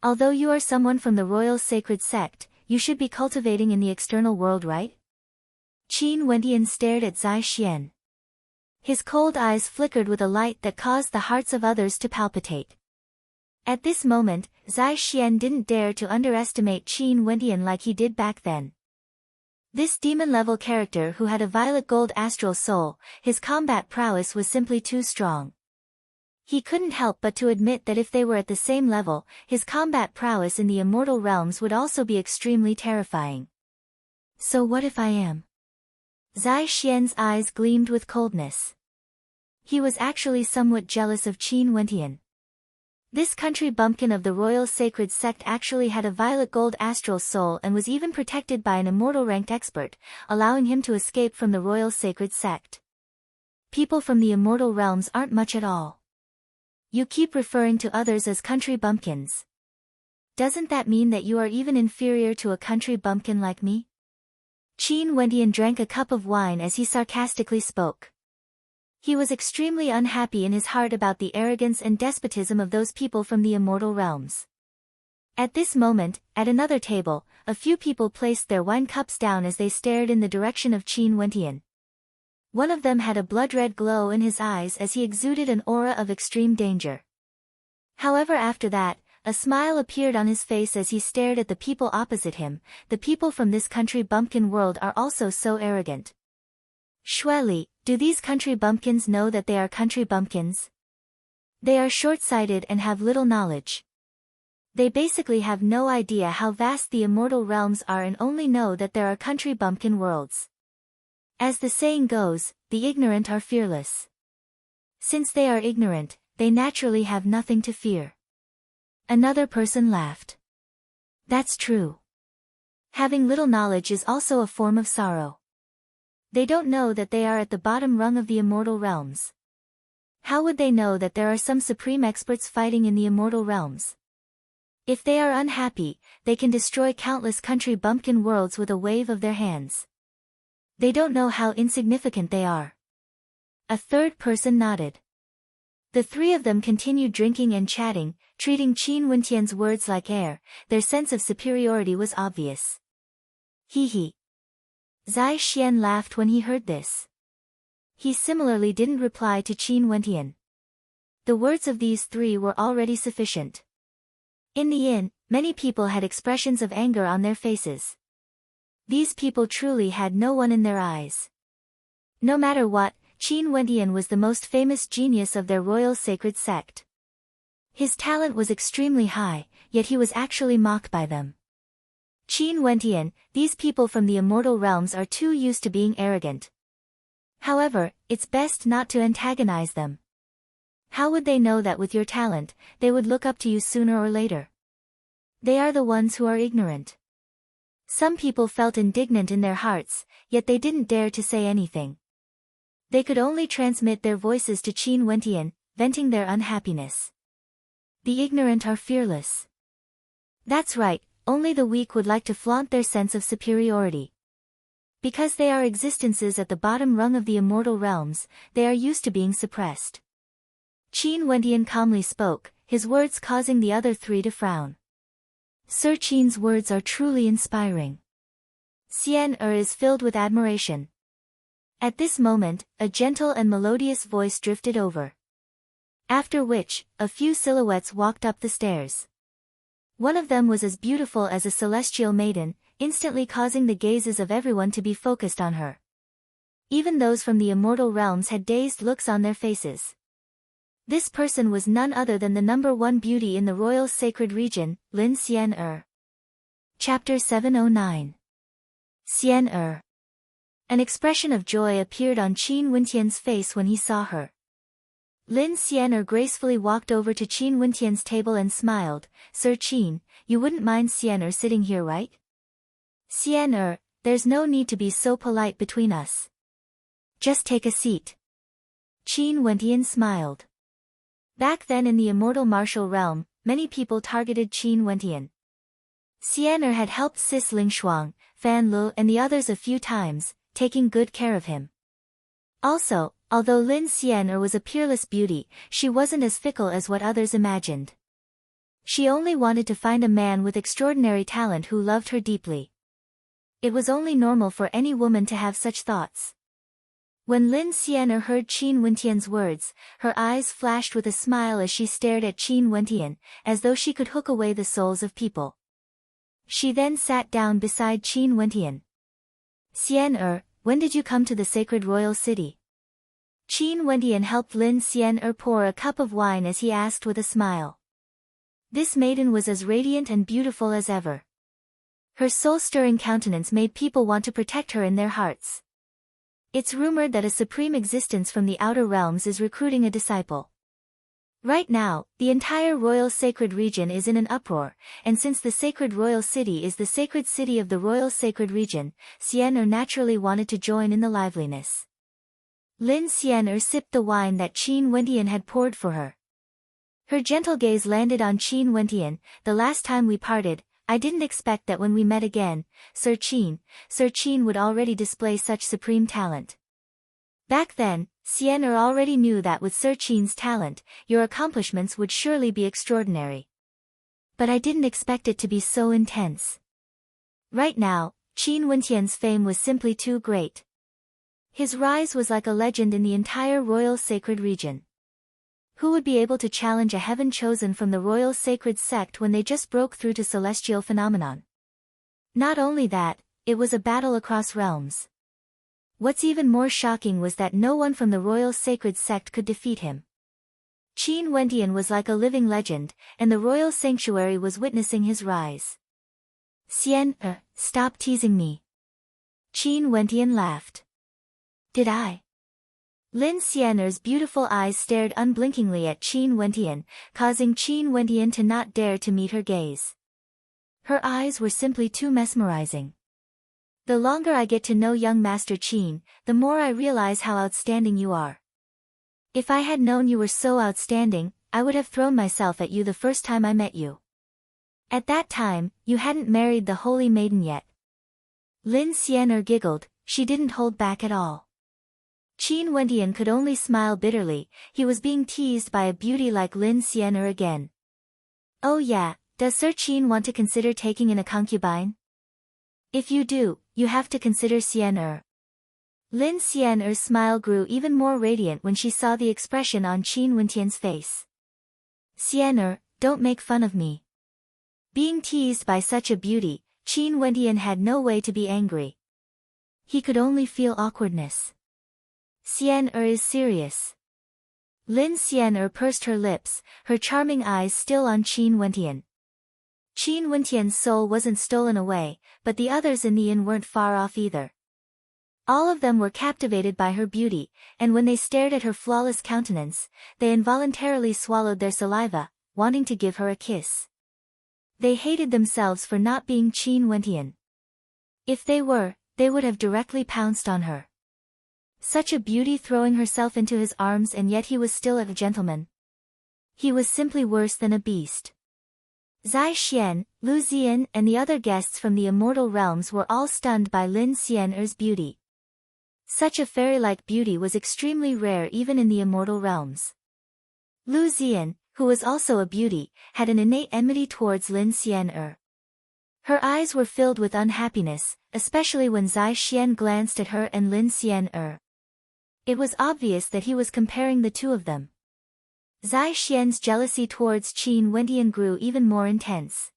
Although you are someone from the royal sacred sect, you should be cultivating in the external world, right? Qin Wentian stared at Zai Xian. His cold eyes flickered with a light that caused the hearts of others to palpitate. At this moment, Zai Xian didn't dare to underestimate Qin Wentian like he did back then. This demon-level character who had a violet gold astral soul, his combat prowess was simply too strong. He couldn't help but to admit that if they were at the same level, his combat prowess in the immortal realms would also be extremely terrifying. So what if I am? Zai Xian's eyes gleamed with coldness. He was actually somewhat jealous of Qin Wentian. This country bumpkin of the royal sacred sect actually had a violet gold astral soul and was even protected by an immortal ranked expert, allowing him to escape from the royal sacred sect. People from the immortal realms aren't much at all. You keep referring to others as country bumpkins. Doesn't that mean that you are even inferior to a country bumpkin like me? Qin Wentian drank a cup of wine as he sarcastically spoke. He was extremely unhappy in his heart about the arrogance and despotism of those people from the immortal realms. At this moment, at another table, a few people placed their wine cups down as they stared in the direction of Qin Wentian. One of them had a blood-red glow in his eyes as he exuded an aura of extreme danger. However, after that, a smile appeared on his face as he stared at the people opposite him. The people from this country bumpkin world are also so arrogant. Shueli, do these country bumpkins know that they are country bumpkins? They are short-sighted and have little knowledge. They basically have no idea how vast the immortal realms are and only know that there are country bumpkin worlds. As the saying goes, the ignorant are fearless. Since they are ignorant, they naturally have nothing to fear. Another person laughed. That's true. Having little knowledge is also a form of sorrow. They don't know that they are at the bottom rung of the immortal realms. How would they know that there are some supreme experts fighting in the immortal realms? If they are unhappy, they can destroy countless country bumpkin worlds with a wave of their hands. They don't know how insignificant they are. A third person nodded. The three of them continued drinking and chatting, treating Qin Wentian's words like air. Their sense of superiority was obvious. Hee hee. Zai Xian laughed when he heard this. He similarly didn't reply to Qin Wentian. The words of these three were already sufficient. In the inn, many people had expressions of anger on their faces. These people truly had no one in their eyes. No matter what, Qin Wentian was the most famous genius of their royal sacred sect. His talent was extremely high, yet he was actually mocked by them. Qin Wentian, these people from the immortal realms are too used to being arrogant. However, it's best not to antagonize them. How would they know that with your talent, they would look up to you sooner or later? They are the ones who are ignorant. Some people felt indignant in their hearts, yet they didn't dare to say anything. They could only transmit their voices to Qin Wentian, venting their unhappiness. The ignorant are fearless. That's right, only the weak would like to flaunt their sense of superiority. Because they are existences at the bottom rung of the immortal realms, they are used to being suppressed. Qin Wentian calmly spoke, his words causing the other three to frown. Sir Qin's words are truly inspiring. Xian is filled with admiration. At this moment, a gentle and melodious voice drifted over. After which, a few silhouettes walked up the stairs. One of them was as beautiful as a celestial maiden, instantly causing the gazes of everyone to be focused on her. Even those from the immortal realms had dazed looks on their faces. This person was none other than the #1 beauty in the royal sacred region, Lin Xian. Chapter 709. Xian. An expression of joy appeared on Qin Wentian's face when he saw her. Lin Xian gracefully walked over to Qin Wentian's table and smiled. Sir Qin, you wouldn't mind Xian sitting here, right? Xian, there's no need to be so polite between us. Just take a seat. Qin Wentian smiled. Back then in the immortal martial realm, many people targeted Qin Wentian. Xian had helped Sis Lingshuang, Fan Lu and the others a few times, taking good care of him. Also, although Lin Xian was a peerless beauty, she wasn't as fickle as what others imagined. She only wanted to find a man with extraordinary talent who loved her deeply. It was only normal for any woman to have such thoughts. When Lin Xian heard Qin Wentian's words, her eyes flashed with a smile as she stared at Qin Wentian, as though she could hook away the souls of people. She then sat down beside Qin Wentian. Xian, when did you come to the sacred royal city? Qin Wentian helped Lin Xian pour a cup of wine as he asked with a smile. This maiden was as radiant and beautiful as ever. Her soul-stirring countenance made people want to protect her in their hearts. It's rumored that a supreme existence from the outer realms is recruiting a disciple. Right now, the entire royal sacred region is in an uproar, and since the sacred royal city is the sacred city of the royal sacred region, Xian naturally wanted to join in the liveliness. Lin Xian sipped the wine that Qin Wentian had poured for her. Her gentle gaze landed on Qin Wentian. The last time we parted, I didn't expect that when we met again, Sir Qin would already display such supreme talent. Back then, Xian already knew that with Sir Qin's talent, your accomplishments would surely be extraordinary. But I didn't expect it to be so intense. Right now, Qin Wentian's fame was simply too great. His rise was like a legend in the entire royal sacred region. Who would be able to challenge a heaven chosen from the royal sacred sect when they just broke through to celestial phenomenon? Not only that, it was a battle across realms. What's even more shocking was that no one from the royal sacred sect could defeat him. Qin Wentian was like a living legend, and the royal sanctuary was witnessing his rise. Xian, stop teasing me. Qin Wentian laughed. Did I? Lin Xian's beautiful eyes stared unblinkingly at Qin Wentian, causing Qin Wentian to not dare to meet her gaze. Her eyes were simply too mesmerizing. The longer I get to know young Master Qin, the more I realize how outstanding you are. If I had known you were so outstanding, I would have thrown myself at you the first time I met you. At that time, you hadn't married the holy maiden yet. Lin Xian giggled, she didn't hold back at all. Qin Wentian could only smile bitterly, he was being teased by a beauty like Lin Xian again. Oh yeah, does Sir Qin want to consider taking in a concubine? If you do, you have to consider Xian. Lin Xian's smile grew even more radiant when she saw the expression on Qin Wentian's face. Xian, don't make fun of me. Being teased by such a beauty, Qin Wentian had no way to be angry. He could only feel awkwardness. Xian is serious. Lin Xian pursed her lips, her charming eyes still on Qin Wentian. Qin Wentian's soul wasn't stolen away, but the others in the inn weren't far off either. All of them were captivated by her beauty, and when they stared at her flawless countenance, they involuntarily swallowed their saliva, wanting to give her a kiss. They hated themselves for not being Qin Wentian. If they were, they would have directly pounced on her. Such a beauty throwing herself into his arms, and yet he was still a gentleman. He was simply worse than a beast. Zai Xian, Lu Ziyan, and the other guests from the immortal realms were all stunned by Lin Xian'er's beauty. Such a fairy-like beauty was extremely rare even in the immortal realms. Lu Ziyan, who was also a beauty, had an innate enmity towards Lin Xian'er. Her eyes were filled with unhappiness, especially when Zai Xian glanced at her and Lin Xian'er. It was obvious that he was comparing the two of them. Zai Xian's jealousy towards Qin Wentian grew even more intense.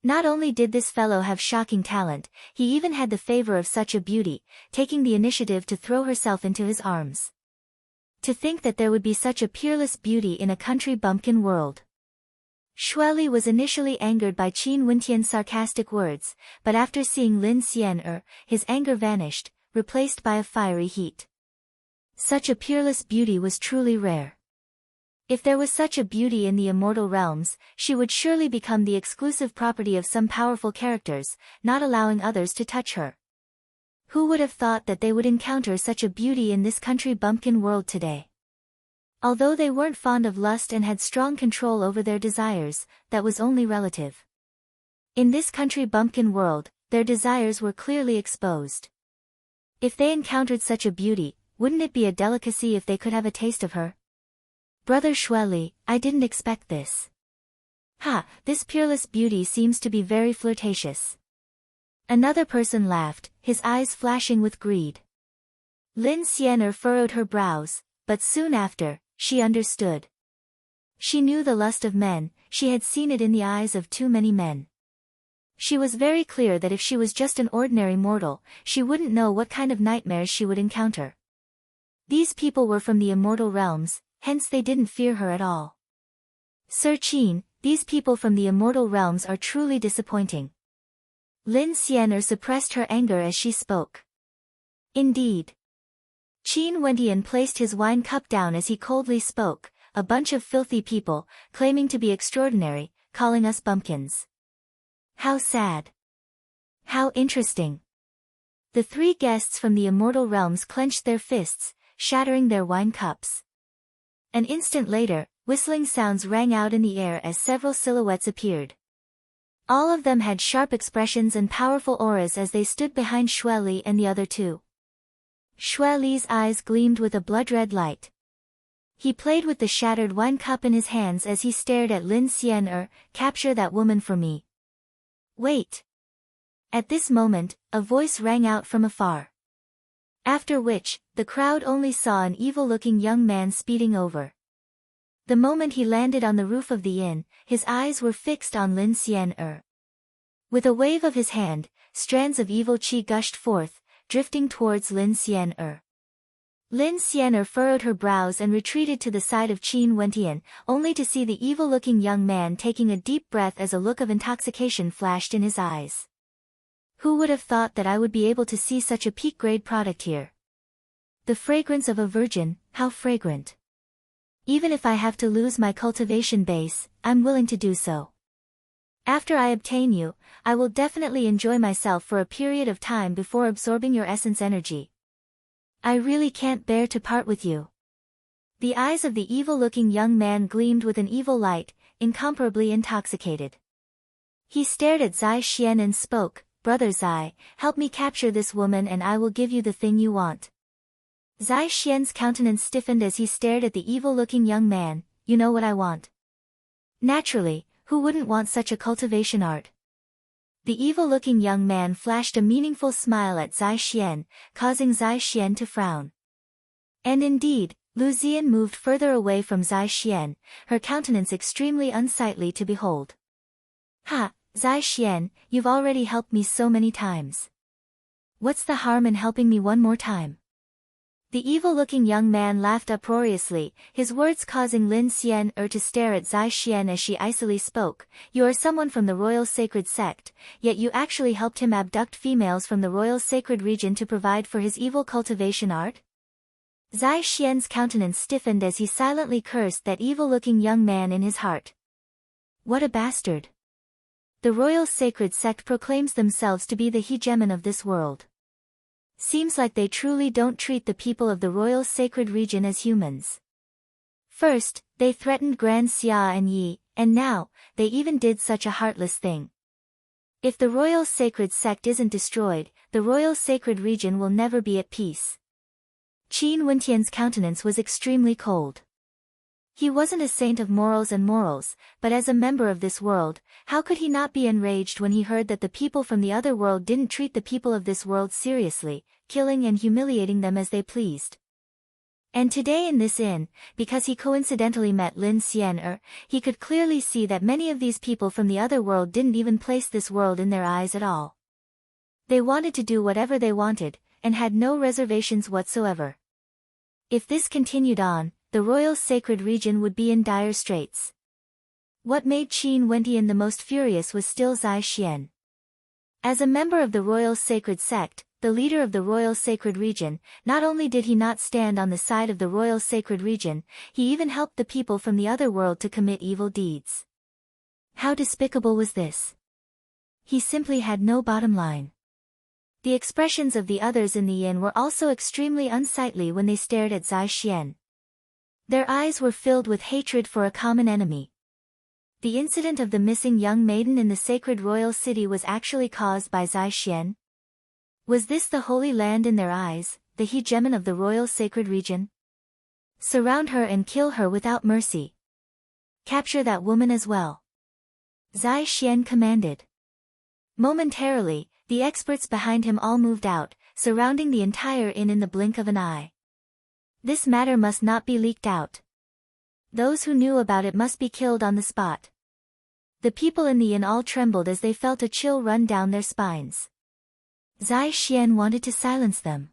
Not only did this fellow have shocking talent, he even had the favor of such a beauty, taking the initiative to throw herself into his arms. To think that there would be such a peerless beauty in a country bumpkin world. Xueli was initially angered by Qin Wentian's sarcastic words, but after seeing Lin Xian'er, his anger vanished, replaced by a fiery heat. Such a peerless beauty was truly rare. If there was such a beauty in the immortal realms, she would surely become the exclusive property of some powerful characters, not allowing others to touch her. Who would have thought that they would encounter such a beauty in this country bumpkin world today? Although they weren't fond of lust and had strong control over their desires, that was only relative. In this country bumpkin world, their desires were clearly exposed. If they encountered such a beauty, wouldn't it be a delicacy if they could have a taste of her? Brother Xueli, I didn't expect this. Ha, this peerless beauty seems to be very flirtatious. Another person laughed, his eyes flashing with greed. Lin Xian'er furrowed her brows, but soon after, she understood. She knew the lust of men, she had seen it in the eyes of too many men. She was very clear that if she was just an ordinary mortal, she wouldn't know what kind of nightmares she would encounter. These people were from the immortal realms, hence they didn't fear her at all. Sir Qin, these people from the immortal realms are truly disappointing. Lin Xian'er suppressed her anger as she spoke. Indeed. Qin Wentian placed his wine cup down as he coldly spoke, a bunch of filthy people, claiming to be extraordinary, calling us bumpkins. How sad. How interesting. The three guests from the immortal realms clenched their fists, shattering their wine cups. An instant later, whistling sounds rang out in the air as several silhouettes appeared. All of them had sharp expressions and powerful auras as they stood behind Xueli and the other two. Xueli's eyes gleamed with a blood-red light. He played with the shattered wine cup in his hands as he stared at Lin Xian'er. Capture that woman for me. Wait. At this moment, a voice rang out from afar. After which, the crowd only saw an evil-looking young man speeding over. The moment he landed on the roof of the inn, his eyes were fixed on Lin Xian'er. With a wave of his hand, strands of evil qi gushed forth, drifting towards Lin Xian'er. Lin Xian'er furrowed her brows and retreated to the side of Qin Wentian, only to see the evil-looking young man taking a deep breath as a look of intoxication flashed in his eyes. Who would have thought that I would be able to see such a peak-grade product here? The fragrance of a virgin, how fragrant. Even if I have to lose my cultivation base, I'm willing to do so. After I obtain you, I will definitely enjoy myself for a period of time before absorbing your essence energy. I really can't bear to part with you. The eyes of the evil-looking young man gleamed with an evil light, incomparably intoxicated. He stared at Zai Xian and spoke, Brother Zai, help me capture this woman and I will give you the thing you want. Zai Xian's countenance stiffened as he stared at the evil-looking young man. You know what I want. Naturally, who wouldn't want such a cultivation art? The evil-looking young man flashed a meaningful smile at Zai Xian, causing Zai Xian to frown. And indeed, Lu Ziyan moved further away from Zai Xian, her countenance extremely unsightly to behold. Ha, Zai Xian, you've already helped me so many times. What's the harm in helping me one more time? The evil-looking young man laughed uproariously, his words causing Lin Xian'er to stare at Zai Xian as she icily spoke. You are someone from the royal sacred sect, yet you actually helped him abduct females from the royal sacred region to provide for his evil cultivation art? Zai Xian's countenance stiffened as he silently cursed that evil-looking young man in his heart. What a bastard! The royal sacred sect proclaims themselves to be the hegemon of this world. Seems like they truly don't treat the people of the royal sacred region as humans. First, they threatened Grand Xia and Yi, and now, they even did such a heartless thing. If the royal sacred sect isn't destroyed, the royal sacred region will never be at peace. Qin Wentian's countenance was extremely cold. He wasn't a saint of morals and morals, but as a member of this world, how could he not be enraged when he heard that the people from the other world didn't treat the people of this world seriously, killing and humiliating them as they pleased? And today in this inn, because he coincidentally met Lin Xian'er, he could clearly see that many of these people from the other world didn't even place this world in their eyes at all. They wanted to do whatever they wanted, and had no reservations whatsoever. If this continued on, the royal sacred region would be in dire straits. What made Qin Wentian the most furious was still Zai Xian. As a member of the royal sacred sect, the leader of the royal sacred region, not only did he not stand on the side of the royal sacred region, he even helped the people from the other world to commit evil deeds. How despicable was this? He simply had no bottom line. The expressions of the others in the inn were also extremely unsightly when they stared at Zai Xian. Their eyes were filled with hatred for a common enemy. The incident of the missing young maiden in the sacred royal city was actually caused by Zai Xian. Was this the holy land in their eyes, the hegemon of the royal sacred region? Surround her and kill her without mercy. Capture that woman as well. Zai Xian commanded. Momentarily, the experts behind him all moved out, surrounding the entire inn in the blink of an eye. This matter must not be leaked out. Those who knew about it must be killed on the spot. The people in the inn all trembled as they felt a chill run down their spines. Zai Xian wanted to silence them.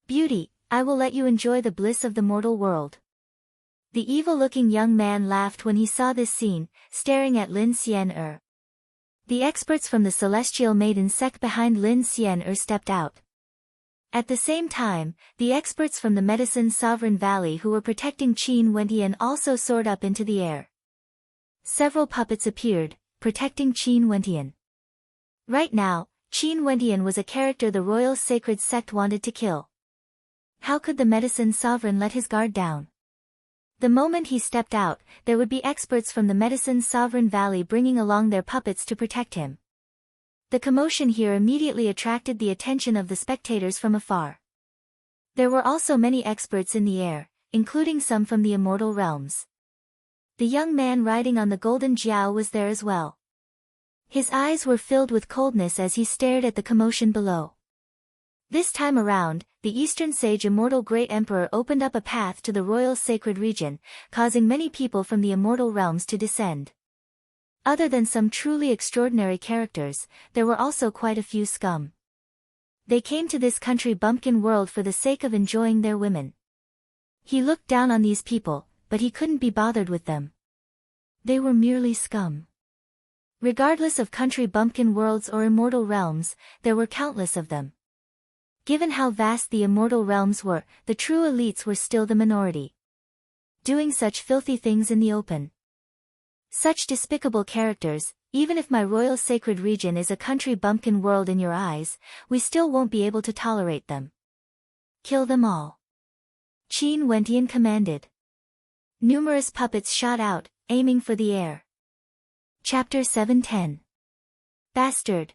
Beauty, I will let you enjoy the bliss of the mortal world. The evil-looking young man laughed when he saw this scene, staring at Lin Xian'er. The experts from the celestial maiden sect behind Lin Xian'er stepped out. At the same time, the experts from the Medicine Sovereign Valley who were protecting Qin Wentian also soared up into the air. Several puppets appeared, protecting Qin Wentian. Right now, Qin Wentian was a character the royal sacred sect wanted to kill. How could the Medicine Sovereign let his guard down? The moment he stepped out, there would be experts from the Medicine Sovereign Valley bringing along their puppets to protect him. The commotion here immediately attracted the attention of the spectators from afar. There were also many experts in the air, including some from the immortal realms. The young man riding on the golden Jiao was there as well. His eyes were filled with coldness as he stared at the commotion below. This time around, the Eastern Sage Immortal Great Emperor opened up a path to the royal sacred region, causing many people from the immortal realms to descend. Other than some truly extraordinary characters, there were also quite a few scum. They came to this country bumpkin world for the sake of enjoying their women. He looked down on these people, but he couldn't be bothered with them. They were merely scum. Regardless of country bumpkin worlds or immortal realms, there were countless of them. Given how vast the immortal realms were, the true elites were still the minority. Doing such filthy things in the open. Such despicable characters, even if my royal sacred region is a country bumpkin world in your eyes, we still won't be able to tolerate them. Kill them all. Qin Wentian commanded. Numerous puppets shot out, aiming for the air. Chapter 710. Bastard.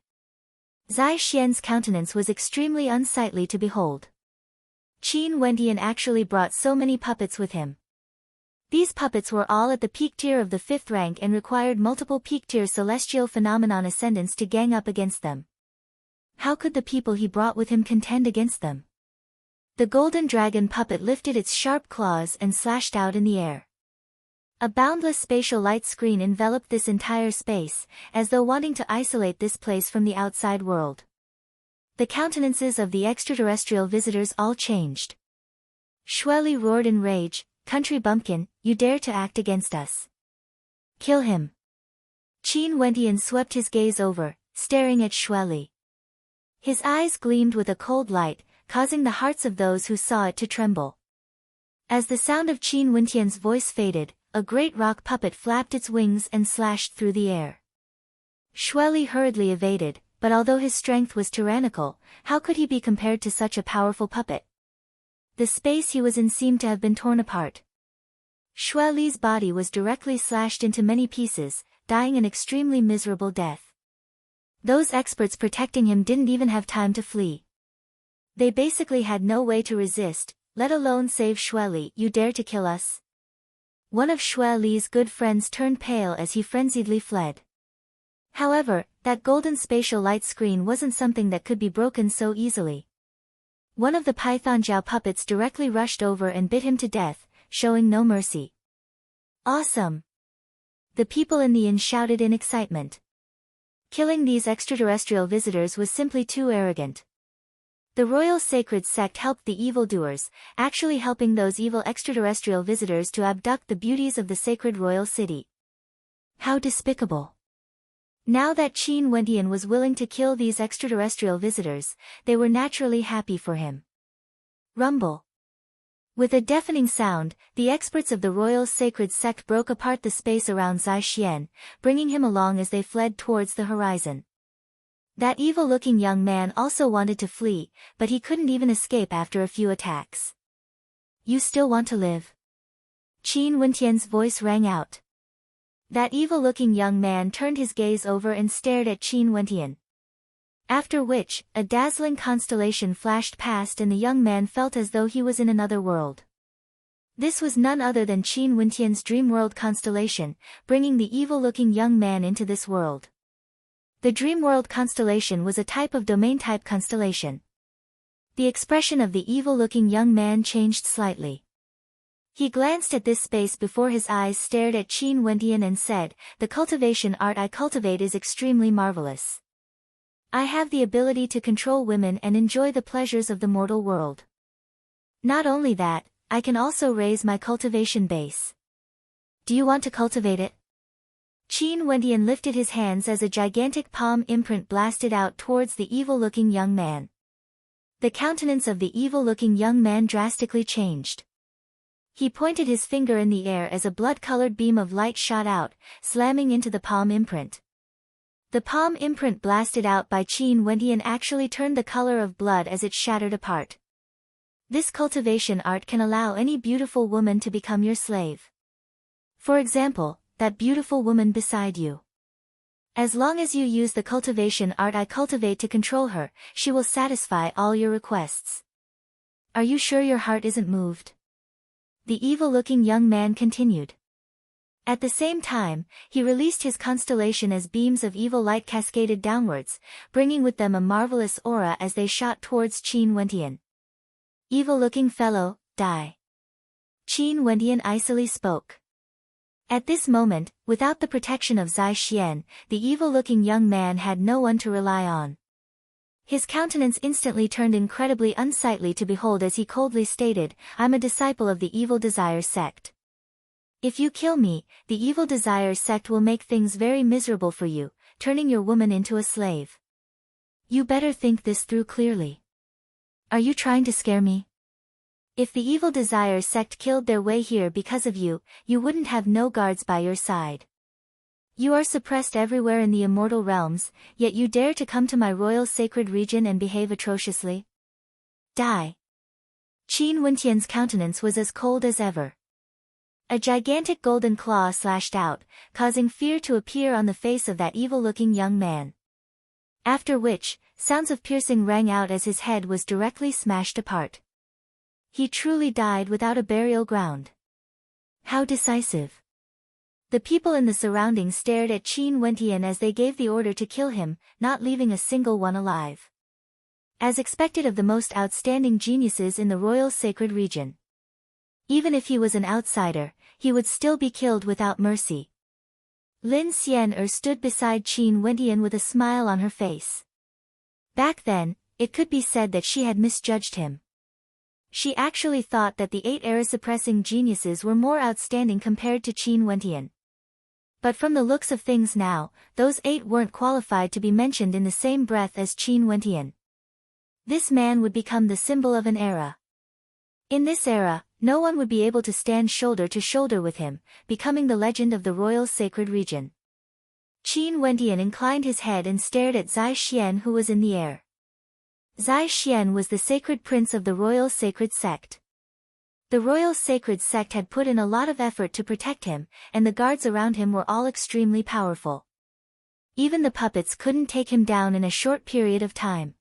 Zai Xian's countenance was extremely unsightly to behold. Qin Wentian actually brought so many puppets with him. These puppets were all at the peak tier of the 5th rank and required multiple peak tier celestial phenomenon ascendants to gang up against them. How could the people he brought with him contend against them? The golden dragon puppet lifted its sharp claws and slashed out in the air. A boundless spatial light screen enveloped this entire space, as though wanting to isolate this place from the outside world. The countenances of the extraterrestrial visitors all changed. Shueli roared in rage, "Country bumpkin, you dare to act against us. Kill him." Qin Wentian swept his gaze over, staring at Shueli. His eyes gleamed with a cold light, causing the hearts of those who saw it to tremble. As the sound of Qin Wentian's voice faded, a great rock puppet flapped its wings and slashed through the air. Shueli hurriedly evaded, but although his strength was tyrannical, how could he be compared to such a powerful puppet? The space he was in seemed to have been torn apart. Shueli's body was directly slashed into many pieces, dying an extremely miserable death. Those experts protecting him didn't even have time to flee. They basically had no way to resist, let alone save Shueli. "You dare to kill us?" One of Shueli's good friends turned pale as he frenziedly fled. However, that golden spatial light screen wasn't something that could be broken so easily. One of the Python Jiao puppets directly rushed over and bit him to death, showing no mercy. "Awesome!" The people in the inn shouted in excitement. Killing these extraterrestrial visitors was simply too arrogant. The Royal Sacred Sect helped the evildoers, actually helping those evil extraterrestrial visitors to abduct the beauties of the sacred royal city. How despicable! Now that Qin Wentian was willing to kill these extraterrestrial visitors, they were naturally happy for him. Rumble. With a deafening sound, the experts of the Royal Sacred Sect broke apart the space around Zai Xian, bringing him along as they fled towards the horizon. That evil-looking young man also wanted to flee, but he couldn't even escape after a few attacks. "You still want to live?" Qin Wentian's voice rang out. That evil-looking young man turned his gaze over and stared at Qin Wentian. After which, a dazzling constellation flashed past and the young man felt as though he was in another world. This was none other than Qin Wentian's dream world constellation, bringing the evil-looking young man into this world. The dream world constellation was a type of domain-type constellation. The expression of the evil-looking young man changed slightly. He glanced at this space before his eyes stared at Qin Wentian and said, "The cultivation art I cultivate is extremely marvelous. I have the ability to control women and enjoy the pleasures of the mortal world. Not only that, I can also raise my cultivation base. Do you want to cultivate it?" Qin Wentian lifted his hands as a gigantic palm imprint blasted out towards the evil-looking young man. The countenance of the evil-looking young man drastically changed. He pointed his finger in the air as a blood-colored beam of light shot out, slamming into the palm imprint. The palm imprint blasted out by Qin Wentian actually turned the color of blood as it shattered apart. This cultivation art can allow any beautiful woman to become your slave. For example, that beautiful woman beside you. As long as you use the cultivation art I cultivate to control her, she will satisfy all your requests. Are you sure your heart isn't moved?" The evil-looking young man continued. At the same time, he released his constellation as beams of evil light cascaded downwards, bringing with them a marvelous aura as they shot towards Qin Wentian. "Evil-looking fellow, die." Qin Wentian icily spoke. At this moment, without the protection of Zai Xian, the evil-looking young man had no one to rely on. His countenance instantly turned incredibly unsightly to behold as he coldly stated, "I'm a disciple of the Evil Desire sect. If you kill me, the Evil Desire sect will make things very miserable for you, turning your woman into a slave. You better think this through clearly. Are you trying to scare me? If the Evil Desire sect killed their way here because of you, you wouldn't have no guards by your side. You are suppressed everywhere in the immortal realms, yet you dare to come to my royal sacred region and behave atrociously? Die." Qin Wentian's countenance was as cold as ever. A gigantic golden claw slashed out, causing fear to appear on the face of that evil-looking young man. After which, sounds of piercing rang out as his head was directly smashed apart. He truly died without a burial ground. How decisive. The people in the surroundings stared at Qin Wentian as they gave the order to kill him, not leaving a single one alive. As expected of the most outstanding geniuses in the royal sacred region. Even if he was an outsider, he would still be killed without mercy. Lin Xian'er stood beside Qin Wentian with a smile on her face. Back then, it could be said that she had misjudged him. She actually thought that the 8 era-suppressing geniuses were more outstanding compared to Qin Wentian. But from the looks of things now, those 8 weren't qualified to be mentioned in the same breath as Qin Wentian. This man would become the symbol of an era. In this era, no one would be able to stand shoulder to shoulder with him, becoming the legend of the royal sacred region. Qin Wentian inclined his head and stared at Zai Xian, who was in the air. Zai Xian was the sacred prince of the royal sacred sect. The royal sacred sect had put in a lot of effort to protect him, and the guards around him were all extremely powerful. Even the puppets couldn't take him down in a short period of time.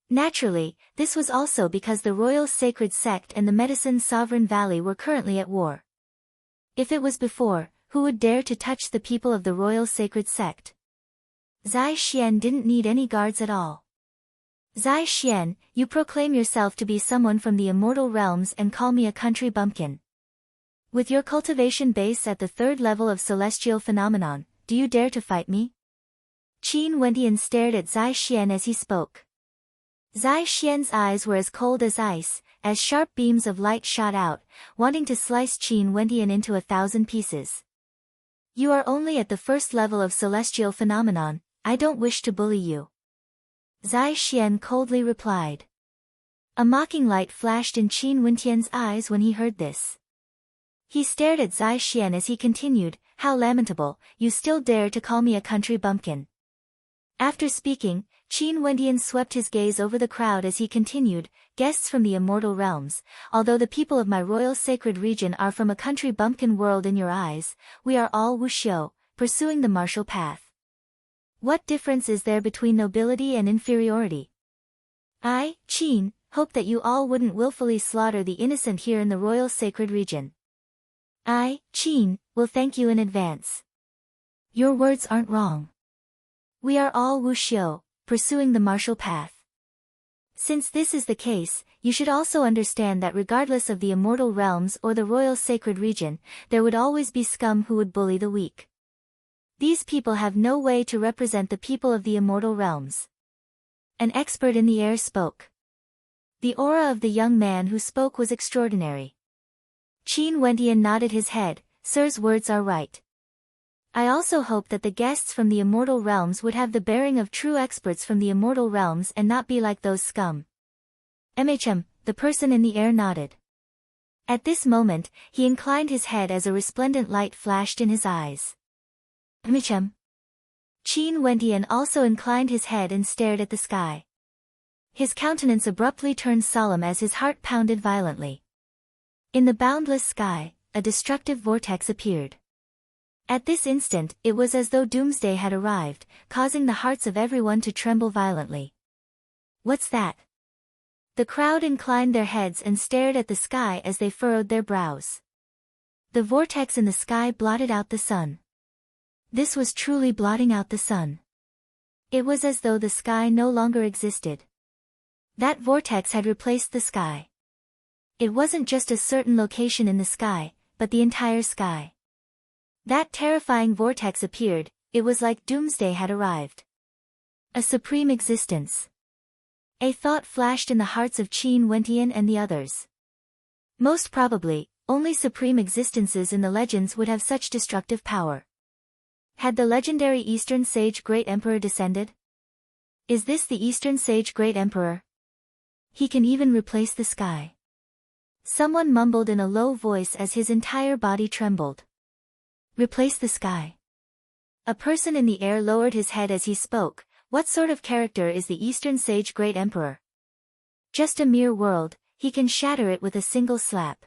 Naturally, this was also because the royal sacred sect and the medicine sovereign valley were currently at war. If it was before, who would dare to touch the people of the royal sacred sect? Zai Xian didn't need any guards at all. Zai Xian, you proclaim yourself to be someone from the immortal realms and call me a country bumpkin. With your cultivation base at the 3rd level of celestial phenomenon, do you dare to fight me? Qin Wentian stared at Zai Xian as he spoke. Zai Xian's eyes were as cold as ice, as sharp beams of light shot out, wanting to slice Qin Wentian into 1,000 pieces. You are only at the 1st level of celestial phenomenon, I don't wish to bully you. Zai Xian coldly replied. A mocking light flashed in Qin Wentian's eyes when he heard this. He stared at Zai Xian as he continued, how lamentable, you still dare to call me a country bumpkin. After speaking, Qin Wentian swept his gaze over the crowd as he continued, guests from the immortal realms, although the people of my royal sacred region are from a country bumpkin world in your eyes, we are all wuxiu, pursuing the martial path. What difference is there between nobility and inferiority? I, Qin, hope that you all wouldn't willfully slaughter the innocent here in the royal sacred region. I, Qin, will thank you in advance. Your words aren't wrong. We are all wuxiu, pursuing the martial path. Since this is the case, you should also understand that regardless of the immortal realms or the royal sacred region, there would always be scum who would bully the weak. These people have no way to represent the people of the immortal realms. An expert in the air spoke. The aura of the young man who spoke was extraordinary. Qin Wentian nodded his head, Sir's words are right. I also hope that the guests from the immortal realms would have the bearing of true experts from the immortal realms and not be like those scum. The person in the air nodded. At this moment, he inclined his head as a resplendent light flashed in his eyes. Qin Wentian also inclined his head and stared at the sky. His countenance abruptly turned solemn as his heart pounded violently. In the boundless sky, a destructive vortex appeared. At this instant, it was as though doomsday had arrived, causing the hearts of everyone to tremble violently. What's that? The crowd inclined their heads and stared at the sky as they furrowed their brows. The vortex in the sky blotted out the sun. This was truly blotting out the sun. It was as though the sky no longer existed. That vortex had replaced the sky. It wasn't just a certain location in the sky, but the entire sky. That terrifying vortex appeared, it was like doomsday had arrived. A supreme existence. A thought flashed in the hearts of Qin Wentian and the others. Most probably, only supreme existences in the legends would have such destructive power. Had the legendary Eastern Sage Great Emperor descended? Is this the Eastern Sage Great Emperor? He can even replace the sky. Someone mumbled in a low voice as his entire body trembled. Replace the sky. A person in the air lowered his head as he spoke. What sort of character is the Eastern Sage Great Emperor? Just a mere world, he can shatter it with a single slap.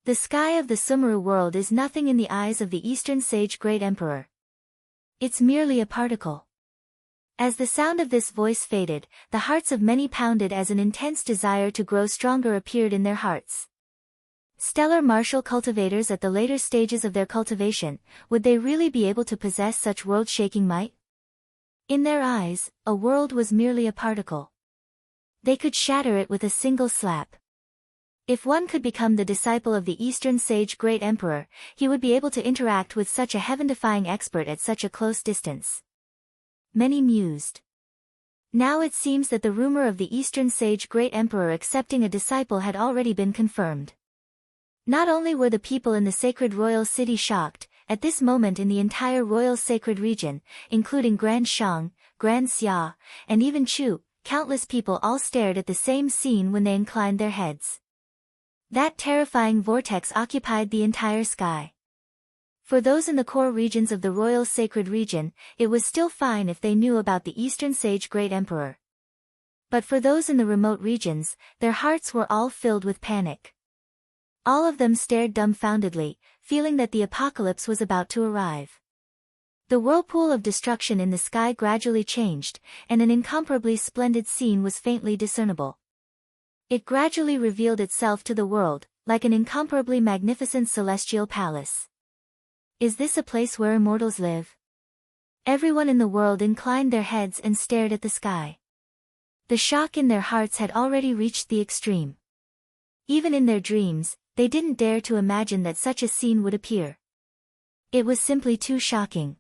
The sky of the Sumeru world is nothing in the eyes of the Eastern Sage Great Emperor. It's merely a particle. As the sound of this voice faded, the hearts of many pounded as an intense desire to grow stronger appeared in their hearts. Stellar martial cultivators at the later stages of their cultivation, would they really be able to possess such world-shaking might? In their eyes, a world was merely a particle. They could shatter it with a single slap. If one could become the disciple of the Eastern Sage Great Emperor, he would be able to interact with such a heaven-defying expert at such a close distance. Many mused. Now it seems that the rumor of the Eastern Sage Great Emperor accepting a disciple had already been confirmed. Not only were the people in the sacred royal city shocked, at this moment in the entire royal sacred region, including Grand Shang, Grand Xia, and even Chu, countless people all stared at the same scene when they inclined their heads. That terrifying vortex occupied the entire sky. For those in the core regions of the royal sacred region, it was still fine if they knew about the Eastern Sage Great Emperor. But for those in the remote regions, their hearts were all filled with panic. All of them stared dumbfoundedly, feeling that the apocalypse was about to arrive. The whirlpool of destruction in the sky gradually changed, and an incomparably splendid scene was faintly discernible. It gradually revealed itself to the world, like an incomparably magnificent celestial palace. Is this a place where immortals live? Everyone in the world inclined their heads and stared at the sky. The shock in their hearts had already reached the extreme. Even in their dreams, they didn't dare to imagine that such a scene would appear. It was simply too shocking.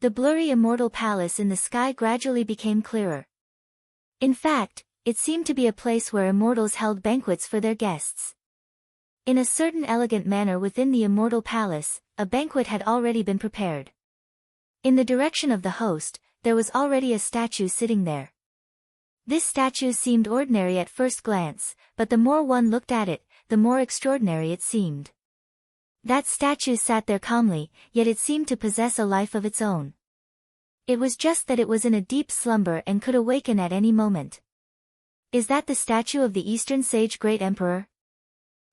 The blurry immortal palace in the sky gradually became clearer. In fact, it seemed to be a place where immortals held banquets for their guests. In a certain elegant manner within the immortal palace, a banquet had already been prepared. In the direction of the host, there was already a statue sitting there. This statue seemed ordinary at first glance, but the more one looked at it, the more extraordinary it seemed. That statue sat there calmly, yet it seemed to possess a life of its own. It was just that it was in a deep slumber and could awaken at any moment. Is that the statue of the Eastern Sage Great Emperor?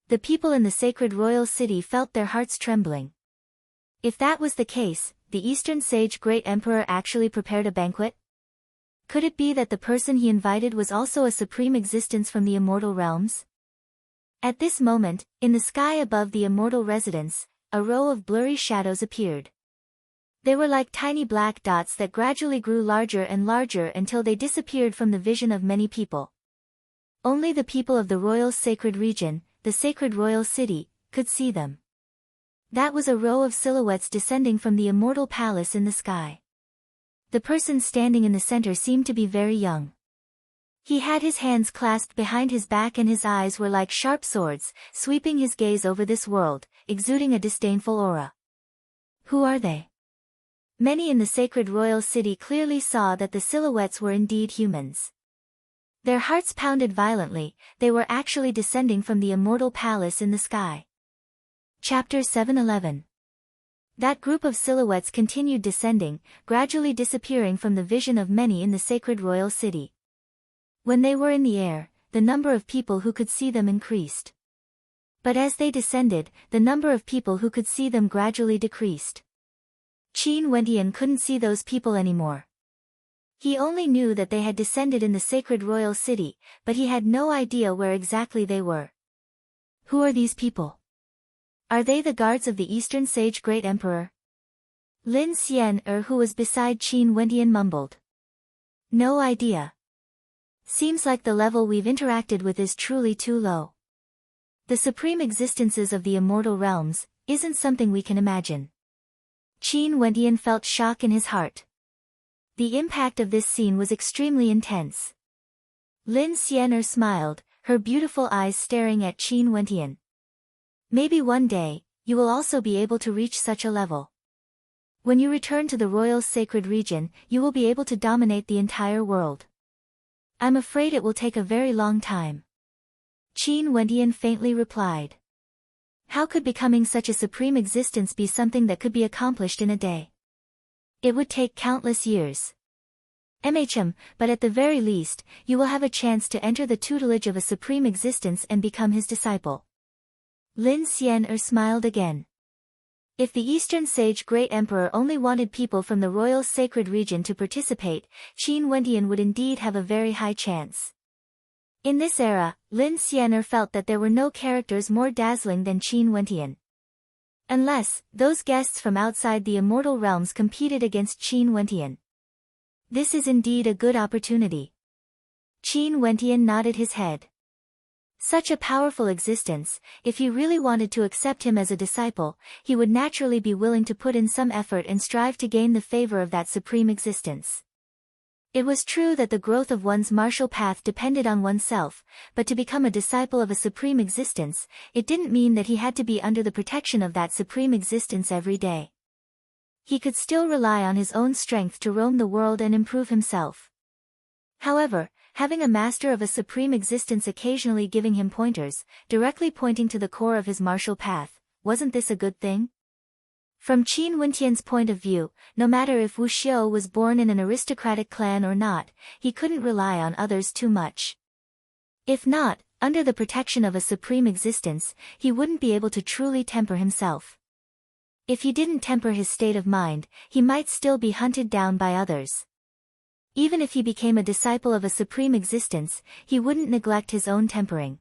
The people in the sacred royal city felt their hearts trembling. If that was the case, the Eastern Sage Great Emperor actually prepared a banquet? Could it be that the person he invited was also a supreme existence from the immortal realms? At this moment, in the sky above the immortal residence, a row of blurry shadows appeared. They were like tiny black dots that gradually grew larger and larger until they disappeared from the vision of many people. Only the people of the royal sacred region, the sacred royal city, could see them. That was a row of silhouettes descending from the immortal palace in the sky. The person standing in the center seemed to be very young. He had his hands clasped behind his back and his eyes were like sharp swords, sweeping his gaze over this world, exuding a disdainful aura. Who are they? Many in the sacred royal city clearly saw that the silhouettes were indeed humans. Their hearts pounded violently, they were actually descending from the immortal palace in the sky. Chapter 7:11. That group of silhouettes continued descending, gradually disappearing from the vision of many in the sacred royal city. When they were in the air, the number of people who could see them increased. But as they descended, the number of people who could see them gradually decreased. Qin Wentian couldn't see those people anymore. He only knew that they had descended in the sacred royal city, but he had no idea where exactly they were. Who are these people? Are they the guards of the Eastern Sage Great Emperor? Lin Xian, who was beside Qin Wentian, mumbled. No idea. Seems like the level we've interacted with is truly too low. The supreme existences of the immortal realms isn't something we can imagine. Qin Wentian felt shock in his heart. The impact of this scene was extremely intense. Lin Xian smiled, her beautiful eyes staring at Qin Wentian. Maybe one day, you will also be able to reach such a level. When you return to the royal sacred region, you will be able to dominate the entire world. I'm afraid it will take a very long time. Qin Wentian faintly replied. How could becoming such a supreme existence be something that could be accomplished in a day? It would take countless years. But at the very least, you will have a chance to enter the tutelage of a supreme existence and become his disciple. Lin Xian smiled again. If the Eastern Sage Great Emperor only wanted people from the royal sacred region to participate, Qin Wentian would indeed have a very high chance. In this era, Lin Xian felt that there were no characters more dazzling than Qin Wentian. Unless, those guests from outside the immortal realms competed against Qin Wentian. This is indeed a good opportunity. Qin Wentian nodded his head. Such a powerful existence, if he really wanted to accept him as a disciple, he would naturally be willing to put in some effort and strive to gain the favor of that supreme existence. It was true that the growth of one's martial path depended on oneself, but to become a disciple of a supreme existence, it didn't mean that he had to be under the protection of that supreme existence every day. He could still rely on his own strength to roam the world and improve himself. However, having a master of a supreme existence occasionally giving him pointers, directly pointing to the core of his martial path, wasn't this a good thing? From Qin Wentian's point of view, no matter if Wu Xiu was born in an aristocratic clan or not, he couldn't rely on others too much. If not, under the protection of a supreme existence, he wouldn't be able to truly temper himself. If he didn't temper his state of mind, he might still be hunted down by others. Even if he became a disciple of a supreme existence, he wouldn't neglect his own tempering.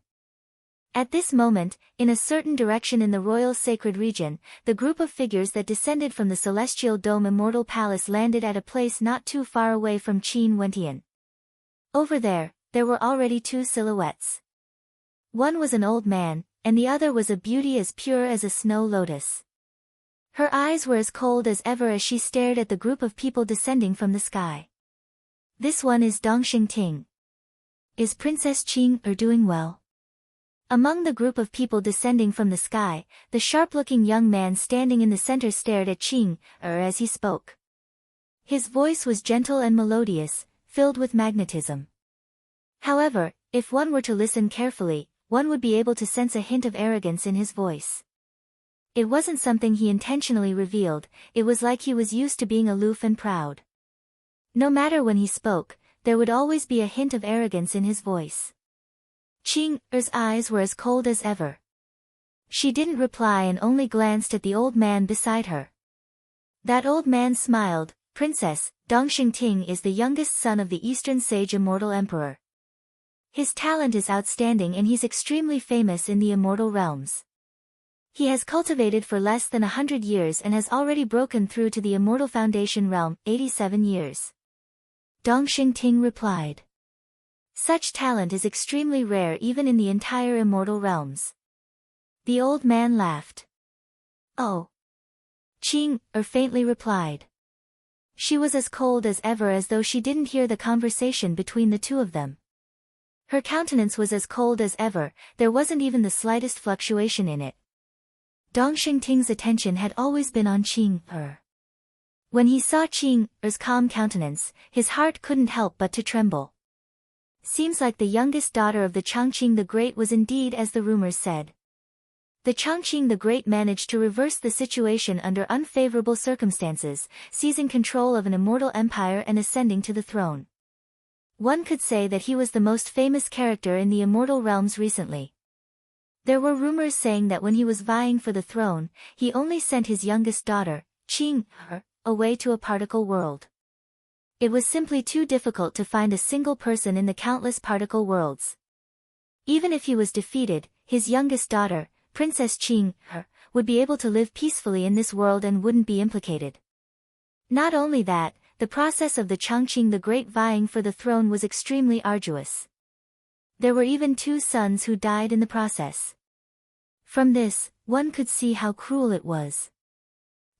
At this moment, in a certain direction in the royal sacred region, the group of figures that descended from the celestial dome immortal palace landed at a place not too far away from Qin Wentian. Over there were already two silhouettes. One was an old man, and the other was a beauty as pure as a snow lotus. Her eyes were as cold as ever as she stared at the group of people descending from the sky. This one is Dongxing Ting. Is Princess Qing doing well? Among the group of people descending from the sky, the sharp-looking young man standing in the center stared at Qing as he spoke. His voice was gentle and melodious, filled with magnetism. However, if one were to listen carefully, one would be able to sense a hint of arrogance in his voice. It wasn't something he intentionally revealed, it was like he was used to being aloof and proud. No matter when he spoke, there would always be a hint of arrogance in his voice. Qing's eyes were as cold as ever. She didn't reply and only glanced at the old man beside her. That old man smiled. Princess, Dongxing Ting is the youngest son of the Eastern Sage Immortal Emperor. His talent is outstanding and he's extremely famous in the immortal realms. He has cultivated for less than 100 years and has already broken through to the Immortal Foundation realm, 87 years. Dongxing Ting replied. Such talent is extremely rare even in the entire immortal realms. The old man laughed. Oh. Qing faintly replied. She was as cold as ever as though she didn't hear the conversation between the two of them. Her countenance was as cold as ever, there wasn't even the slightest fluctuation in it. Dongxing Ting's attention had always been on Qing. When he saw Qing's calm countenance, his heart couldn't help but to tremble. Seems like the youngest daughter of the Chongqing the Great was indeed as the rumors said. The Chongqing the Great managed to reverse the situation under unfavorable circumstances, seizing control of an immortal empire and ascending to the throne. One could say that he was the most famous character in the immortal realms recently. There were rumors saying that when he was vying for the throne, he only sent his youngest daughter, Qing, away to a particle world. It was simply too difficult to find a single person in the countless particle worlds. Even if he was defeated, his youngest daughter, Princess Qing, would be able to live peacefully in this world and wouldn't be implicated. Not only that, the process of the Chongqing the Great vying for the throne was extremely arduous. There were even two sons who died in the process. From this, one could see how cruel it was.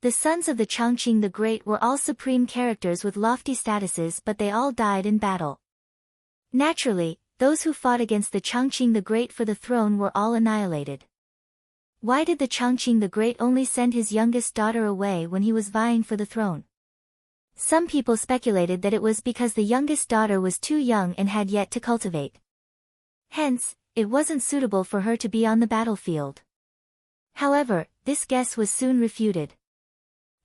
The sons of the Chongqing the Great were all supreme characters with lofty statuses, but they all died in battle. Naturally, those who fought against the Chongqing the Great for the throne were all annihilated. Why did the Chongqing the Great only send his youngest daughter away when he was vying for the throne? Some people speculated that it was because the youngest daughter was too young and had yet to cultivate. Hence, it wasn't suitable for her to be on the battlefield. However, this guess was soon refuted.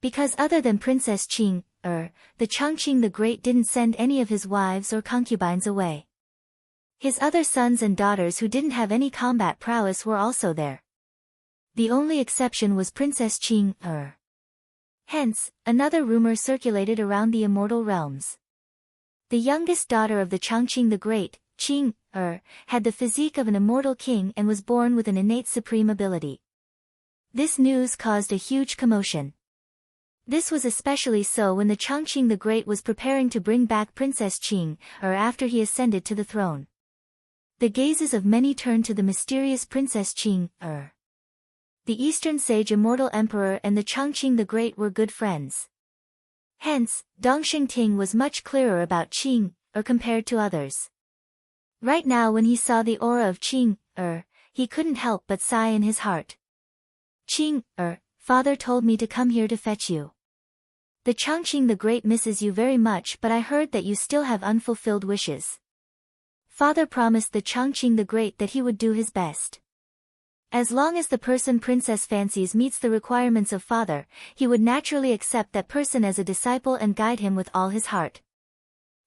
Because other than Princess Qing, the Chongqing the Great didn't send any of his wives or concubines away. His other sons and daughters who didn't have any combat prowess were also there. The only exception was Princess Qing. Hence, another rumor circulated around the immortal realms. The youngest daughter of the Chongqing the Great, Qing, had the physique of an immortal king and was born with an innate supreme ability. This news caused a huge commotion. This was especially so when the Chongqing the Great was preparing to bring back Princess Qing, after he ascended to the throne. The gazes of many turned to the mysterious Princess Qing. The Eastern Sage Immortal Emperor and the Chongqing the Great were good friends. Hence, Dongxing was much clearer about Qing, compared to others. Right now when he saw the aura of Qing, he couldn't help but sigh in his heart. Qing, father told me to come here to fetch you. The Changqing the Great misses you very much, but I heard that you still have unfulfilled wishes. Father promised the Changqing the Great that he would do his best. As long as the person princess fancies meets the requirements of father, he would naturally accept that person as a disciple and guide him with all his heart.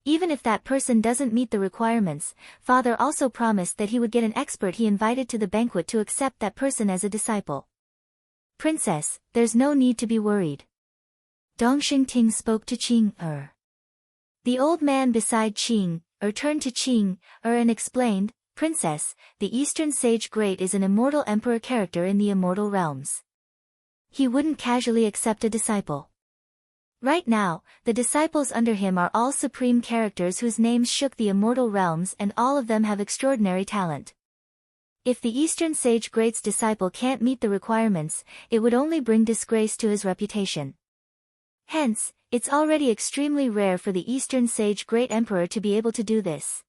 Even if that person doesn't meet the requirements, father also promised that he would get an expert he invited to the banquet to accept that person as a disciple. Princess, there's no need to be worried. Dongxing spoke to Qing. The old man beside Qing, turned to Qing, and explained, Princess, the Eastern Sage Great is an immortal emperor character in the immortal realms. He wouldn't casually accept a disciple. Right now, the disciples under him are all supreme characters whose names shook the immortal realms, and all of them have extraordinary talent. If the Eastern Sage Great's disciple can't meet the requirements, it would only bring disgrace to his reputation. Hence, it's already extremely rare for the Eastern Sage Great Emperor to be able to do this.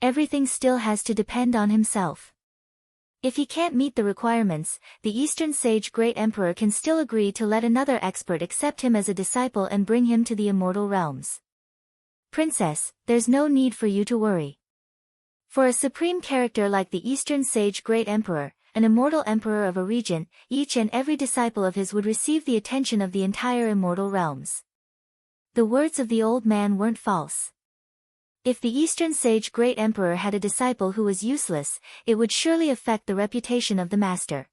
Everything still has to depend on himself. If he can't meet the requirements, the Eastern Sage Great Emperor can still agree to let another expert accept him as a disciple and bring him to the immortal realms. Princess, there's no need for you to worry. For a supreme character like the Eastern Sage Great Emperor, an immortal emperor of a region, each and every disciple of his would receive the attention of the entire immortal realms. The words of the old man weren't false. If the Eastern Sage Great Emperor had a disciple who was useless, it would surely affect the reputation of the master.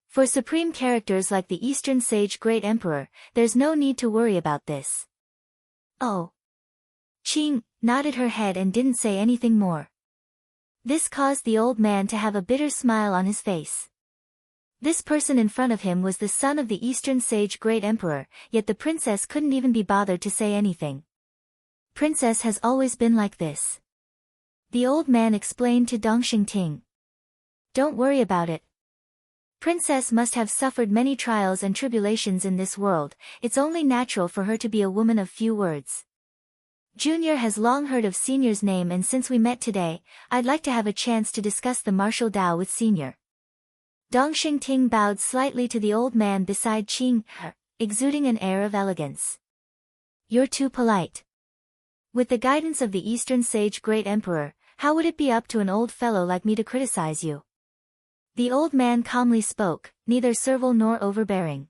For supreme characters like the Eastern Sage Great Emperor, there's no need to worry about this. Oh. Qing nodded her head and didn't say anything more. This caused the old man to have a bitter smile on his face. This person in front of him was the son of the Eastern Sage Great Emperor, yet the princess couldn't even be bothered to say anything. Princess has always been like this. The old man explained to Dongxing. Don't worry about it. Princess must have suffered many trials and tribulations in this world, it's only natural for her to be a woman of few words. Junior has long heard of Senior's name, and since we met today, I'd like to have a chance to discuss the martial Tao with Senior. Dongxing bowed slightly to the old man beside Qing, exuding an air of elegance. You're too polite. With the guidance of the Eastern Sage Great Emperor, how would it be up to an old fellow like me to criticize you? The old man calmly spoke, neither servile nor overbearing.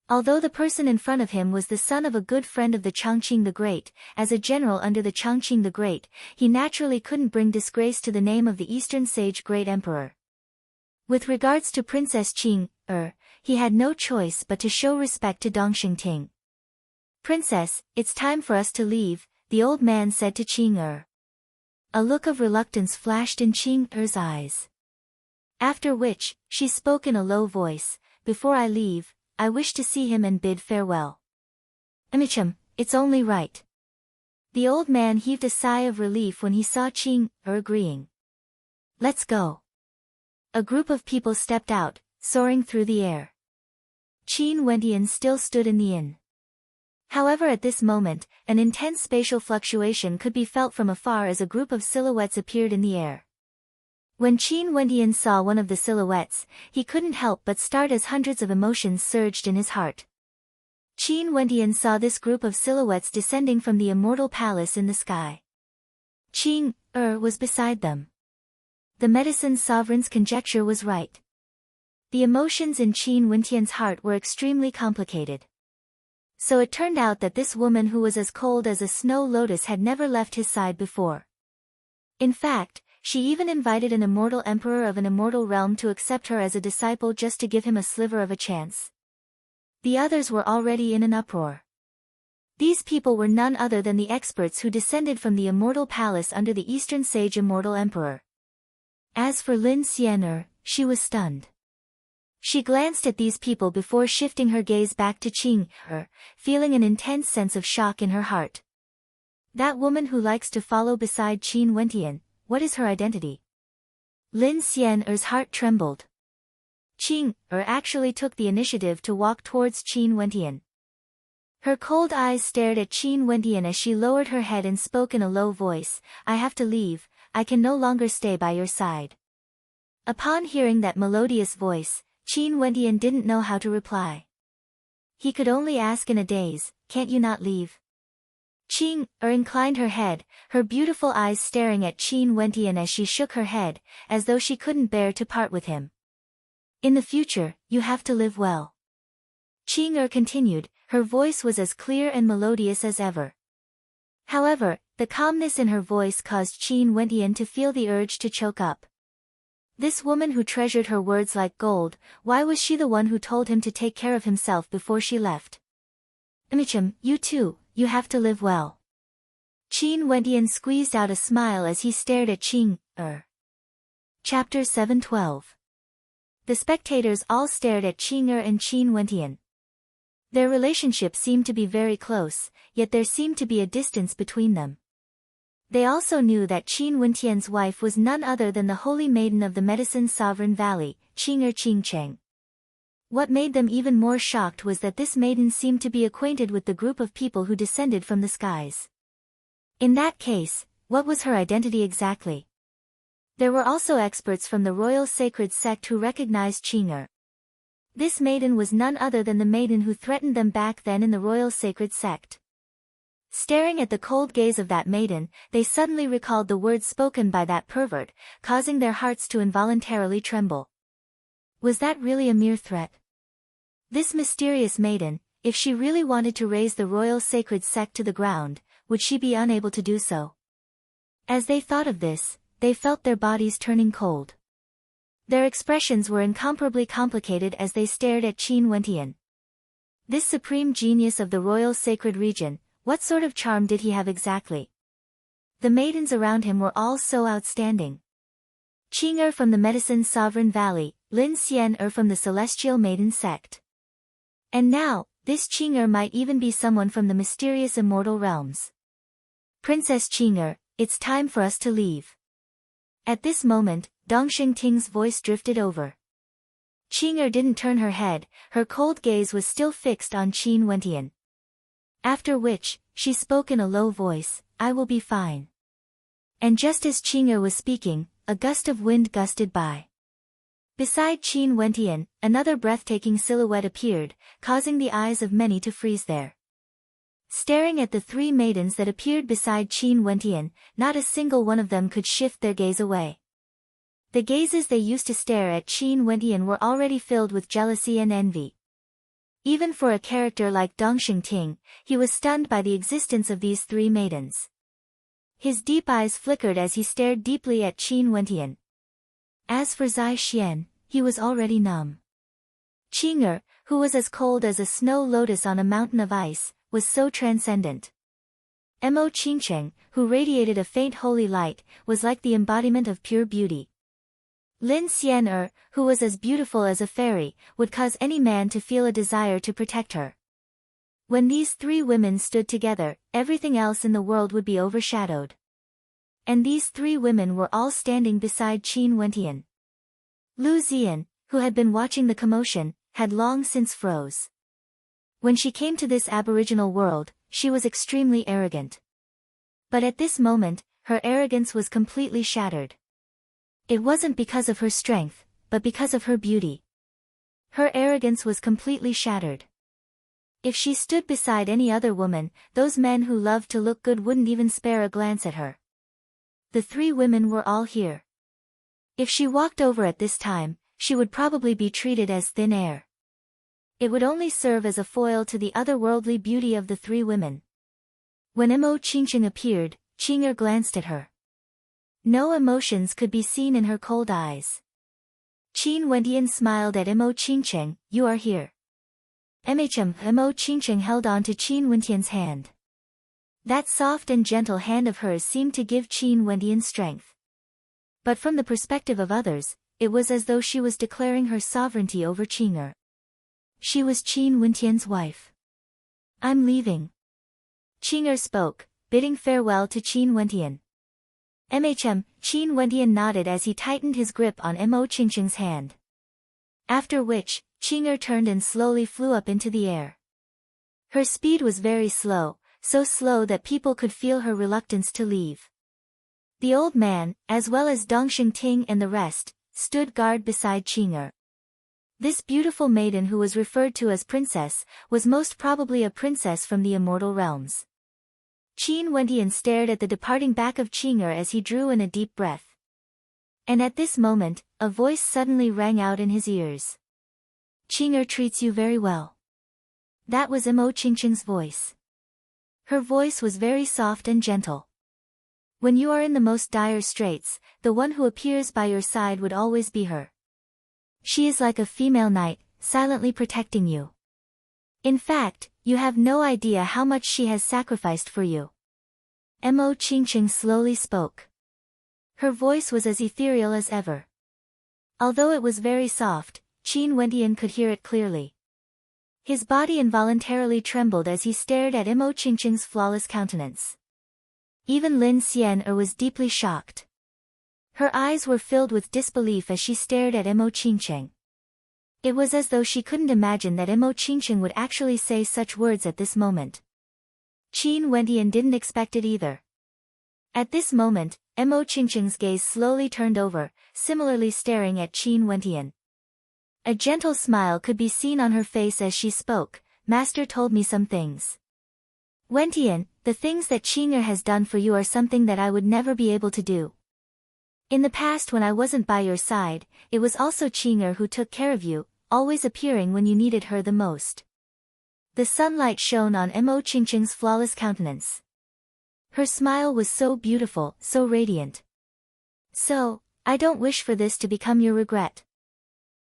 Although the person in front of him was the son of a good friend of the Changqing the Great, as a general under the Changqing the Great, he naturally couldn't bring disgrace to the name of the Eastern Sage Great Emperor. With regards to Princess Qing, he had no choice but to show respect to Dongxing. Princess, it's time for us to leave, the old man said to Qing. A look of reluctance flashed in Qing's eyes. After which, she spoke in a low voice, Before I leave, I wish to see him and bid farewell. Amicham, it's only right. The old man heaved a sigh of relief when he saw Qing agreeing. Let's go. A group of people stepped out, soaring through the air. Qin Wentian still stood in the inn. However, at this moment, an intense spatial fluctuation could be felt from afar as a group of silhouettes appeared in the air. When Qin Wentian saw one of the silhouettes, he couldn't help but start as hundreds of emotions surged in his heart. Qin Wentian saw this group of silhouettes descending from the immortal palace in the sky. Qing was beside them. The medicine sovereign's conjecture was right. The emotions in Qin Wentian's heart were extremely complicated. So it turned out that this woman who was as cold as a snow lotus had never left his side before. In fact, she even invited an immortal emperor of an immortal realm to accept her as a disciple just to give him a sliver of a chance. The others were already in an uproar. These people were none other than the experts who descended from the immortal palace under the Eastern Sage Immortal Emperor. As for Lin Xian, she was stunned. She glanced at these people before shifting her gaze back to Qing, feeling an intense sense of shock in her heart. That woman who likes to follow beside Qin Wentian, what is her identity? Lin Xian's heart trembled. Qing actually took the initiative to walk towards Qin Wentian. Her cold eyes stared at Qin Wentian as she lowered her head and spoke in a low voice, "I have to leave, I can no longer stay by your side." Upon hearing that melodious voice, Qin Wentian didn't know how to reply. He could only ask in a daze, "Can't you not leave?" Qin inclined her head, her beautiful eyes staring at Qin Wentian as she shook her head, as though she couldn't bear to part with him. "In the future, you have to live well." Qin continued, her voice was as clear and melodious as ever. However, the calmness in her voice caused Qin Wentian to feel the urge to choke up. This woman who treasured her words like gold, why was she the one who told him to take care of himself before she left? "Micham, you too, you have to live well." Qin Wentian squeezed out a smile as he stared at Qin. Chapter 7:12. The spectators all stared at Qin and Qin Wentian. Their relationship seemed to be very close, yet there seemed to be a distance between them. They also knew that Qin Wentian's wife was none other than the holy maiden of the Medicine Sovereign Valley, Qingcheng. What made them even more shocked was that this maiden seemed to be acquainted with the group of people who descended from the skies. In that case, what was her identity exactly? There were also experts from the royal sacred sect who recognized Qing'er. This maiden was none other than the maiden who threatened them back then in the royal sacred sect. Staring at the cold gaze of that maiden, they suddenly recalled the words spoken by that pervert, causing their hearts to involuntarily tremble. Was that really a mere threat? This mysterious maiden, if she really wanted to raise the royal sacred sect to the ground, would she be unable to do so? As they thought of this, they felt their bodies turning cold. Their expressions were incomparably complicated as they stared at Qin Wentian. This supreme genius of the royal sacred region, what sort of charm did he have exactly? The maidens around him were all so outstanding. Qing'er from the Medicine Sovereign Valley, Lin Xian'er from the Celestial Maiden Sect. And now, this Qing'er might even be someone from the mysterious immortal realms. "Princess Qing'er, it's time for us to leave." At this moment, Dongxing Ting's voice drifted over. Qing'er didn't turn her head, her cold gaze was still fixed on Qin Wentian. After which, she spoke in a low voice, "I will be fine." And just as Qing'er was speaking, a gust of wind gusted by. Beside Qin Wentian, another breathtaking silhouette appeared, causing the eyes of many to freeze there. Staring at the three maidens that appeared beside Qin Wentian, not a single one of them could shift their gaze away. The gazes they used to stare at Qin Wentian were already filled with jealousy and envy. Even for a character like Dongxing Ting, he was stunned by the existence of these three maidens. His deep eyes flickered as he stared deeply at Qin Wentian. As for Zai Xian, he was already numb. Qing'er, who was as cold as a snow lotus on a mountain of ice, was so transcendent. Mo Qingcheng, who radiated a faint holy light, was like the embodiment of pure beauty. Lin Xian'er, who was as beautiful as a fairy, would cause any man to feel a desire to protect her. When these three women stood together, everything else in the world would be overshadowed. And these three women were all standing beside Qin Wentian. Lu Zian, who had been watching the commotion, had long since froze. When she came to this aboriginal world, she was extremely arrogant. But at this moment, her arrogance was completely shattered. It wasn't because of her strength, but because of her beauty. Her arrogance was completely shattered. If she stood beside any other woman, those men who loved to look good wouldn't even spare a glance at her. The three women were all here. If she walked over at this time, she would probably be treated as thin air. It would only serve as a foil to the otherworldly beauty of the three women. When Mo Qingcheng appeared, Qing'er glanced at her. No emotions could be seen in her cold eyes. Qin Wentian smiled at Mo Qingcheng, "You are here." Mo Qingcheng held on to Qin Wentian's hand. That soft and gentle hand of hers seemed to give Qin Wentian strength. But from the perspective of others, it was as though she was declaring her sovereignty over Qing'er. She was Qin Wentian's wife. "I'm leaving." Qing'er spoke, bidding farewell to Qin Wentian. Qin Wentian nodded as he tightened his grip on Mo Qingcheng's hand. After which, Qing'er turned and slowly flew up into the air. Her speed was very slow, so slow that people could feel her reluctance to leave. The old man, as well as Dongxing Ting and the rest, stood guard beside Qing'er. This beautiful maiden who was referred to as princess, was most probably a princess from the immortal realms. Qin Wentian stared at the departing back of Qing'er as he drew in a deep breath. And at this moment, a voice suddenly rang out in his ears. Qing'er treats you very well. That was Mo Qingqing's voice. Her voice was very soft and gentle. When you are in the most dire straits, the one who appears by your side would always be her. She is like a female knight, silently protecting you. In fact, you have no idea how much she has sacrificed for you. Mo Qingqing slowly spoke. Her voice was as ethereal as ever. Although it was very soft, Qin Wentian could hear it clearly. His body involuntarily trembled as he stared at Mo Qingqing's flawless countenance. Even Lin Xian'er was deeply shocked. Her eyes were filled with disbelief as she stared at Mo Qingqing. It was as though she couldn't imagine that Mo Qingqing would actually say such words at this moment. Qin Wentian didn't expect it either. At this moment, Mo Qingqing's gaze slowly turned over, similarly staring at Qin Wentian. A gentle smile could be seen on her face as she spoke. Master told me some things. Wentian, the things that Qing'er has done for you are something that I would never be able to do. In the past when I wasn't by your side, it was also Qing'er who took care of you, always appearing when you needed her the most. The sunlight shone on Mo Qingqing's flawless countenance. Her smile was so beautiful, so radiant. So, I don't wish for this to become your regret.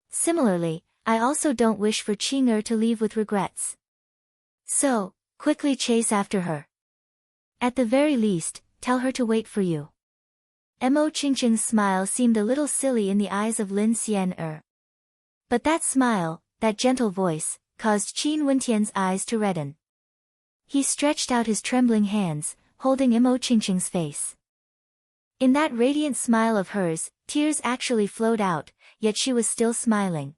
Similarly, I also don't wish for Qing'er to leave with regrets. So, quickly chase after her. At the very least, tell her to wait for you. Mo Qingqing's smile seemed a little silly in the eyes of Lin Xian'er. But that smile, that gentle voice, caused Qin Wentian's eyes to redden. He stretched out his trembling hands, holding Mo Qingqing's face. In that radiant smile of hers, tears actually flowed out, yet she was still smiling.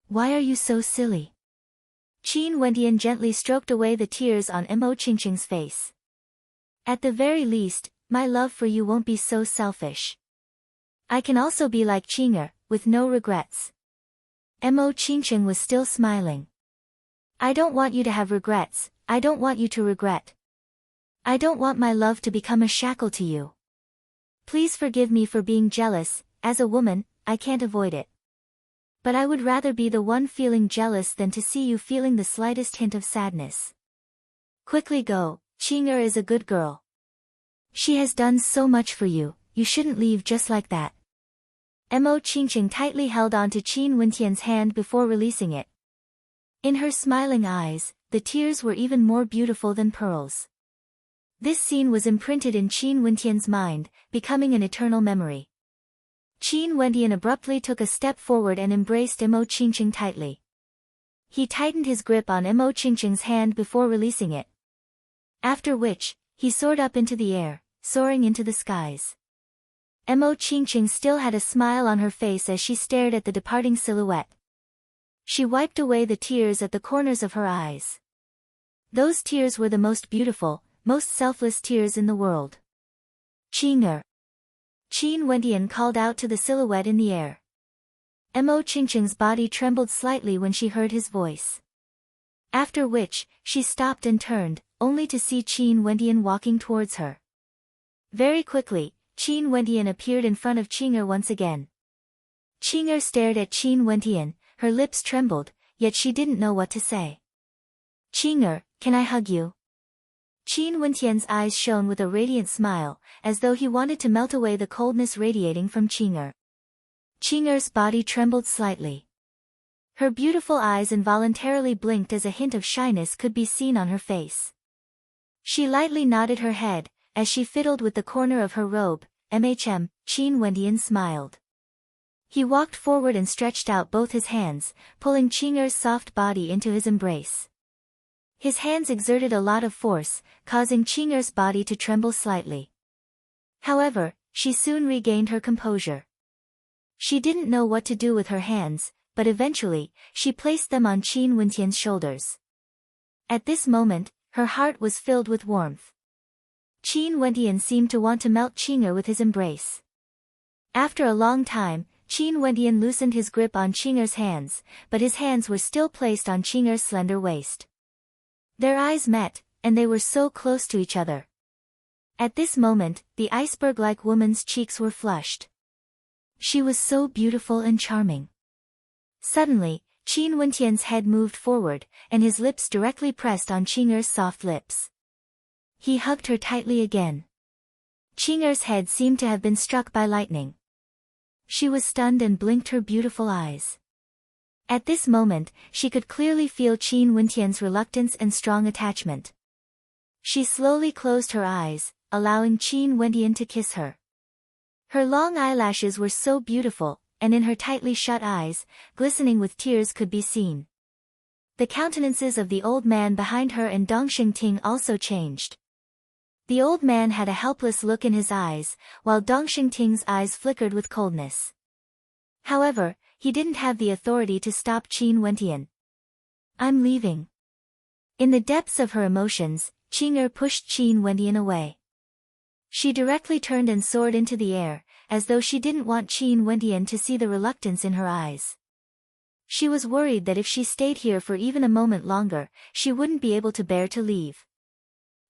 Why are you so silly? Qin Wentian gently stroked away the tears on Mo Qingqing's face. At the very least, my love for you won't be so selfish. I can also be like Qing'er, with no regrets. Mo Qingqing was still smiling. I don't want you to have regrets, I don't want you to regret. I don't want my love to become a shackle to you. Please forgive me for being jealous, as a woman, I can't avoid it. But I would rather be the one feeling jealous than to see you feeling the slightest hint of sadness. Quickly go, Qing'er is a good girl. She has done so much for you, you shouldn't leave just like that. Mo Qingqing tightly held on to Qin Wentian's hand before releasing it. In her smiling eyes, the tears were even more beautiful than pearls. This scene was imprinted in Qin Wentian's mind, becoming an eternal memory. Qin Wentian abruptly took a step forward and embraced Mo Qingqing tightly. He tightened his grip on Mo Qingqing's hand before releasing it. After which, he soared up into the air, soaring into the skies. Mo Qingqing still had a smile on her face as she stared at the departing silhouette. She wiped away the tears at the corners of her eyes. Those tears were the most beautiful, most selfless tears in the world. Qing'er. Qin Wentian called out to the silhouette in the air. Mo Qingqing's body trembled slightly when she heard his voice. After which, she stopped and turned, only to see Qin Wentian walking towards her. Very quickly, Qin Wentian appeared in front of Qing'er once again. Qing'er stared at Qin Wentian, her lips trembled, yet she didn't know what to say. Qing'er, can I hug you? Qin Wentian's eyes shone with a radiant smile, as though he wanted to melt away the coldness radiating from Qing'er. Qing'er's body trembled slightly. Her beautiful eyes involuntarily blinked as a hint of shyness could be seen on her face. She lightly nodded her head, as she fiddled with the corner of her robe. Qin Wentian smiled. He walked forward and stretched out both his hands, pulling Qing'er's soft body into his embrace. His hands exerted a lot of force, causing Qing'er's body to tremble slightly. However, she soon regained her composure. She didn't know what to do with her hands, but eventually, she placed them on Qin Wentian's shoulders. At this moment, her heart was filled with warmth. Qin Wentian seemed to want to melt Qing'er with his embrace. After a long time, Qin Wentian loosened his grip on Qing'er's hands, but his hands were still placed on Qing'er's slender waist. Their eyes met, and they were so close to each other. At this moment, the iceberg-like woman's cheeks were flushed. She was so beautiful and charming. Suddenly, Qin Wentian's head moved forward, and his lips directly pressed on Qing'er's soft lips. He hugged her tightly again. Qing'er's head seemed to have been struck by lightning. She was stunned and blinked her beautiful eyes. At this moment, she could clearly feel Qin Wentian's reluctance and strong attachment. She slowly closed her eyes, allowing Qin Wentian to kiss her. Her long eyelashes were so beautiful, and in her tightly shut eyes, glistening with tears could be seen. The countenances of the old man behind her and Dong Xingting also changed. The old man had a helpless look in his eyes, while Dong Xingting's eyes flickered with coldness. However, he didn't have the authority to stop Qin Wentian. "I'm leaving." In the depths of her emotions, Qing'er pushed Qin Wentian away. She directly turned and soared into the air, as though she didn't want Qin Wentian to see the reluctance in her eyes. She was worried that if she stayed here for even a moment longer, she wouldn't be able to bear to leave.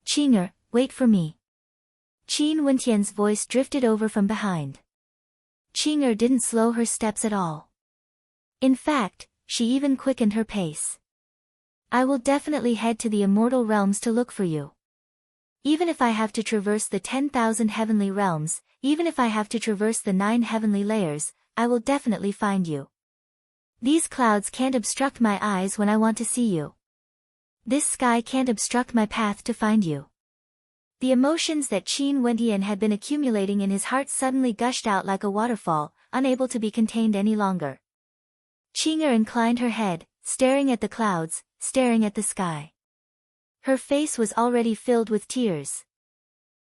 "Qing'er, wait for me." Qin Wentian's voice drifted over from behind. Qing'er didn't slow her steps at all. In fact, she even quickened her pace. "I will definitely head to the immortal realms to look for you. Even if I have to traverse the 10,000 heavenly realms, even if I have to traverse the 9 heavenly layers, I will definitely find you. These clouds can't obstruct my eyes when I want to see you. This sky can't obstruct my path to find you." The emotions that Qin Wentian had been accumulating in his heart suddenly gushed out like a waterfall, unable to be contained any longer. Qing'er inclined her head, staring at the clouds, staring at the sky. Her face was already filled with tears.